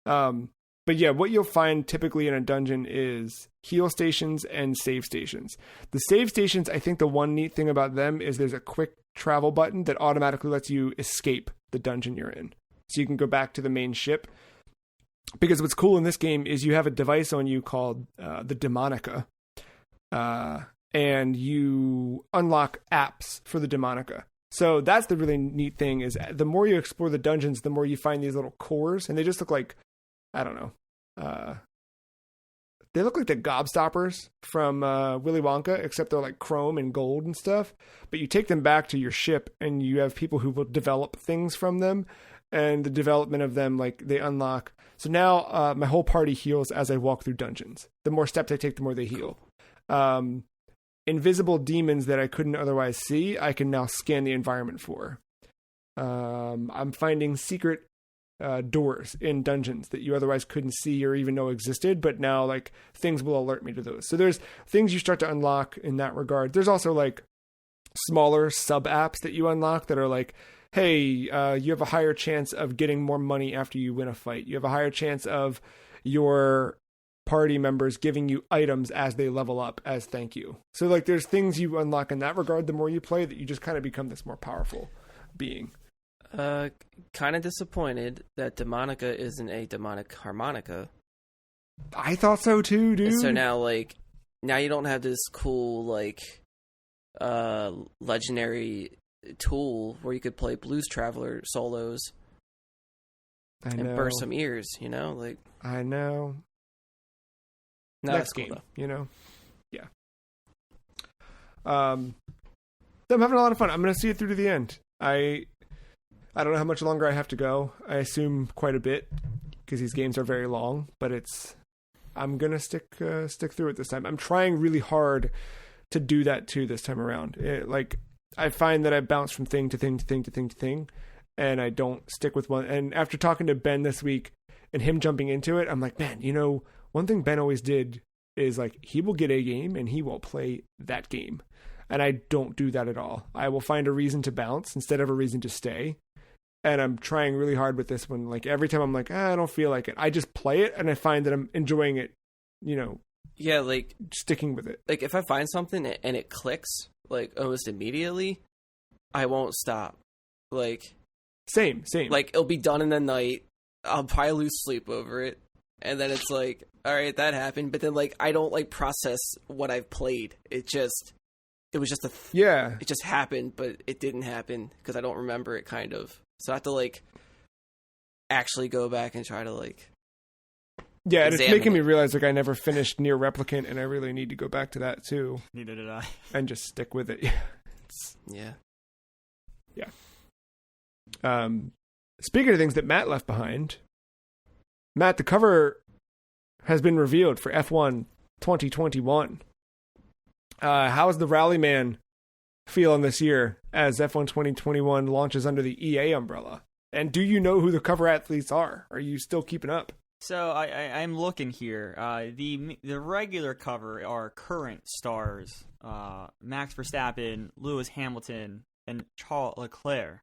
But yeah, what you'll find typically in a dungeon is heal stations and save stations. The save stations, I think the one neat thing about them is there's a quick travel button that automatically lets you escape the dungeon you're in. So you can go back to the main ship. Because what's cool in this game is you have a device on you called the Demonica. And you unlock apps for the Demonica. So that's the really neat thing, is the more you explore the dungeons, the more you find these little cores, and they just look like, I don't know, they look like the gobstoppers from Willy Wonka, except they're like chrome and gold and stuff. But you take them back to your ship, and you have people who will develop things from them, and the development of them, like, they unlock. So now my whole party heals as I walk through dungeons. The more steps I take, the more they heal. Invisible demons that I couldn't otherwise see, I can now scan the environment for. I'm finding secret doors in dungeons that you otherwise couldn't see or even know existed, but now like things will alert me to those. So there's things you start to unlock in that regard. There's also like smaller sub apps that you unlock that are like, hey, you have a higher chance of getting more money after you win a fight. You have a higher chance of, your party members giving you items as they level up as thank you. So like there's things you unlock in that regard the more you play, that you just kind of become this more powerful being. Kind of disappointed that Demonica isn't a demonic harmonica. I thought so too, dude. And so now you don't have this cool legendary tool where you could play Blues Traveler solos and burst some ears, you know? Like, I know. No, Next that's cool, game, though. you know? Yeah. I'm having a lot of fun. I'm going to see it through to the end. I don't know how much longer I have to go. I assume quite a bit because these games are very long, but I'm going to stick through it this time. I'm trying really hard to do that too this time around. I find that I bounce from thing to thing to thing to thing to thing, and I don't stick with one. And after talking to Ben this week and him jumping into it, I'm like, man, you know, one thing Ben always did is like he will get a game and he will play that game. And I don't do that at all. I will find a reason to bounce instead of a reason to stay. And I'm trying really hard with this one. Like every time I'm like, I don't feel like it. I just play it and I find that I'm enjoying it, you know. Yeah, like sticking with it. Like if I find something and it clicks like almost immediately, I won't stop. Like same. Like it'll be done in the night. I'll probably lose sleep over it. And then it's like, all right, that happened. But then like I don't like process what I've played. It was just it just happened, but it didn't happen because I don't remember it kind of. So I have to like actually go back and try to like. Yeah, and it's making me realize like I never finished Nier Replicant, and I really need to go back to that too. Neither did I. And just stick with it. Yeah. Speaking of things that Matt left behind, Matt, the cover has been revealed for F1 2021. How's the Rallyman feeling this year as F1 2021 launches under the EA umbrella? And do you know who the cover athletes are? Are you still keeping up? So I'm looking here. The regular cover are current stars: Max Verstappen, Lewis Hamilton, and Charles Leclerc.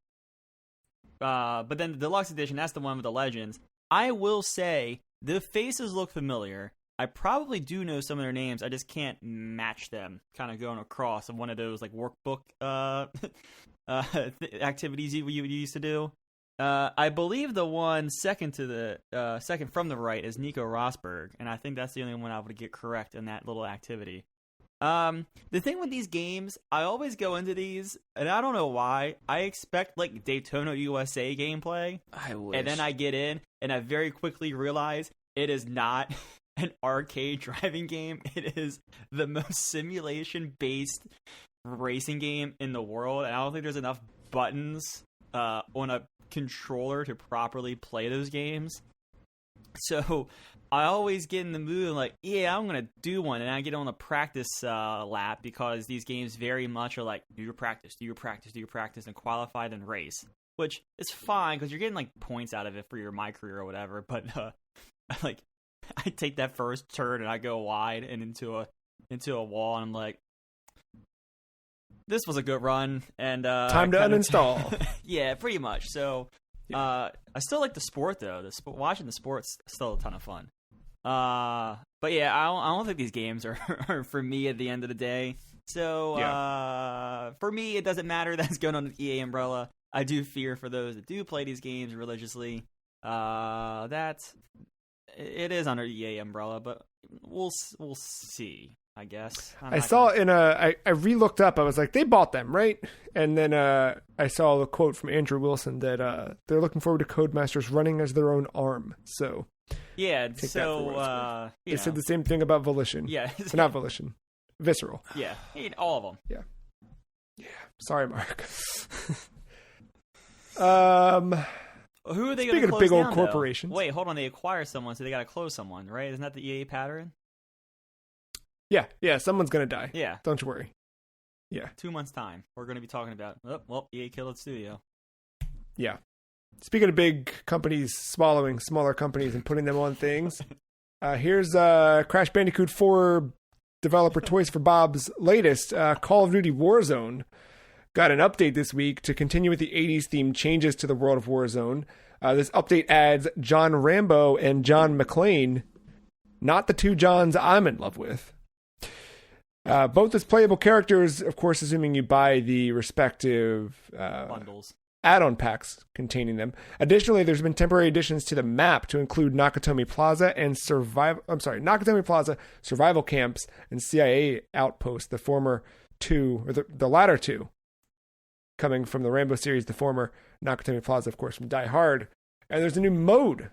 But then the deluxe edition, that's the one with the legends. I will say the faces look familiar. I probably do know some of their names. I just can't match them. Kind of going across of one of those like workbook activities you used to do. I believe the one second from the right is Nico Rosberg, and I think that's the only one I would get correct in that little activity. The thing with these games, I always go into these, and I don't know why, I expect like Daytona USA gameplay. I wish. And then I get in, and I very quickly realize it is not an arcade driving game. It is the most simulation-based racing game in the world, and I don't think there's enough buttons on a controller to properly play those games. So I always get in the mood and like, yeah, I'm gonna do one, and I get on the practice lap because these games very much are like, do your practice, and qualify then race, which is fine because you're getting like points out of it for your My Career or whatever. But like, I take that first turn and I go wide and into a wall, and I'm like, this was a good run, and time to uninstall. Yeah, pretty much. So I still like the sport though. Watching the sport's still a ton of fun. But yeah, I don't think these games are for me at the end of the day. So for me, it doesn't matter that's going on the EA umbrella. I do fear for those that do play these games religiously. That it is under EA umbrella, but we'll see. I guess. I saw I re-looked up. I was like, they bought them, right? And then I saw a quote from Andrew Wilson that they're looking forward to Codemasters running as their own arm. So yeah, so they said the same thing about Volition. Yeah, not Volition, Visceral. Yeah, all of them. Yeah. Sorry, Mark. Who are they going to close Speaking of big old down, corporations. Wait, hold on. They acquire someone, so they got to close someone, right? Isn't that the EA pattern? Yeah, someone's going to die. Yeah. Don't you worry. Yeah. 2 months' time, we're going to be talking about, EA killed its studio. Yeah. Speaking of big companies swallowing smaller companies and putting them on things, here's Crash Bandicoot 4 developer Toys for Bob's latest, Call of Duty Warzone. Got an update this week to continue with the 80s themed changes to the world of Warzone. This update adds John Rambo and John McClane not the two Johns I'm in love with. Both as playable characters, of course, assuming you buy the respective Bundles. add-on packs containing them. Additionally, there's been temporary additions to the map to include Nakatomi Plaza and Nakatomi Plaza survival camps and CIA outposts. The former two, or the latter two, coming from the Rambo series. The former Nakatomi Plaza, of course, from Die Hard. And there's a new mode,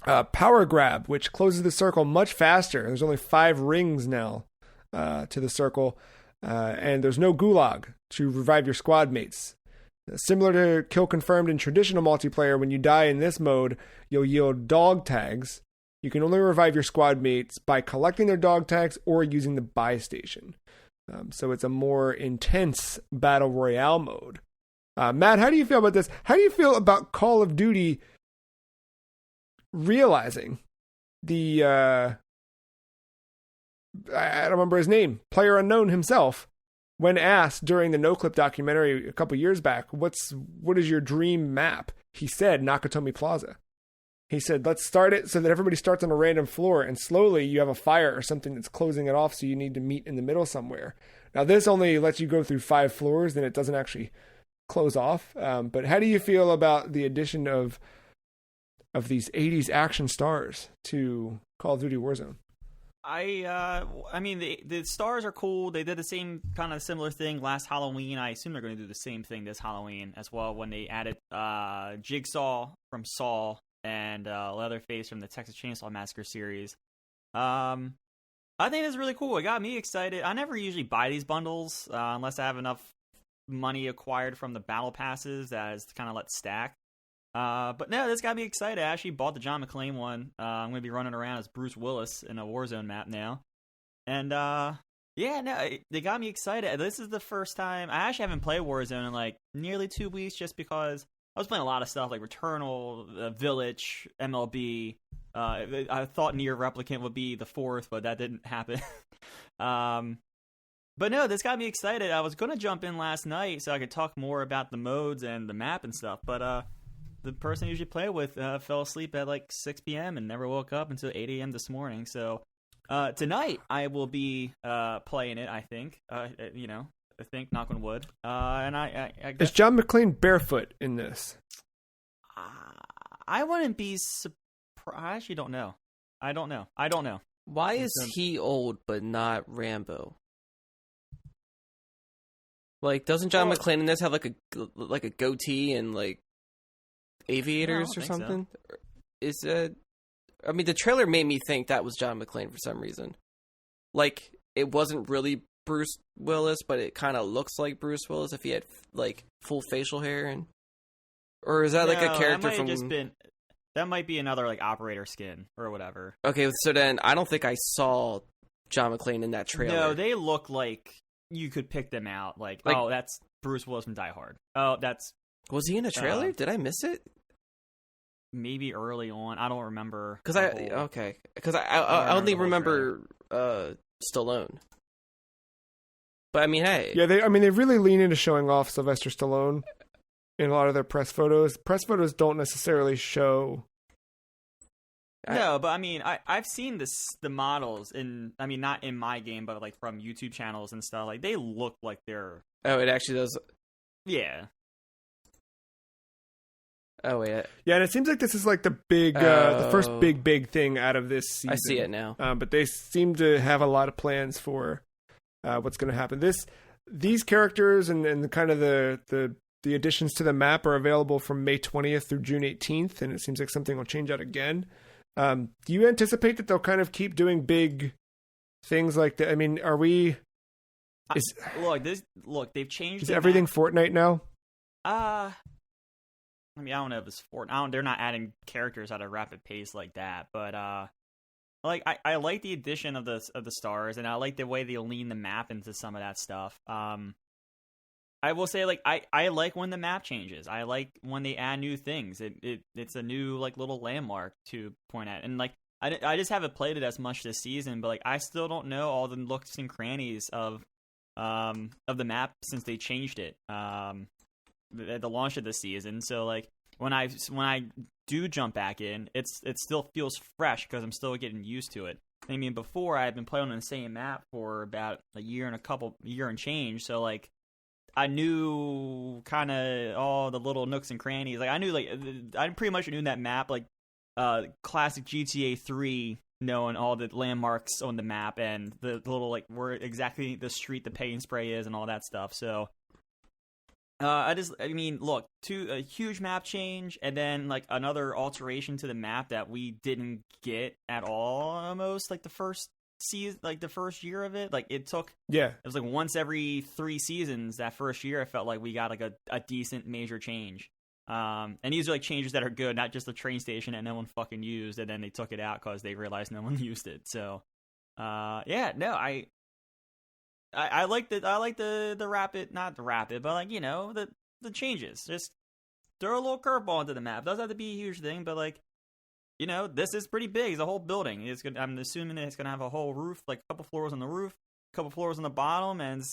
Power Grab, which closes the circle much faster. There's only 5 rings now to the circle, and there's no gulag to revive your squad mates. Similar to kill confirmed in traditional multiplayer, when you die in this mode, you'll yield dog tags. You can only revive your squad mates by collecting their dog tags or using the buy station. So it's a more intense battle royale mode. Matt, how do you feel about this? How do you feel about Call of Duty realizing the I don't remember his name, Player Unknown himself, when asked during the NoClip documentary a couple years back, what is your dream map? He said Nakatomi Plaza. He said, let's start it so that everybody starts on a random floor, and slowly you have a fire or something that's closing it off, so you need to meet in the middle somewhere. Now, this only lets you go through 5 floors, and it doesn't actually close off. But how do you feel about the addition of these 80s action stars to Call of Duty Warzone? I mean, the stars are cool. They did the same kind of similar thing last Halloween. I assume they're going to do the same thing this Halloween as well, when they added Jigsaw from Saw and Leatherface from the Texas Chainsaw Massacre series. I think it's really cool. It got me excited. I never usually buy these bundles unless I have enough money acquired from the battle passes that is kind of let stack. But no, this got me excited. I actually bought the John McClane one. I'm going to be running around as Bruce Willis in a Warzone map now. And yeah, no, they got me excited. This is the first time. I actually haven't played Warzone in like nearly 2 weeks, just because I was playing a lot of stuff like Returnal, Village, MLB. I thought Nier Replicant would be the 4th, but that didn't happen. But no, this got me excited. I was going to jump in last night so I could talk more about the modes and the map and stuff, but the person I usually play with fell asleep at like 6 p.m. and never woke up until 8 a.m. this morning. So tonight I will be playing it, I think. I think, knock on wood. And I Is John McClane barefoot in this? I wouldn't be surprised. I actually don't know. I don't know. Why is he old but not Rambo? Like, doesn't John McClane in this have like a goatee and like aviators or something? So. Is that? I mean, the trailer made me think that was John McClane for some reason. Like, it wasn't really Bruce Willis, but it kind of looks like Bruce Willis if he had like full facial hair, or is that like a character from? That might be another like operator skin or whatever. Okay, so then I don't think I saw John McClane in that trailer. No, they look like you could pick them out. Like, oh, that's Bruce Willis from Die Hard. Oh, that's... Was he in a trailer? Did I miss it? Maybe early on. I don't remember. Because I only remember Stallone. But I mean, hey. Yeah, they really lean into showing off Sylvester Stallone in a lot of their press photos. Press photos don't necessarily show... No, but I mean, I've seen the models not in my game, but like from YouTube channels and stuff. Like, they look like they're... Oh, it actually does. Yeah. Oh, wait. Yeah, and it seems like this is like the big, the first big thing out of this season. I see it now. But they seem to have a lot of plans for what's going to happen. These characters and the kind of the additions to the map are available from May 20th through June 18th, and it seems like something will change out again. Do you anticipate that they'll kind of keep doing big things like that? I mean, are we... they've changed... Is everything Fortnite now? I mean, I don't know if it's Fortnite. They're not adding characters at a rapid pace like that, but I like the addition of the stars, and I like the way they lean the map into some of that stuff. I will say, like, I like when the map changes. I like when they add new things. It's a new, like, little landmark to point at. And, like, I just haven't played it as much this season, but, like, I still don't know all the nooks and crannies of the map since they changed it at the launch of the season. So, like, when I do jump back in, it still feels fresh because I'm still getting used to it. I mean, before I had been playing on the same map for about a year and change, so like I knew kind of all the little nooks and crannies. Like I pretty much knew that map, like classic GTA 3, knowing all the landmarks on the map and the little like where exactly the street the paint spray is and all that stuff. So I mean, look, a huge map change and then like another alteration to the map that we didn't get at all almost like the first season, like the first year of it. Like it was like once every 3 seasons that first year I felt like we got like a decent major change. And these are like changes that are good, not just the train station that no one fucking used and then they took it out because they realized no one used it. So I like the rapid, not the rapid, but like, you know, the changes. Just throw a little curveball into the map. Doesn't have to be a huge thing, but like, you know, this is pretty big. It's a whole building. I'm assuming it's gonna have a whole roof, like a couple floors on the roof, a couple floors on the bottom, and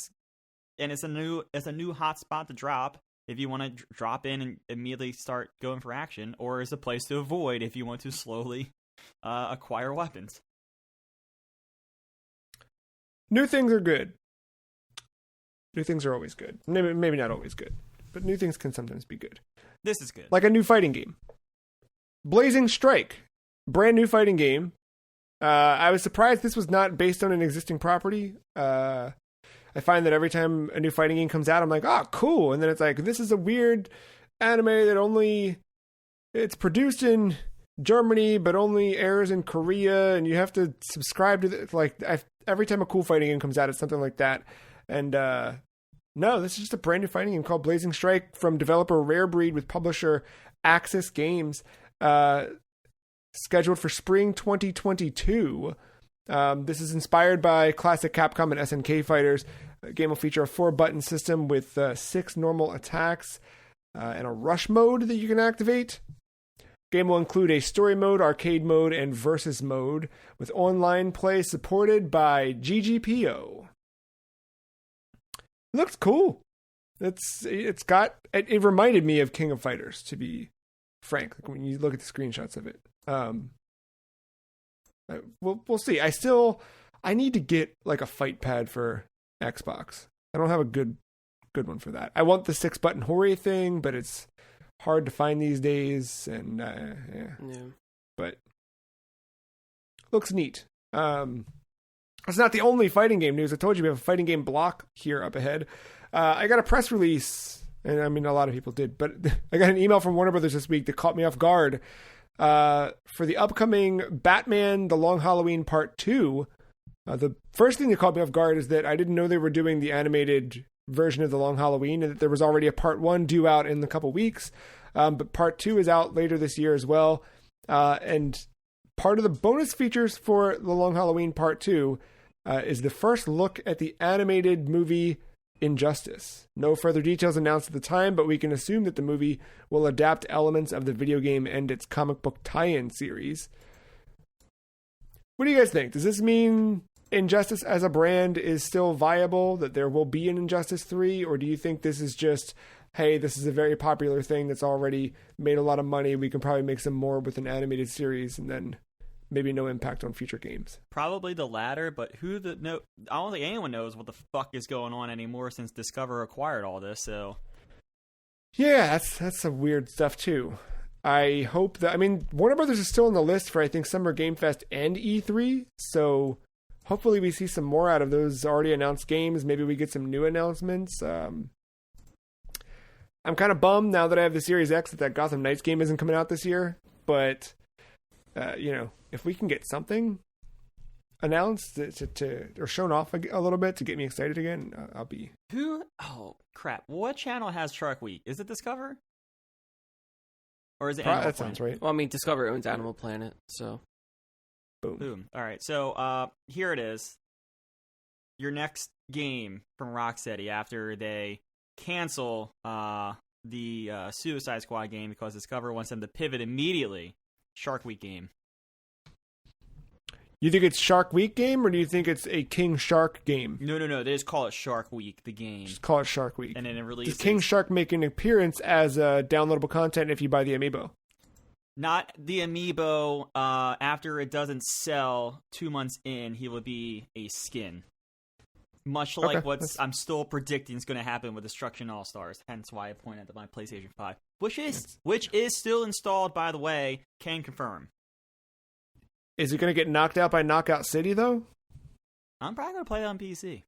it's a new hot spot to drop if you want to drop in and immediately start going for action, or is a place to avoid if you want to slowly acquire weapons. New things are good. New things are always good. Maybe not always good, but new things can sometimes be good. This is good. Like a new fighting game. Blazing Strike. Brand new fighting game. I was surprised this was not based on an existing property. I find that every time a new fighting game comes out, I'm like, oh, cool. And then it's like, this is a weird anime that it's produced in Germany, but only airs in Korea, and you have to subscribe to every time a cool fighting game comes out, it's something like that. And no, this is just a brand new fighting game called Blazing Strike from developer Rare Breed with publisher Axis Games, scheduled for spring 2022. This is inspired by classic Capcom and SNK fighters. The game will feature a 4-button system with 6 normal attacks and a rush mode that you can activate. Game will include a story mode, arcade mode, and versus mode with online play supported by GGPO. It looks cool. It reminded me of King of Fighters, to be frank, like when you look at the screenshots of it. We'll see. I need to get like a fight pad for Xbox. I don't have a good one for that. I want the 6-button Hori thing, but it's hard to find these days, and yeah. But looks neat. It's not the only fighting game news. I told you we have a fighting game block here up ahead. I got a press release, and I mean a lot of people did, but I got an email from Warner Brothers this week that caught me off guard for the upcoming Batman: The Long Halloween Part 2. The first thing that caught me off guard is that I didn't know they were doing the animated version of The Long Halloween, and that there was already a Part 1 due out in a couple weeks. But Part 2 is out later this year as well. And part of the bonus features for The Long Halloween Part 2 is the first look at the animated movie Injustice. No further details announced at the time, but we can assume that the movie will adapt elements of the video game and its comic book tie-in series. What do you guys think? Does this mean Injustice as a brand is still viable, that there will be an Injustice 3, or do you think this is just, hey, this is a very popular thing that's already made a lot of money, we can probably make some more with an animated series, and then maybe no impact on future games? Probably the latter, but I don't think anyone knows what the fuck is going on anymore since Discover acquired all this, so... Yeah, that's some weird stuff, too. I hope that... I mean, Warner Brothers is still on the list for, I think, Summer Game Fest and E3, so hopefully we see some more out of those already announced games. Maybe we get some new announcements. I'm kind of bummed now that I have the Series X that Gotham Knights game isn't coming out this year, but... if we can get something announced or shown off a little bit to get me excited again, I'll be... Oh, crap. What channel has Shark Week? Is it Discover? Or is it Animal That Planet? sounds right. Well, I mean, Discover owns Animal Planet, so... Boom. All right, so here it is. Your next game from Rocksteady after they cancel the Suicide Squad game because Discover wants them to pivot immediately. Shark Week game. You think it's Shark Week game, or do you think it's a King Shark game? No. They just call it Shark Week, the game. Just call it Shark Week. And then it releases. Does King Shark make an appearance as downloadable content if you buy the amiibo? Not the amiibo. After it doesn't sell 2 months in, he will be a skin. Much like I'm still predicting is going to happen with Destruction All Stars. Hence why I pointed at my PlayStation 5, which is still installed, by the way. Can confirm. Is it going to get knocked out by Knockout City though? I'm probably going to play it on PC.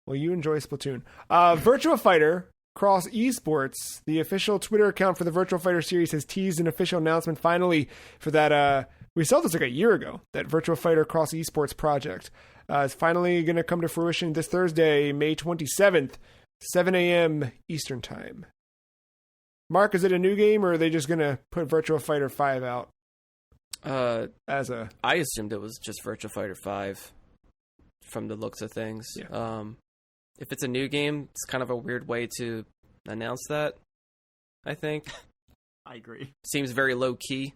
Well, you enjoy Splatoon. Virtua Fighter Cross Esports, the official Twitter account for the Virtua Fighter series, has teased an official announcement finally for that. We saw this like a year ago, that Virtua Fighter Cross Esports project. Is finally going to come to fruition this Thursday, May 27th, 7 a.m. Eastern Time. Mark, is it a new game, or are they just going to put Virtua Fighter 5 out? I assumed it was just Virtua Fighter 5 from the looks of things. Yeah. If it's a new game, it's kind of a weird way to announce that, I think. I agree. Seems very low key.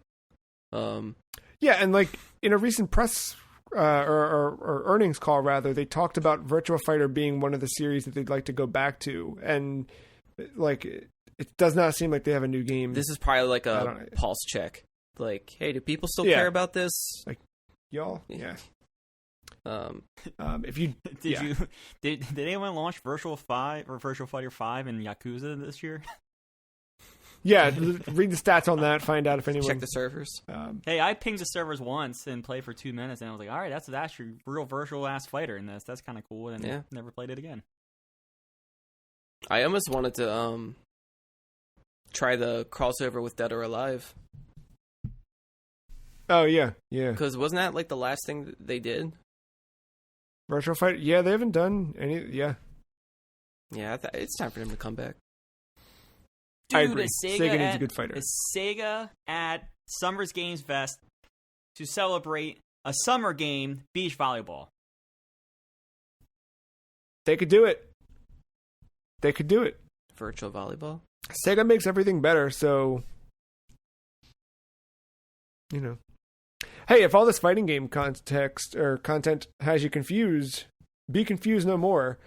Yeah, and like in a recent press or earnings call, rather, they talked about Virtua Fighter being one of the series that they'd like to go back to, and like it does not seem like they have a new game. This is probably like a pulse check. Like, hey, do people still care about this? Like, y'all, yeah. If you did anyone launch Virtual Fighter 5 in Yakuza this year? Yeah, read the stats on that. Find out if anyone check the servers. Hey, I pinged the servers once and played for 2 minutes, and I was like, all right, that's actually real virtual ass fighter in this. That's kind of cool. And never played it again. I almost wanted to try the crossover with Dead or Alive. Oh yeah. Because wasn't that like the last thing that they did? Virtual Fighter. Yeah, they haven't done any. Yeah. Yeah, it's time for them to come back. Dude, I agree. Sega needs a good fighter. Is Sega at Summer's Games Fest to celebrate a summer game, beach volleyball? They could do it. Virtual volleyball. Sega makes everything better, so you know. Hey, if all this fighting game context or content has you confused, be confused no more.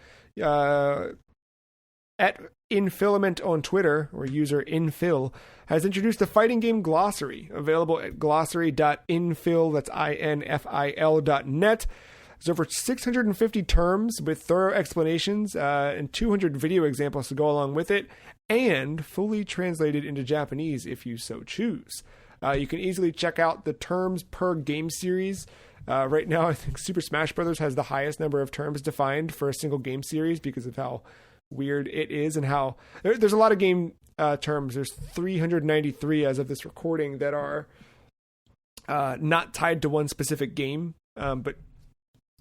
At Infilament on Twitter, or user Infil, has introduced a fighting game glossary, available at glossary.infil, that's infil.net. There's over 650 terms with thorough explanations and 200 video examples to go along with it, and fully translated into Japanese if you so choose. You can easily check out the terms per game series. Right now, I think Super Smash Bros. Has the highest number of terms defined for a single game series because of how weird it is and how there's a lot of game terms. There's 393 as of this recording that are not tied to one specific game, but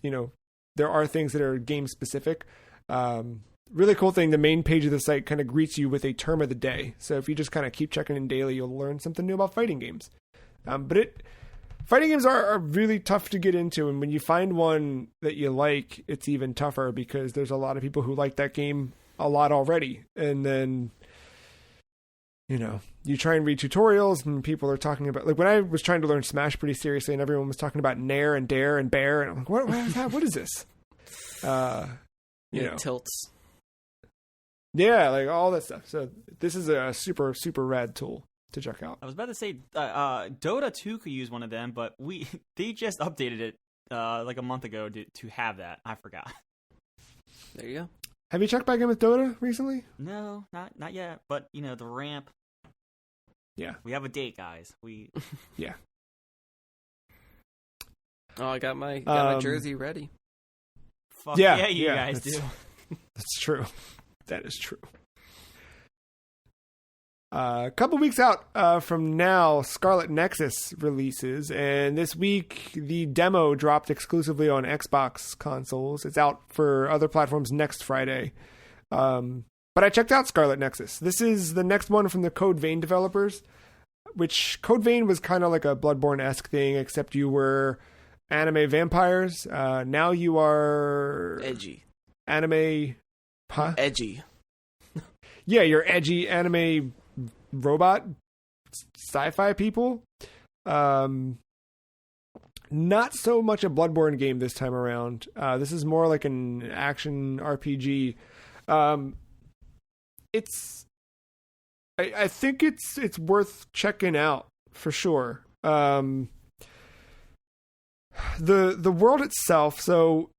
you know, there are things that are game specific. Really cool thing, the main page of the site kind of greets you with a term of the day. So if you just kind of keep checking in daily, you'll learn something new about fighting games. Fighting games are really tough to get into, and when you find one that you like, it's even tougher because there's a lot of people who like that game a lot already. And then, you know, you try and read tutorials and people are talking about, like when I was trying to learn Smash pretty seriously and everyone was talking about Nair and Dare and Bear, and I'm like, what is that? What is this? You know, tilts. Yeah, like all that stuff. So this is a super, super rad tool to check out. I was about to say Dota 2 could use one of them, but they just updated it like a month ago to have that. I forgot. There you go. Have you checked back in with Dota recently? No, not yet. But you know, the ramp. Yeah, we have a date, guys. Yeah. Oh, I got my jersey ready. Fuck yeah, you guys do. That's true. That is true. A couple weeks out from now, Scarlet Nexus releases, and this week the demo dropped exclusively on Xbox consoles. It's out for other platforms next Friday. But I checked out Scarlet Nexus. This is the next one from the Code Vein developers, which Code Vein was kind of like a Bloodborne-esque thing, except you were anime vampires. Now you are... edgy. Anime... Huh? Edgy. Yeah, you're edgy anime robot sci-fi people. Not so much a Bloodborne game this time around. This is more like an action RPG. I think it's worth checking out for sure. The world itself, so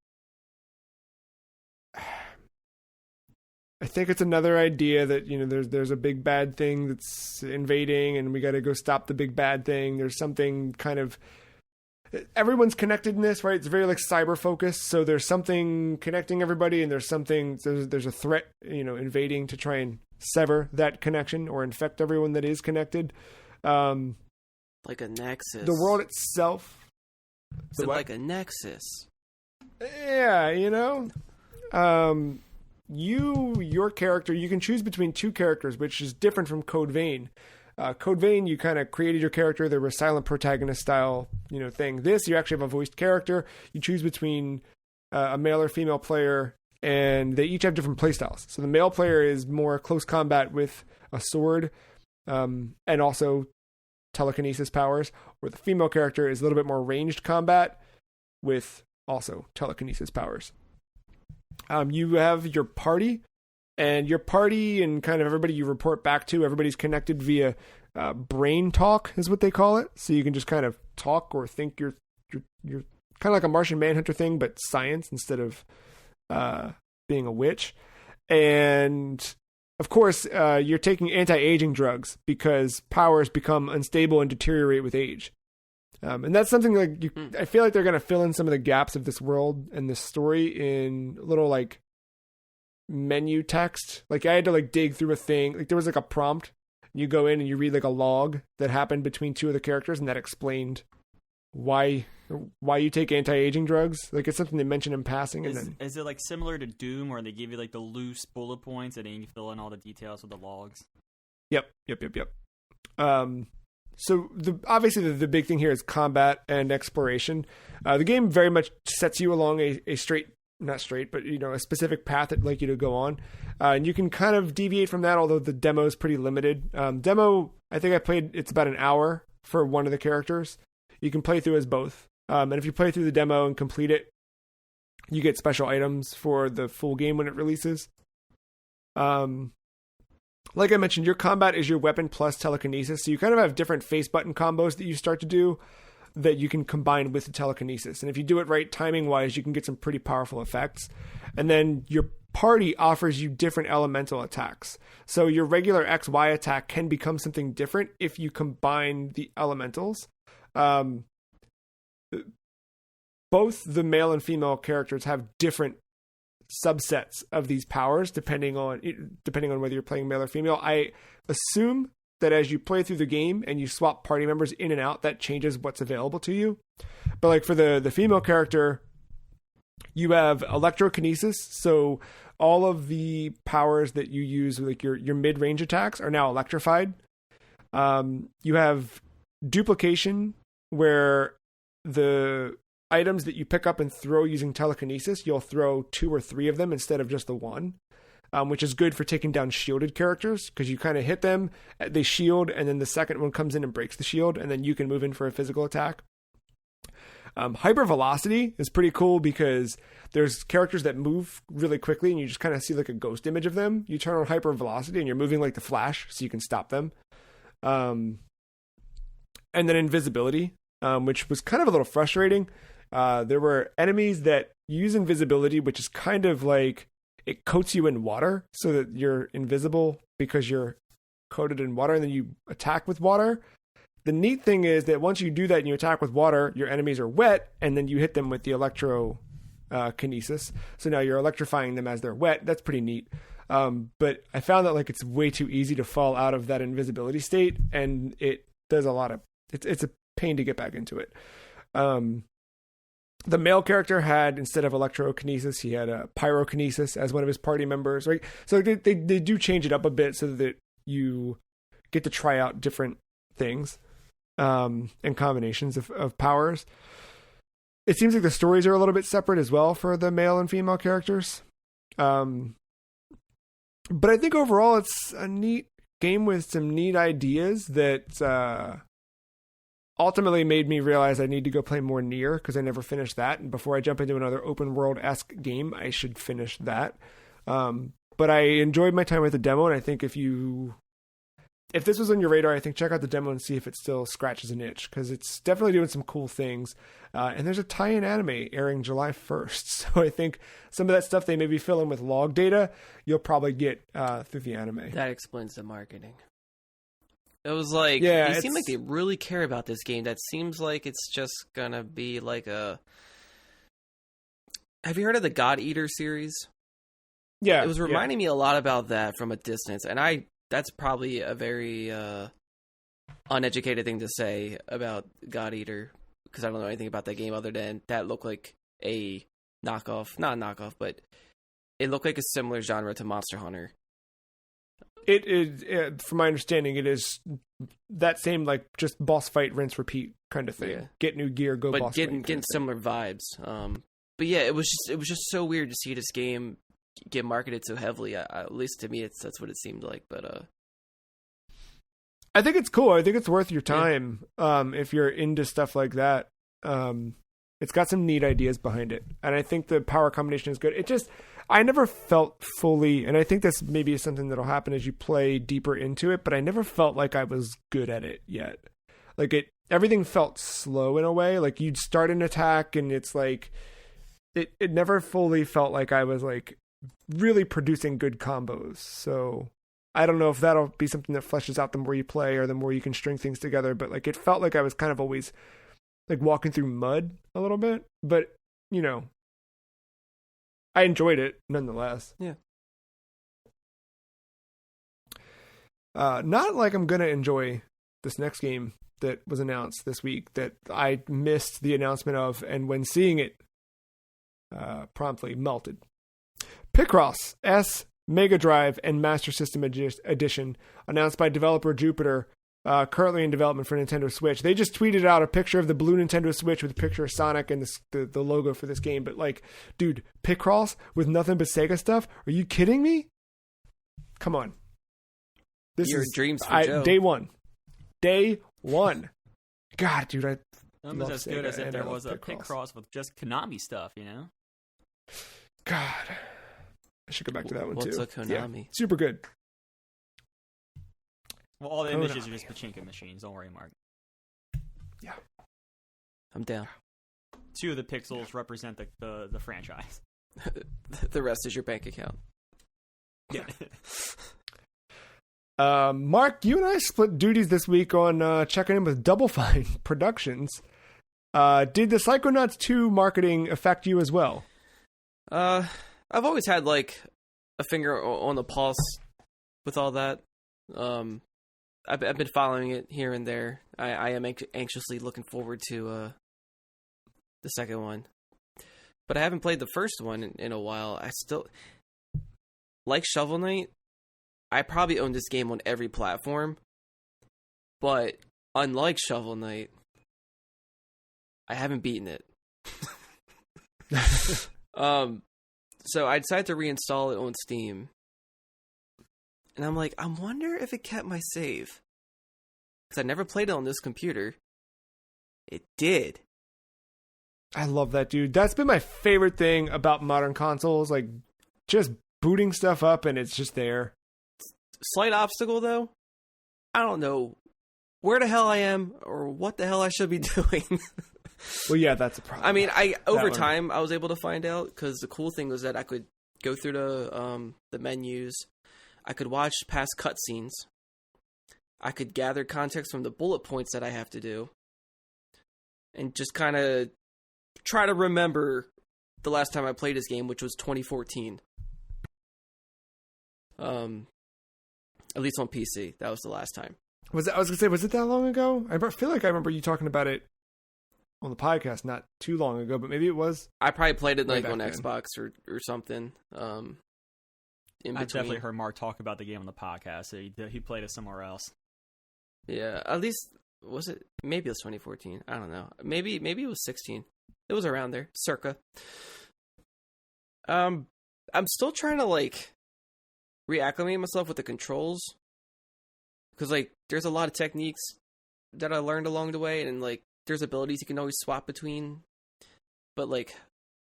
I think it's another idea that, there's a big bad thing that's invading and we got to go stop the big bad thing. There's something kind of, everyone's connected in this, right? It's very like cyber focused. So there's something connecting everybody and there's a threat, invading to try and sever that connection or infect everyone that is connected. Like a Nexus. The world itself. Is it like a Nexus? Yeah, your character, you can choose between two characters, which is different from Code Vein. Code Vein, you kind of created your character. There was silent protagonist style, thing. This, you actually have a voiced character. You choose between a male or female player, and they each have different playstyles. So the male player is more close combat with a sword, and also telekinesis powers, where the female character is a little bit more ranged combat with also telekinesis powers. You have your party, and kind of everybody you report back to, everybody's connected via brain talk is what they call it. So you can just kind of talk or think you're kind of like a Martian Manhunter thing, but science instead of being a witch. And of course, you're taking anti-aging drugs because powers become unstable and deteriorate with age. And that's something like I feel like they're going to fill in some of the gaps of this world and this story in little like menu text. Like I had to like dig through a thing. Like there was like a prompt. You go in and you read like a log that happened between two of the characters, and that explained why you take anti-aging drugs. Like it's something they mention in passing. Is it like similar to Doom, where they give you like the loose bullet points and then you fill in all the details with the logs? Yep. So obviously the big thing here is combat and exploration. The game very much sets you along a not straight, but a specific path it'd like you to go on. And you can kind of deviate from that, although the demo is pretty limited. Demo, I think I played, it's about an hour for one of the characters. You can play through as both. And if you play through the demo and complete it, you get special items for the full game when it releases. Like I mentioned, your combat is your weapon plus telekinesis. So you kind of have different face button combos that you start to do that you can combine with the telekinesis. And if you do it right, timing-wise, you can get some pretty powerful effects. And then your party offers you different elemental attacks. So your regular XY attack can become something different if you combine the elementals. Both the male and female characters have different subsets of these powers depending on whether you're playing male or female. I assume that as you play through the game and you swap party members in and out, that changes what's available to you. But like for the female character, you have electrokinesis, so all of the powers that you use, like your mid-range attacks, are now electrified. You have duplication, where the items that you pick up and throw using telekinesis, you'll throw 2 or 3 of them instead of just the one, which is good for taking down shielded characters, because you kind of hit them, they shield, and then the second one comes in and breaks the shield, and then you can move in for a physical attack. Hypervelocity is pretty cool because there's characters that move really quickly and you just kind of see like a ghost image of them. You turn on hypervelocity and you're moving like the Flash, so you can stop them. And then invisibility, which was kind of a little frustrating. There were enemies that use invisibility, which is kind of like it coats you in water so that you're invisible because you're coated in water, and then you attack with water. The neat thing is that once you do that and you attack with water, your enemies are wet, and then you hit them with the electrokinesis. So now you're electrifying them as they're wet. That's pretty neat. But I found that like it's way too easy to fall out of that invisibility state, and it does a lot of it's a pain to get back into it. The male character had, instead of electrokinesis, he had a pyrokinesis as one of his party members, right? So they do change it up a bit so that you get to try out different things and combinations of powers. It seems like the stories are a little bit separate as well for the male and female characters. But I think overall it's a neat game with some neat ideas that ultimately made me realize I need to go play more Nier, because I never finished that. And before I jump into another open world-esque game, I should finish that. But I enjoyed my time with the demo, and I think if this was on your radar, I think check out the demo and see if it still scratches an itch, because it's definitely doing some cool things. And there's a tie-in anime airing July 1st. So I think some of that stuff they maybe fill in with log data, you'll probably get through the anime. That explains the marketing. It was like, yeah, they seem like they really care about this game. That seems like it's just gonna be like a... Have you heard of the God Eater series? Yeah. It was reminding me a lot about that from a distance. And that's probably a very uneducated thing to say about God Eater, because I don't know anything about that game other than that looked like a knockoff. Not a knockoff, but it looked like a similar genre to Monster Hunter. It is, from my understanding, it is that same, like, just boss fight, rinse, repeat kind of thing. Yeah. Get new gear, go boss fight. But getting similar vibes. But yeah, it was just so weird to see this game get marketed so heavily. At least to me, that's what it seemed like. But I think it's cool. I think it's worth your time if you're into stuff like that. It's got some neat ideas behind it, and I think the power combination is good. I never felt fully, and I think this maybe is something that'll happen as you play deeper into it, but I never felt like I was good at it yet. Like, everything felt slow in a way. Like, you'd start an attack and it's like it never fully felt like I was like really producing good combos. So I don't know if that'll be something that fleshes out the more you play or the more you can string things together, but like, it felt like I was kind of always like walking through mud a little bit, but you know, I enjoyed it nonetheless. Yeah. Not like I'm gonna enjoy this next game that was announced this week that I missed the announcement of, and when seeing it, promptly melted. Picross S Mega Drive and Master System Edition, announced by developer Jupiter, currently in development for Nintendo Switch. They just tweeted out a picture of the blue Nintendo Switch with a picture of Sonic and the logo for this game. But like, dude, Picross with nothing but Sega stuff? Are you kidding me? Come on. This Your is dreams for Joe. Day one. God, dude, I almost as good Sega, as if there was a Picross. Picross with just Konami stuff, you know? God. I should go back to that one What's too. a Konami? Yeah, super good. Well, all the images are just pachinko machines. Don't worry, Mark. Yeah. I'm down. 2 of the pixels represent the franchise. The rest is your bank account. Yeah. Mark, you and I split duties this week on checking in with Double Fine Productions. Did the Psychonauts 2 marketing affect you as well? I've always had like a finger on the pulse with all that. I've been following it here and there. I am anxiously looking forward to the second one, but I haven't played the first one in a while. I still like Shovel Knight. I probably own this game on every platform, but unlike Shovel Knight, I haven't beaten it. So I decided to reinstall it on Steam. And I'm like, I wonder if it kept my save. Because I never played it on this computer. It did. I love that, dude. That's been my favorite thing about modern consoles. Like, just booting stuff up and it's just there. Slight obstacle, though. I don't know where the hell I am or what the hell I should be doing. Well, yeah, that's a problem. I mean, over time, I was able to find out, because the cool thing was that I could go through the menus. I could watch past cutscenes. I could gather context from the bullet points that I have to do. And just kind of try to remember the last time I played this game, which was 2014. At least on PC. That was the last time. I was going to say, was it that long ago? I feel like I remember you talking about it on the podcast not too long ago, but maybe it was. I probably played it like on then. Xbox or something. I definitely heard Mark talk about the game on the podcast. So he played it somewhere else. Yeah, at least was it? Maybe it was 2014. I don't know. Maybe it was 16. It was around there, circa. I'm still trying to like reacclimate myself with the controls, because like there's a lot of techniques that I learned along the way, and like there's abilities you can always swap between, but like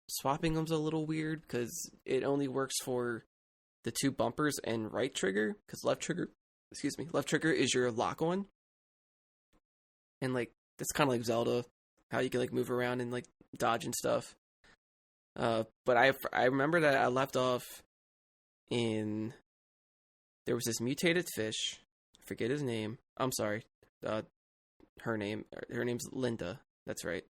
swapping them's a little weird because it only works for the two bumpers and right trigger, because left trigger is your lock on, and like that's kind of like Zelda, how you can like move around and like dodge and stuff. But I remember that I left off in, there was this mutated fish, I forget his name. I'm sorry, her name's Linda. That's right.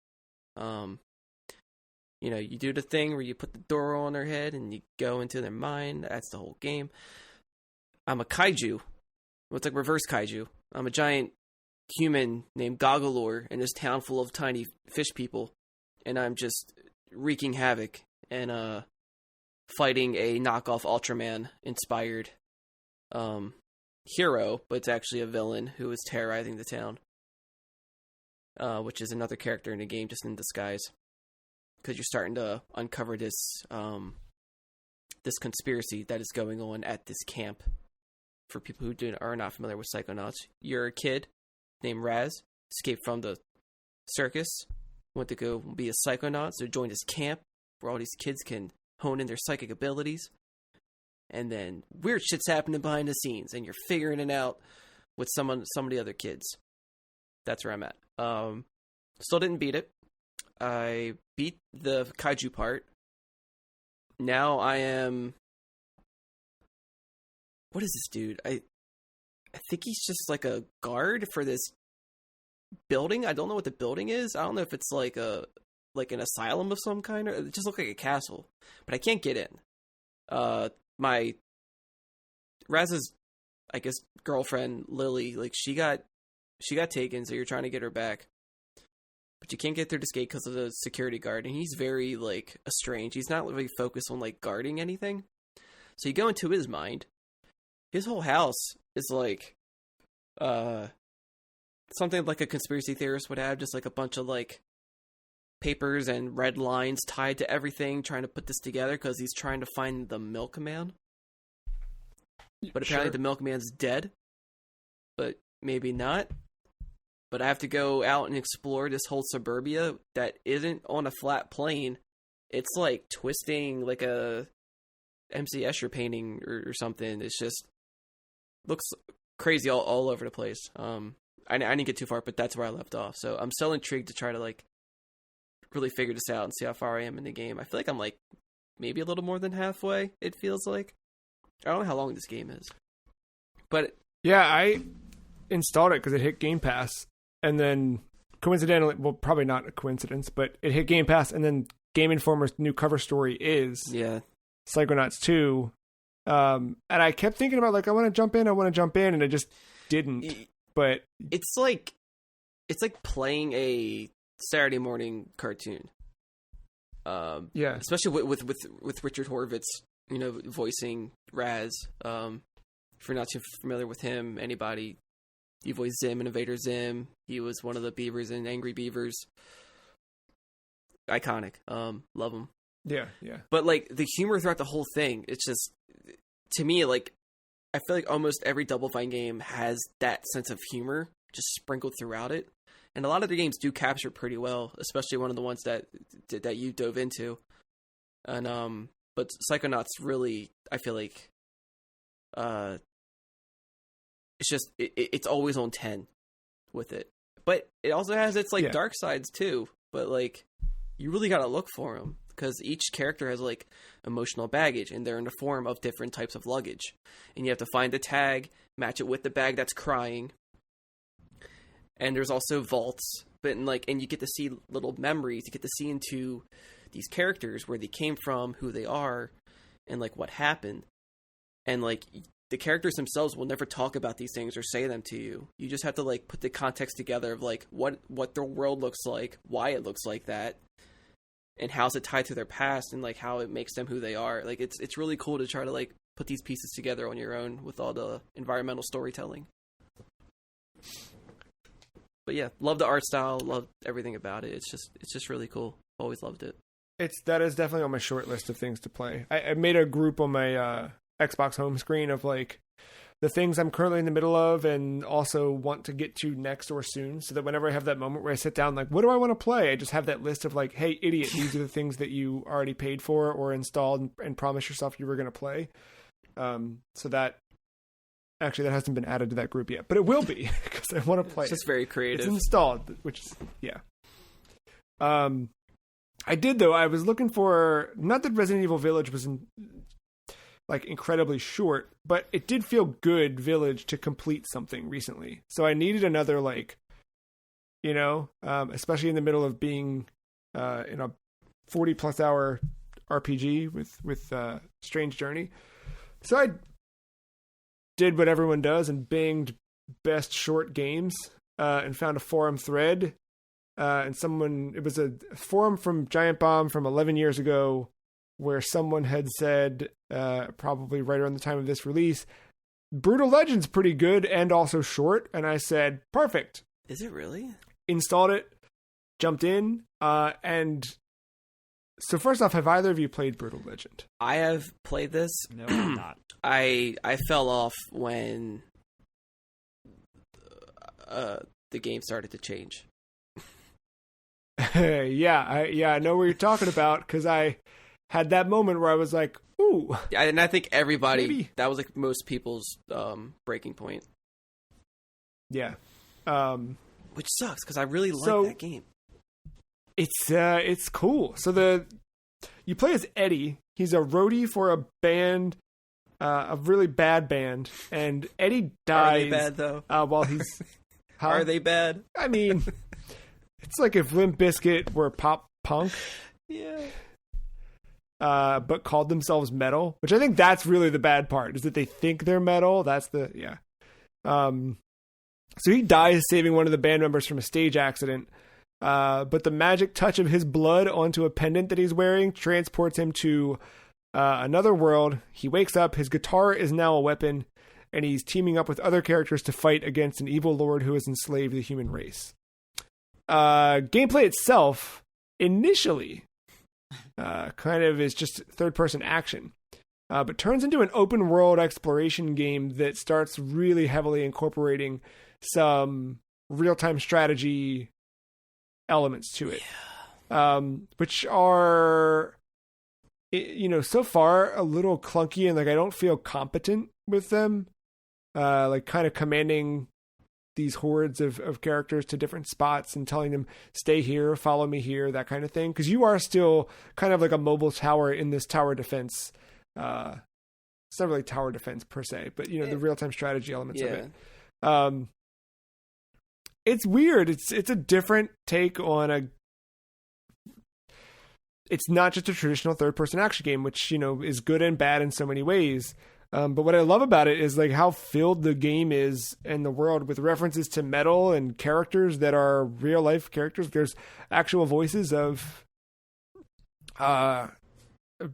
You know, you do the thing where you put the door on their head and you go into their mind. That's the whole game. I'm a kaiju. It's like reverse kaiju. I'm a giant human named Goggalore in this town full of tiny fish people, and I'm just wreaking havoc and fighting a knockoff Ultraman inspired hero, but it's actually a villain who is terrorizing the town, which is another character in the game just in disguise, because you're starting to uncover this this conspiracy that is going on at this camp. For people who are not familiar with Psychonauts, you're a kid named Raz, escaped from the circus, went to go be a Psychonaut, so joined this camp where all these kids can hone in their psychic abilities, and then weird shit's happening behind the scenes, and you're figuring it out with some of the other kids. That's where I'm at. Still didn't beat it. I beat the kaiju part. Now I am... What is this dude? I think he's just like a guard for this building. I don't know what the building is. I don't know if it's like an asylum of some kind, or it just looks like a castle. But I can't get in. My Raz's, I guess, girlfriend Lily, like she got taken, so you're trying to get her back. But you can't get through this gate because of the security guard, and he's very like estranged. He's not really focused on like guarding anything. So you go into his mind. His whole house is like something like a conspiracy theorist would have, just like a bunch of like papers and red lines tied to everything, trying to put this together because he's trying to find the milkman. But apparently the milkman's dead, but maybe not. But I have to go out and explore this whole suburbia that isn't on a flat plane. It's like twisting like a MC Escher painting or something. It's just looks crazy all over the place. I didn't get too far, but that's where I left off. So I'm still intrigued to try to like really figure this out and see how far I am in the game. I feel like I'm like maybe a little more than halfway. It feels like. I don't know how long this game is, but yeah, I installed it because it hit Game Pass, and then coincidentally, well, probably not a coincidence, but it hit Game Pass, and then Game Informer's new cover story is Psychonauts 2. And I kept thinking about like I want to jump in, and I just didn't. But it's like playing a Saturday morning cartoon. Especially with Richard Horvitz, you know, voicing Raz. If you're not too familiar with him, anybody, he voiced Zim in Invader Zim. He was one of the beavers in Angry Beavers. Iconic. Love him. Yeah. But like the humor throughout the whole thing, it's just, to me, like I feel like almost every Double Fine game has that sense of humor just sprinkled throughout it, and a lot of the games do capture pretty well, especially one of the ones that you dove into. And but Psychonauts really, I feel like, it's just it's always on 10 with it, but it also has its like dark sides too. But like you really gotta look for them, because each character has like emotional baggage, and they're in the form of different types of luggage, and you have to find the tag, match it with the bag that's crying. And there's also vaults, but and you get to see little memories. You get to see into these characters, where they came from, who they are, and like what happened. And like the characters themselves will never talk about these things or say them to you. You just have to like put the context together of like what their world looks like, why it looks like that, and how's it tied to their past, and like how it makes them who they are. Like it's really cool to try to like put these pieces together on your own with all the environmental storytelling. But yeah, love the art style, love everything about it. It's just really cool. Always loved it. That is definitely on my short list of things to play. I made a group on my Xbox home screen of like the things I'm currently in the middle of and also want to get to next or soon, so that whenever I have that moment where I sit down, like, what do I want to play? I just have that list of like, hey, idiot, these are the things that you already paid for or installed and promised yourself you were going to play. So that actually that hasn't been added to that group yet, but it will be because I want to play. It's just very creative. It's installed, which is yeah. I did though. I was looking for, not that Resident Evil Village was like incredibly short, but it did feel good Village to complete something recently. So I needed another, like, you know, especially in the middle of being in a 40+ hour RPG with Strange Journey. So I did what everyone does and binged best short games and found a forum thread. And it was a forum from Giant Bomb from 11 years ago, where someone had said, probably right around the time of this release, Brutal Legend's pretty good and also short. And I said, perfect. Is it really? Installed it, jumped in, and so first off, have either of you played Brutal Legend? I have played this. No, I'm not. I fell off when the game started to change. Yeah, I know what you're talking about, because I had that moment where I was like, ooh. And I think everybody, maybe. That was like most people's breaking point. Yeah. Which sucks, because I really like that game. It's cool. So you play as Eddie. He's a roadie for a band, a really bad band, and Eddie dies. Are they bad, though? While he's... Are they bad? I mean, it's like if Limp Bizkit were pop punk. Yeah. But called themselves metal, which I think that's really the bad part, is that they think they're metal. That's the, yeah. So he dies saving one of the band members from a stage accident. But the magic touch of his blood onto a pendant that he's wearing transports him to another world. He wakes up, his guitar is now a weapon, and he's teaming up with other characters to fight against an evil lord who has enslaved the human race. Gameplay itself, initially, kind of is just third-person action, but turns into an open-world exploration game that starts really heavily incorporating some real-time strategy elements to it, which are, you know, so far a little clunky, and like I don't feel competent with them, like kind of commanding these hordes of characters to different spots and telling them stay here, follow me here, that kind of thing, because you are still kind of like a mobile tower in this tower defense. It's not really tower defense per se, but you know, the real-time strategy elements of it. It's weird. It's a different take on it's not just a traditional third-person action game, which, you know, is good and bad in so many ways. But what I love about it is like how filled the game is and the world with references to metal and characters that are real-life characters. There's actual voices of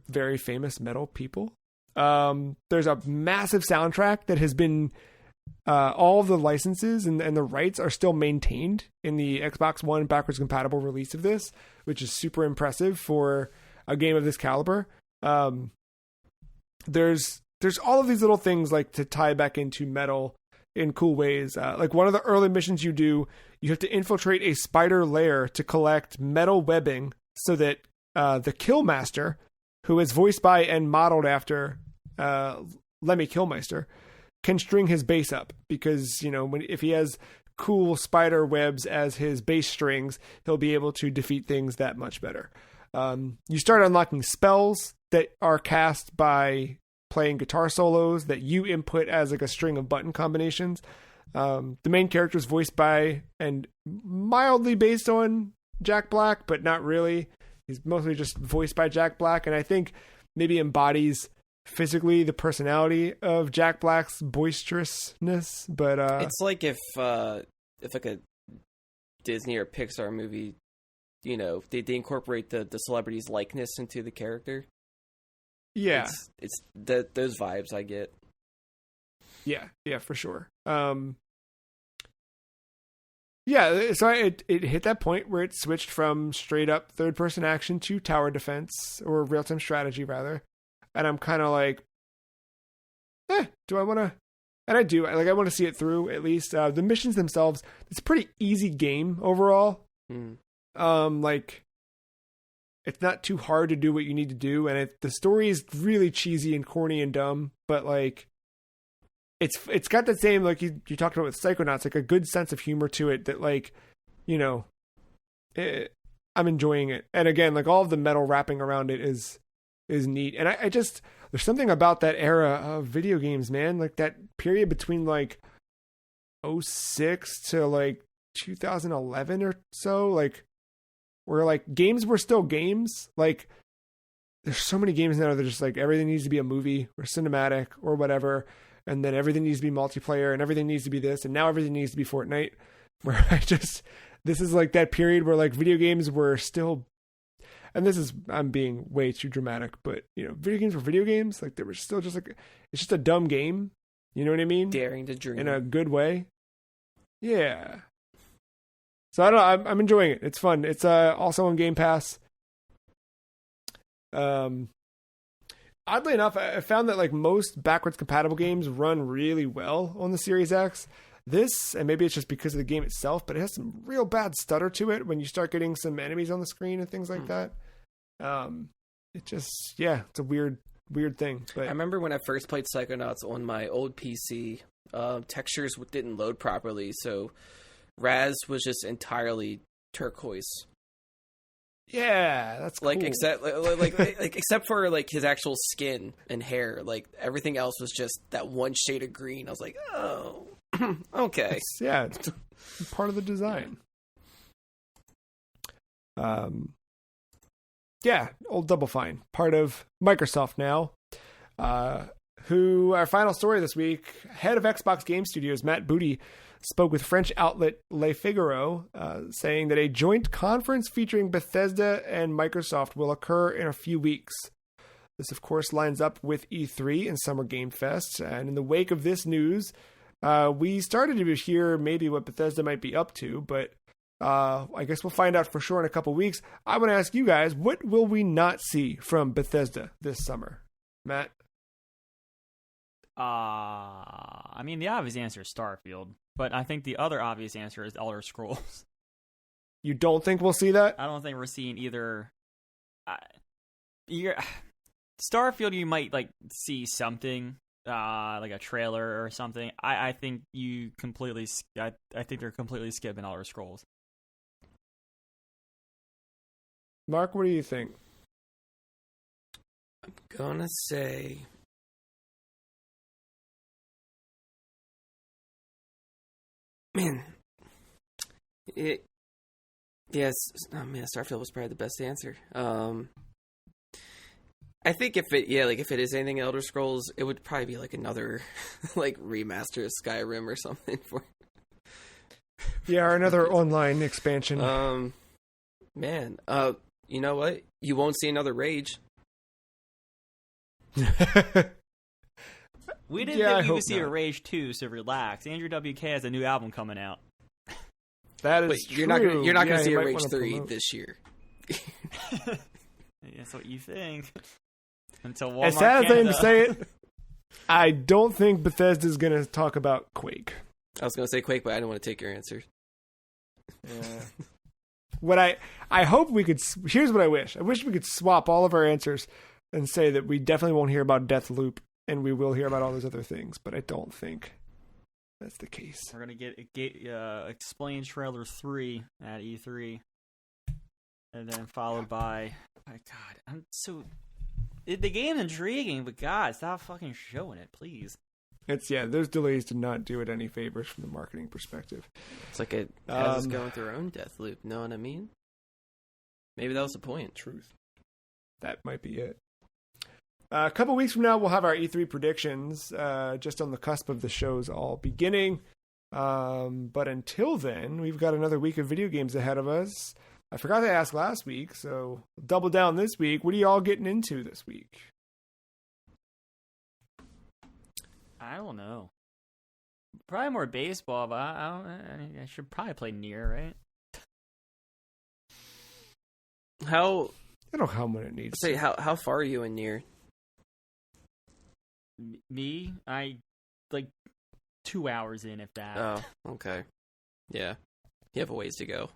very famous metal people. There's a massive soundtrack that has been all of the licenses and the rights are still maintained in the Xbox One backwards compatible release of this, which is super impressive for a game of this caliber. There's all of these little things like to tie back into metal in cool ways. Like one of the early missions you have to infiltrate a spider lair to collect metal webbing so that the Killmaster, who is voiced by and modeled after Lemmy Kilmister, can string his bass up, because, you know, if he has cool spider webs as his bass strings, he'll be able to defeat things that much better. You start unlocking spells that are cast by playing guitar solos that you input as like a string of button combinations. The main character is voiced by and mildly based on Jack Black, but not really. He's mostly just voiced by Jack Black, and I think maybe embodies physically the personality of Jack Black's boisterousness. But it's like if like a Disney or Pixar movie, you know, they incorporate the celebrity's likeness into the character. Yeah, it's those vibes I get. Yeah, for sure. Yeah, so it hit that point where it switched from straight up third person action to tower defense, or real time strategy rather. And I'm kind of like, do I want to And I do. I want to see it through, at least. The missions themselves, it's a pretty easy game overall. Like, it's not too hard to do what you need to do, and the story is really cheesy and corny and dumb, but, like, it's got that same, like, you talked about with Psychonauts, like, a good sense of humor to it that, like, you know, I'm enjoying it. And again, like, all of the metal wrapping around it is neat. And I just, there's something about that era of video games, man. Like, that period between, like, 2006 to, like, 2011 or so, like, where, like, games were still games. Like, there's so many games now that are just, like, everything needs to be a movie or cinematic or whatever, and then everything needs to be multiplayer, and everything needs to be this, and now everything needs to be Fortnite, where this is, like, that period where, like, video games were still, and I'm being way too dramatic, but, you know, video games were video games. Like, they were still just, like, it's just a dumb game. You know what I mean? Daring to dream. In a good way. Yeah. So I don't know. I'm enjoying it. It's fun. It's also on Game Pass. Oddly enough, I found that, like, most backwards compatible games run really well on the Series X. This, and maybe it's just because of the game itself, but it has some real bad stutter to it when you start getting some enemies on the screen and things like that. It just, it's a weird thing. But I remember when I first played Psychonauts on my old PC, textures didn't load properly, so Raz was just entirely turquoise. Yeah, that's cool. Like, except for, like, his actual skin and hair, like, everything else was just that one shade of green. I was like, oh, okay. It's part of the design. Old Double Fine, part of Microsoft now. Who, our final story this week, head of Xbox Game Studios, Matt Booty, spoke with French outlet Le Figaro, saying that a joint conference featuring Bethesda and Microsoft will occur in a few weeks. This, of course, lines up with E3 and Summer Game Fest, and in the wake of this news, we started to hear maybe what Bethesda might be up to, but I guess we'll find out for sure in a couple weeks. I want to ask you guys, what will we not see from Bethesda this summer? Matt? I mean, the obvious answer is Starfield, but I think the other obvious answer is Elder Scrolls. You don't think we'll see that? I don't think we're seeing either. Starfield, you might, like, see something, like a trailer or something. I think you completely. I think they're completely skipping Elder Scrolls. Mark, what do you think? I'm gonna say, man, Starfield was probably the best answer. I think if it is anything Elder Scrolls, it would probably be like another like remaster of Skyrim or something for. Yeah, or another online expansion. Man, you know what? You won't see another Rage. We didn't think you would see a Rage 2, so relax. Andrew WK has a new album coming out. That is true. You're not going to see a Rage 3 this year. That's what you think. Until Walmart as sad as I am to Canada. say it, I don't think Bethesda's going to talk about Quake. I was going to say Quake, but I don't want to take your answer. Yeah. What I hope we could. Here's what I wish. I wish we could swap all of our answers and say that we definitely won't hear about Deathloop and we will hear about all those other things, but I don't think that's the case. We're gonna get Explain Trailer 3 at E3, and then followed by, my God, the game's intriguing, but God, stop fucking showing it, please. Those delays did not do it any favors from the marketing perspective. It's like it has us going through our own death loop. Know what I mean? Maybe that was the point. Truth. That might be it. A couple weeks from now, we'll have our E3 predictions, just on the cusp of the shows all beginning. But until then, we've got another week of video games ahead of us. I forgot to ask last week, so double down this week. What are you all getting into this week? I don't know. Probably more baseball, but I should probably play Nier, right? I don't know how much it needs. Say, how far are you in Nier? Me? I, like, 2 hours in, if that. Oh, okay. Yeah. You have a ways to go.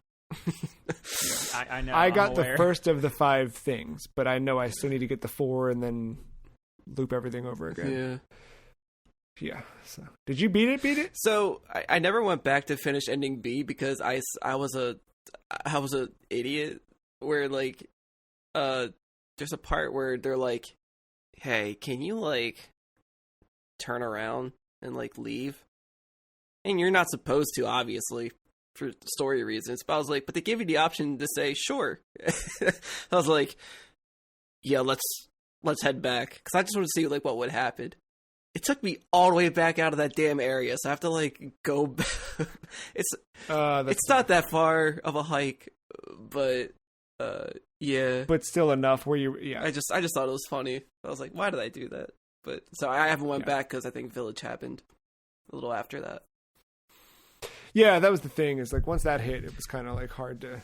I know. I got I'm the aware. first of the 5 things, but I know I still need to get the 4 and then loop everything over again. Yeah. So, did you beat it? So I never went back to finish ending B because I was a idiot where like there's a part where they're like, hey, can you like turn around and like leave? And you're not supposed to, obviously, for story reasons. But I was like, but they give you the option to say sure. I was like, yeah, let's head back because I just want to see like what would happen. It took me all the way back out of that damn area, so I have to like go back. It's not that far of a hike, but yeah. But still enough where you I just thought it was funny. I was like, why did I do that? But so I haven't went back because I think Village happened a little after that. Yeah, that was the thing. Is like once that hit, it was kind of like hard to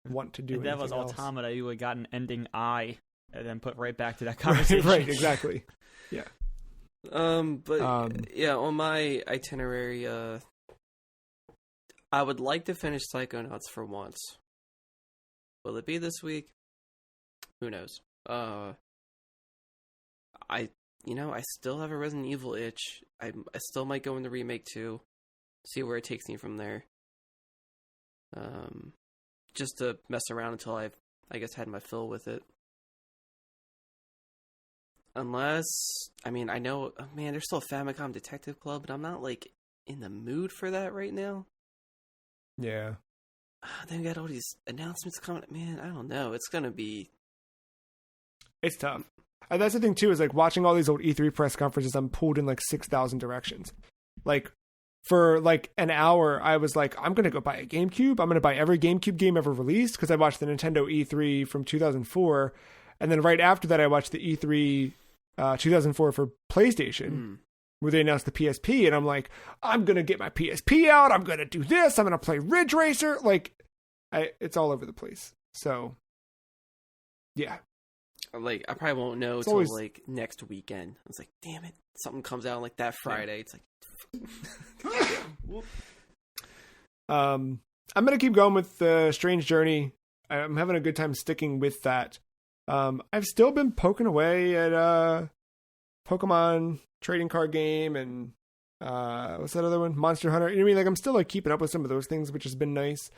want to do. If that was anything else. Automata, you would have gotten ending I and then put right back to that conversation. Right, exactly. Yeah. Yeah, on my itinerary, I would like to finish Psychonauts for once. Will it be this week? Who knows? I still have a Resident Evil itch. I still might go into Remake 2, see where it takes me from there. Just to mess around until I've, I guess, had my fill with it. Unless, I know, man, there's still a Famicom Detective Club, but I'm not, like, in the mood for that right now. Yeah. Then we got all these announcements coming. Man, I don't know. It's going to be... It's tough. And that's the thing, too, is, like, watching all these old E3 press conferences, I'm pulled in, like, 6,000 directions. Like, for, like, an hour, I was like, I'm going to go buy a GameCube. I'm going to buy every GameCube game ever released, because I watched the Nintendo E3 from 2004. And then right after that, I watched the E3 2004 for PlayStation, where they announced the PSP, and I'm like, I'm gonna get my PSP out. I'm gonna do this. I'm gonna play Ridge Racer. Like, it's all over the place. So, yeah. Like, I probably won't know until like next weekend. I was like, damn it, something comes out like that Friday. It's like, I'm gonna keep going with the Strange Journey. I'm having a good time sticking with that. I've still been poking away at Pokemon trading card game and what's that other one? Monster Hunter. You know what I mean? Like I'm still like keeping up with some of those things, which has been nice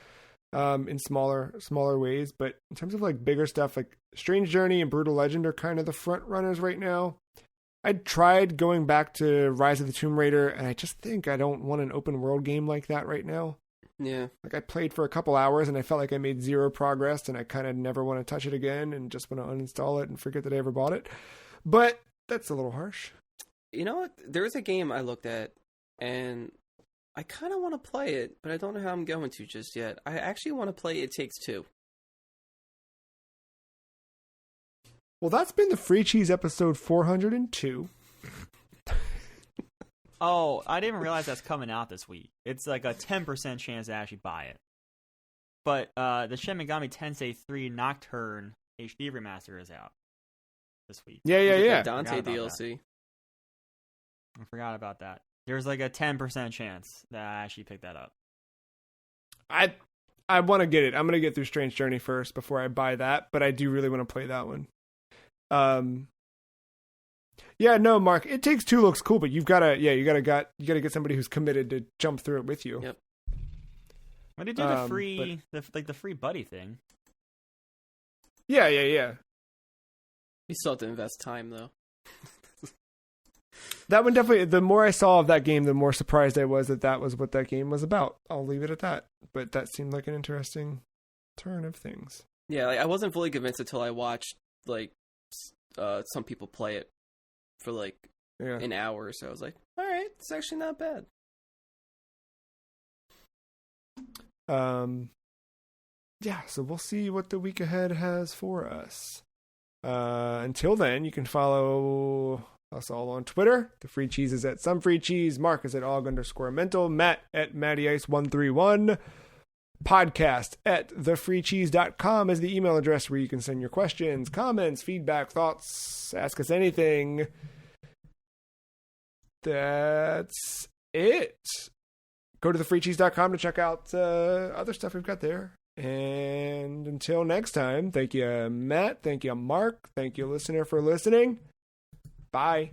in smaller ways. But in terms of like bigger stuff, like Strange Journey and Brutal Legend are kind of the front runners right now. I tried going back to Rise of the Tomb Raider, and I just think I don't want an open world game like that right now. yeah. Like I played for a couple hours and I felt like I made zero progress and I kind of never want to touch it again and just want to uninstall it and forget that I ever bought it. But that's a little harsh. You know what? There was a game I looked at, and I kind of want to play it, but I don't know how I'm going to just yet. I actually want to play It Takes Two. Well, that's been the Free Cheese episode 402. Oh, I didn't realize that's coming out this week. It's like a 10% chance to actually buy it. But the Shin Megami Tensei 3 Nocturne HD remaster is out this week. Yeah. Dante Forgot about DLC. I forgot about that. There's like a 10% chance that I actually pick that up. I want to get it. I'm going to get through Strange Journey first before I buy that, but I do really want to play that one. Yeah, no, Mark, It Takes Two looks cool, but you gotta get somebody who's committed to jump through it with you. Yep. When did you do the free, the free buddy thing? Yeah. You still have to invest time, though. That one definitely, the more I saw of that game, the more surprised I was that was what that game was about. I'll leave it at that. But that seemed like an interesting turn of things. Yeah, like, I wasn't fully convinced until I watched, like, some people play it for, like, an hour or so. I was like, all right, it's actually not bad. Yeah, so we'll see what the week ahead has for us. Until then, you can follow us all on Twitter. The Free Cheese is at Some Free Cheese. Mark is at Og_Mental. Matt at MattyIce131. Podcast at thefreecheese.com is the email address where you can send your questions, comments, feedback, thoughts, ask us anything. That's it. Go to thefreecheese.com to check out other stuff we've got there. And until next time, thank you, Matt. Thank you, Mark. Thank you, listener, for listening. Bye.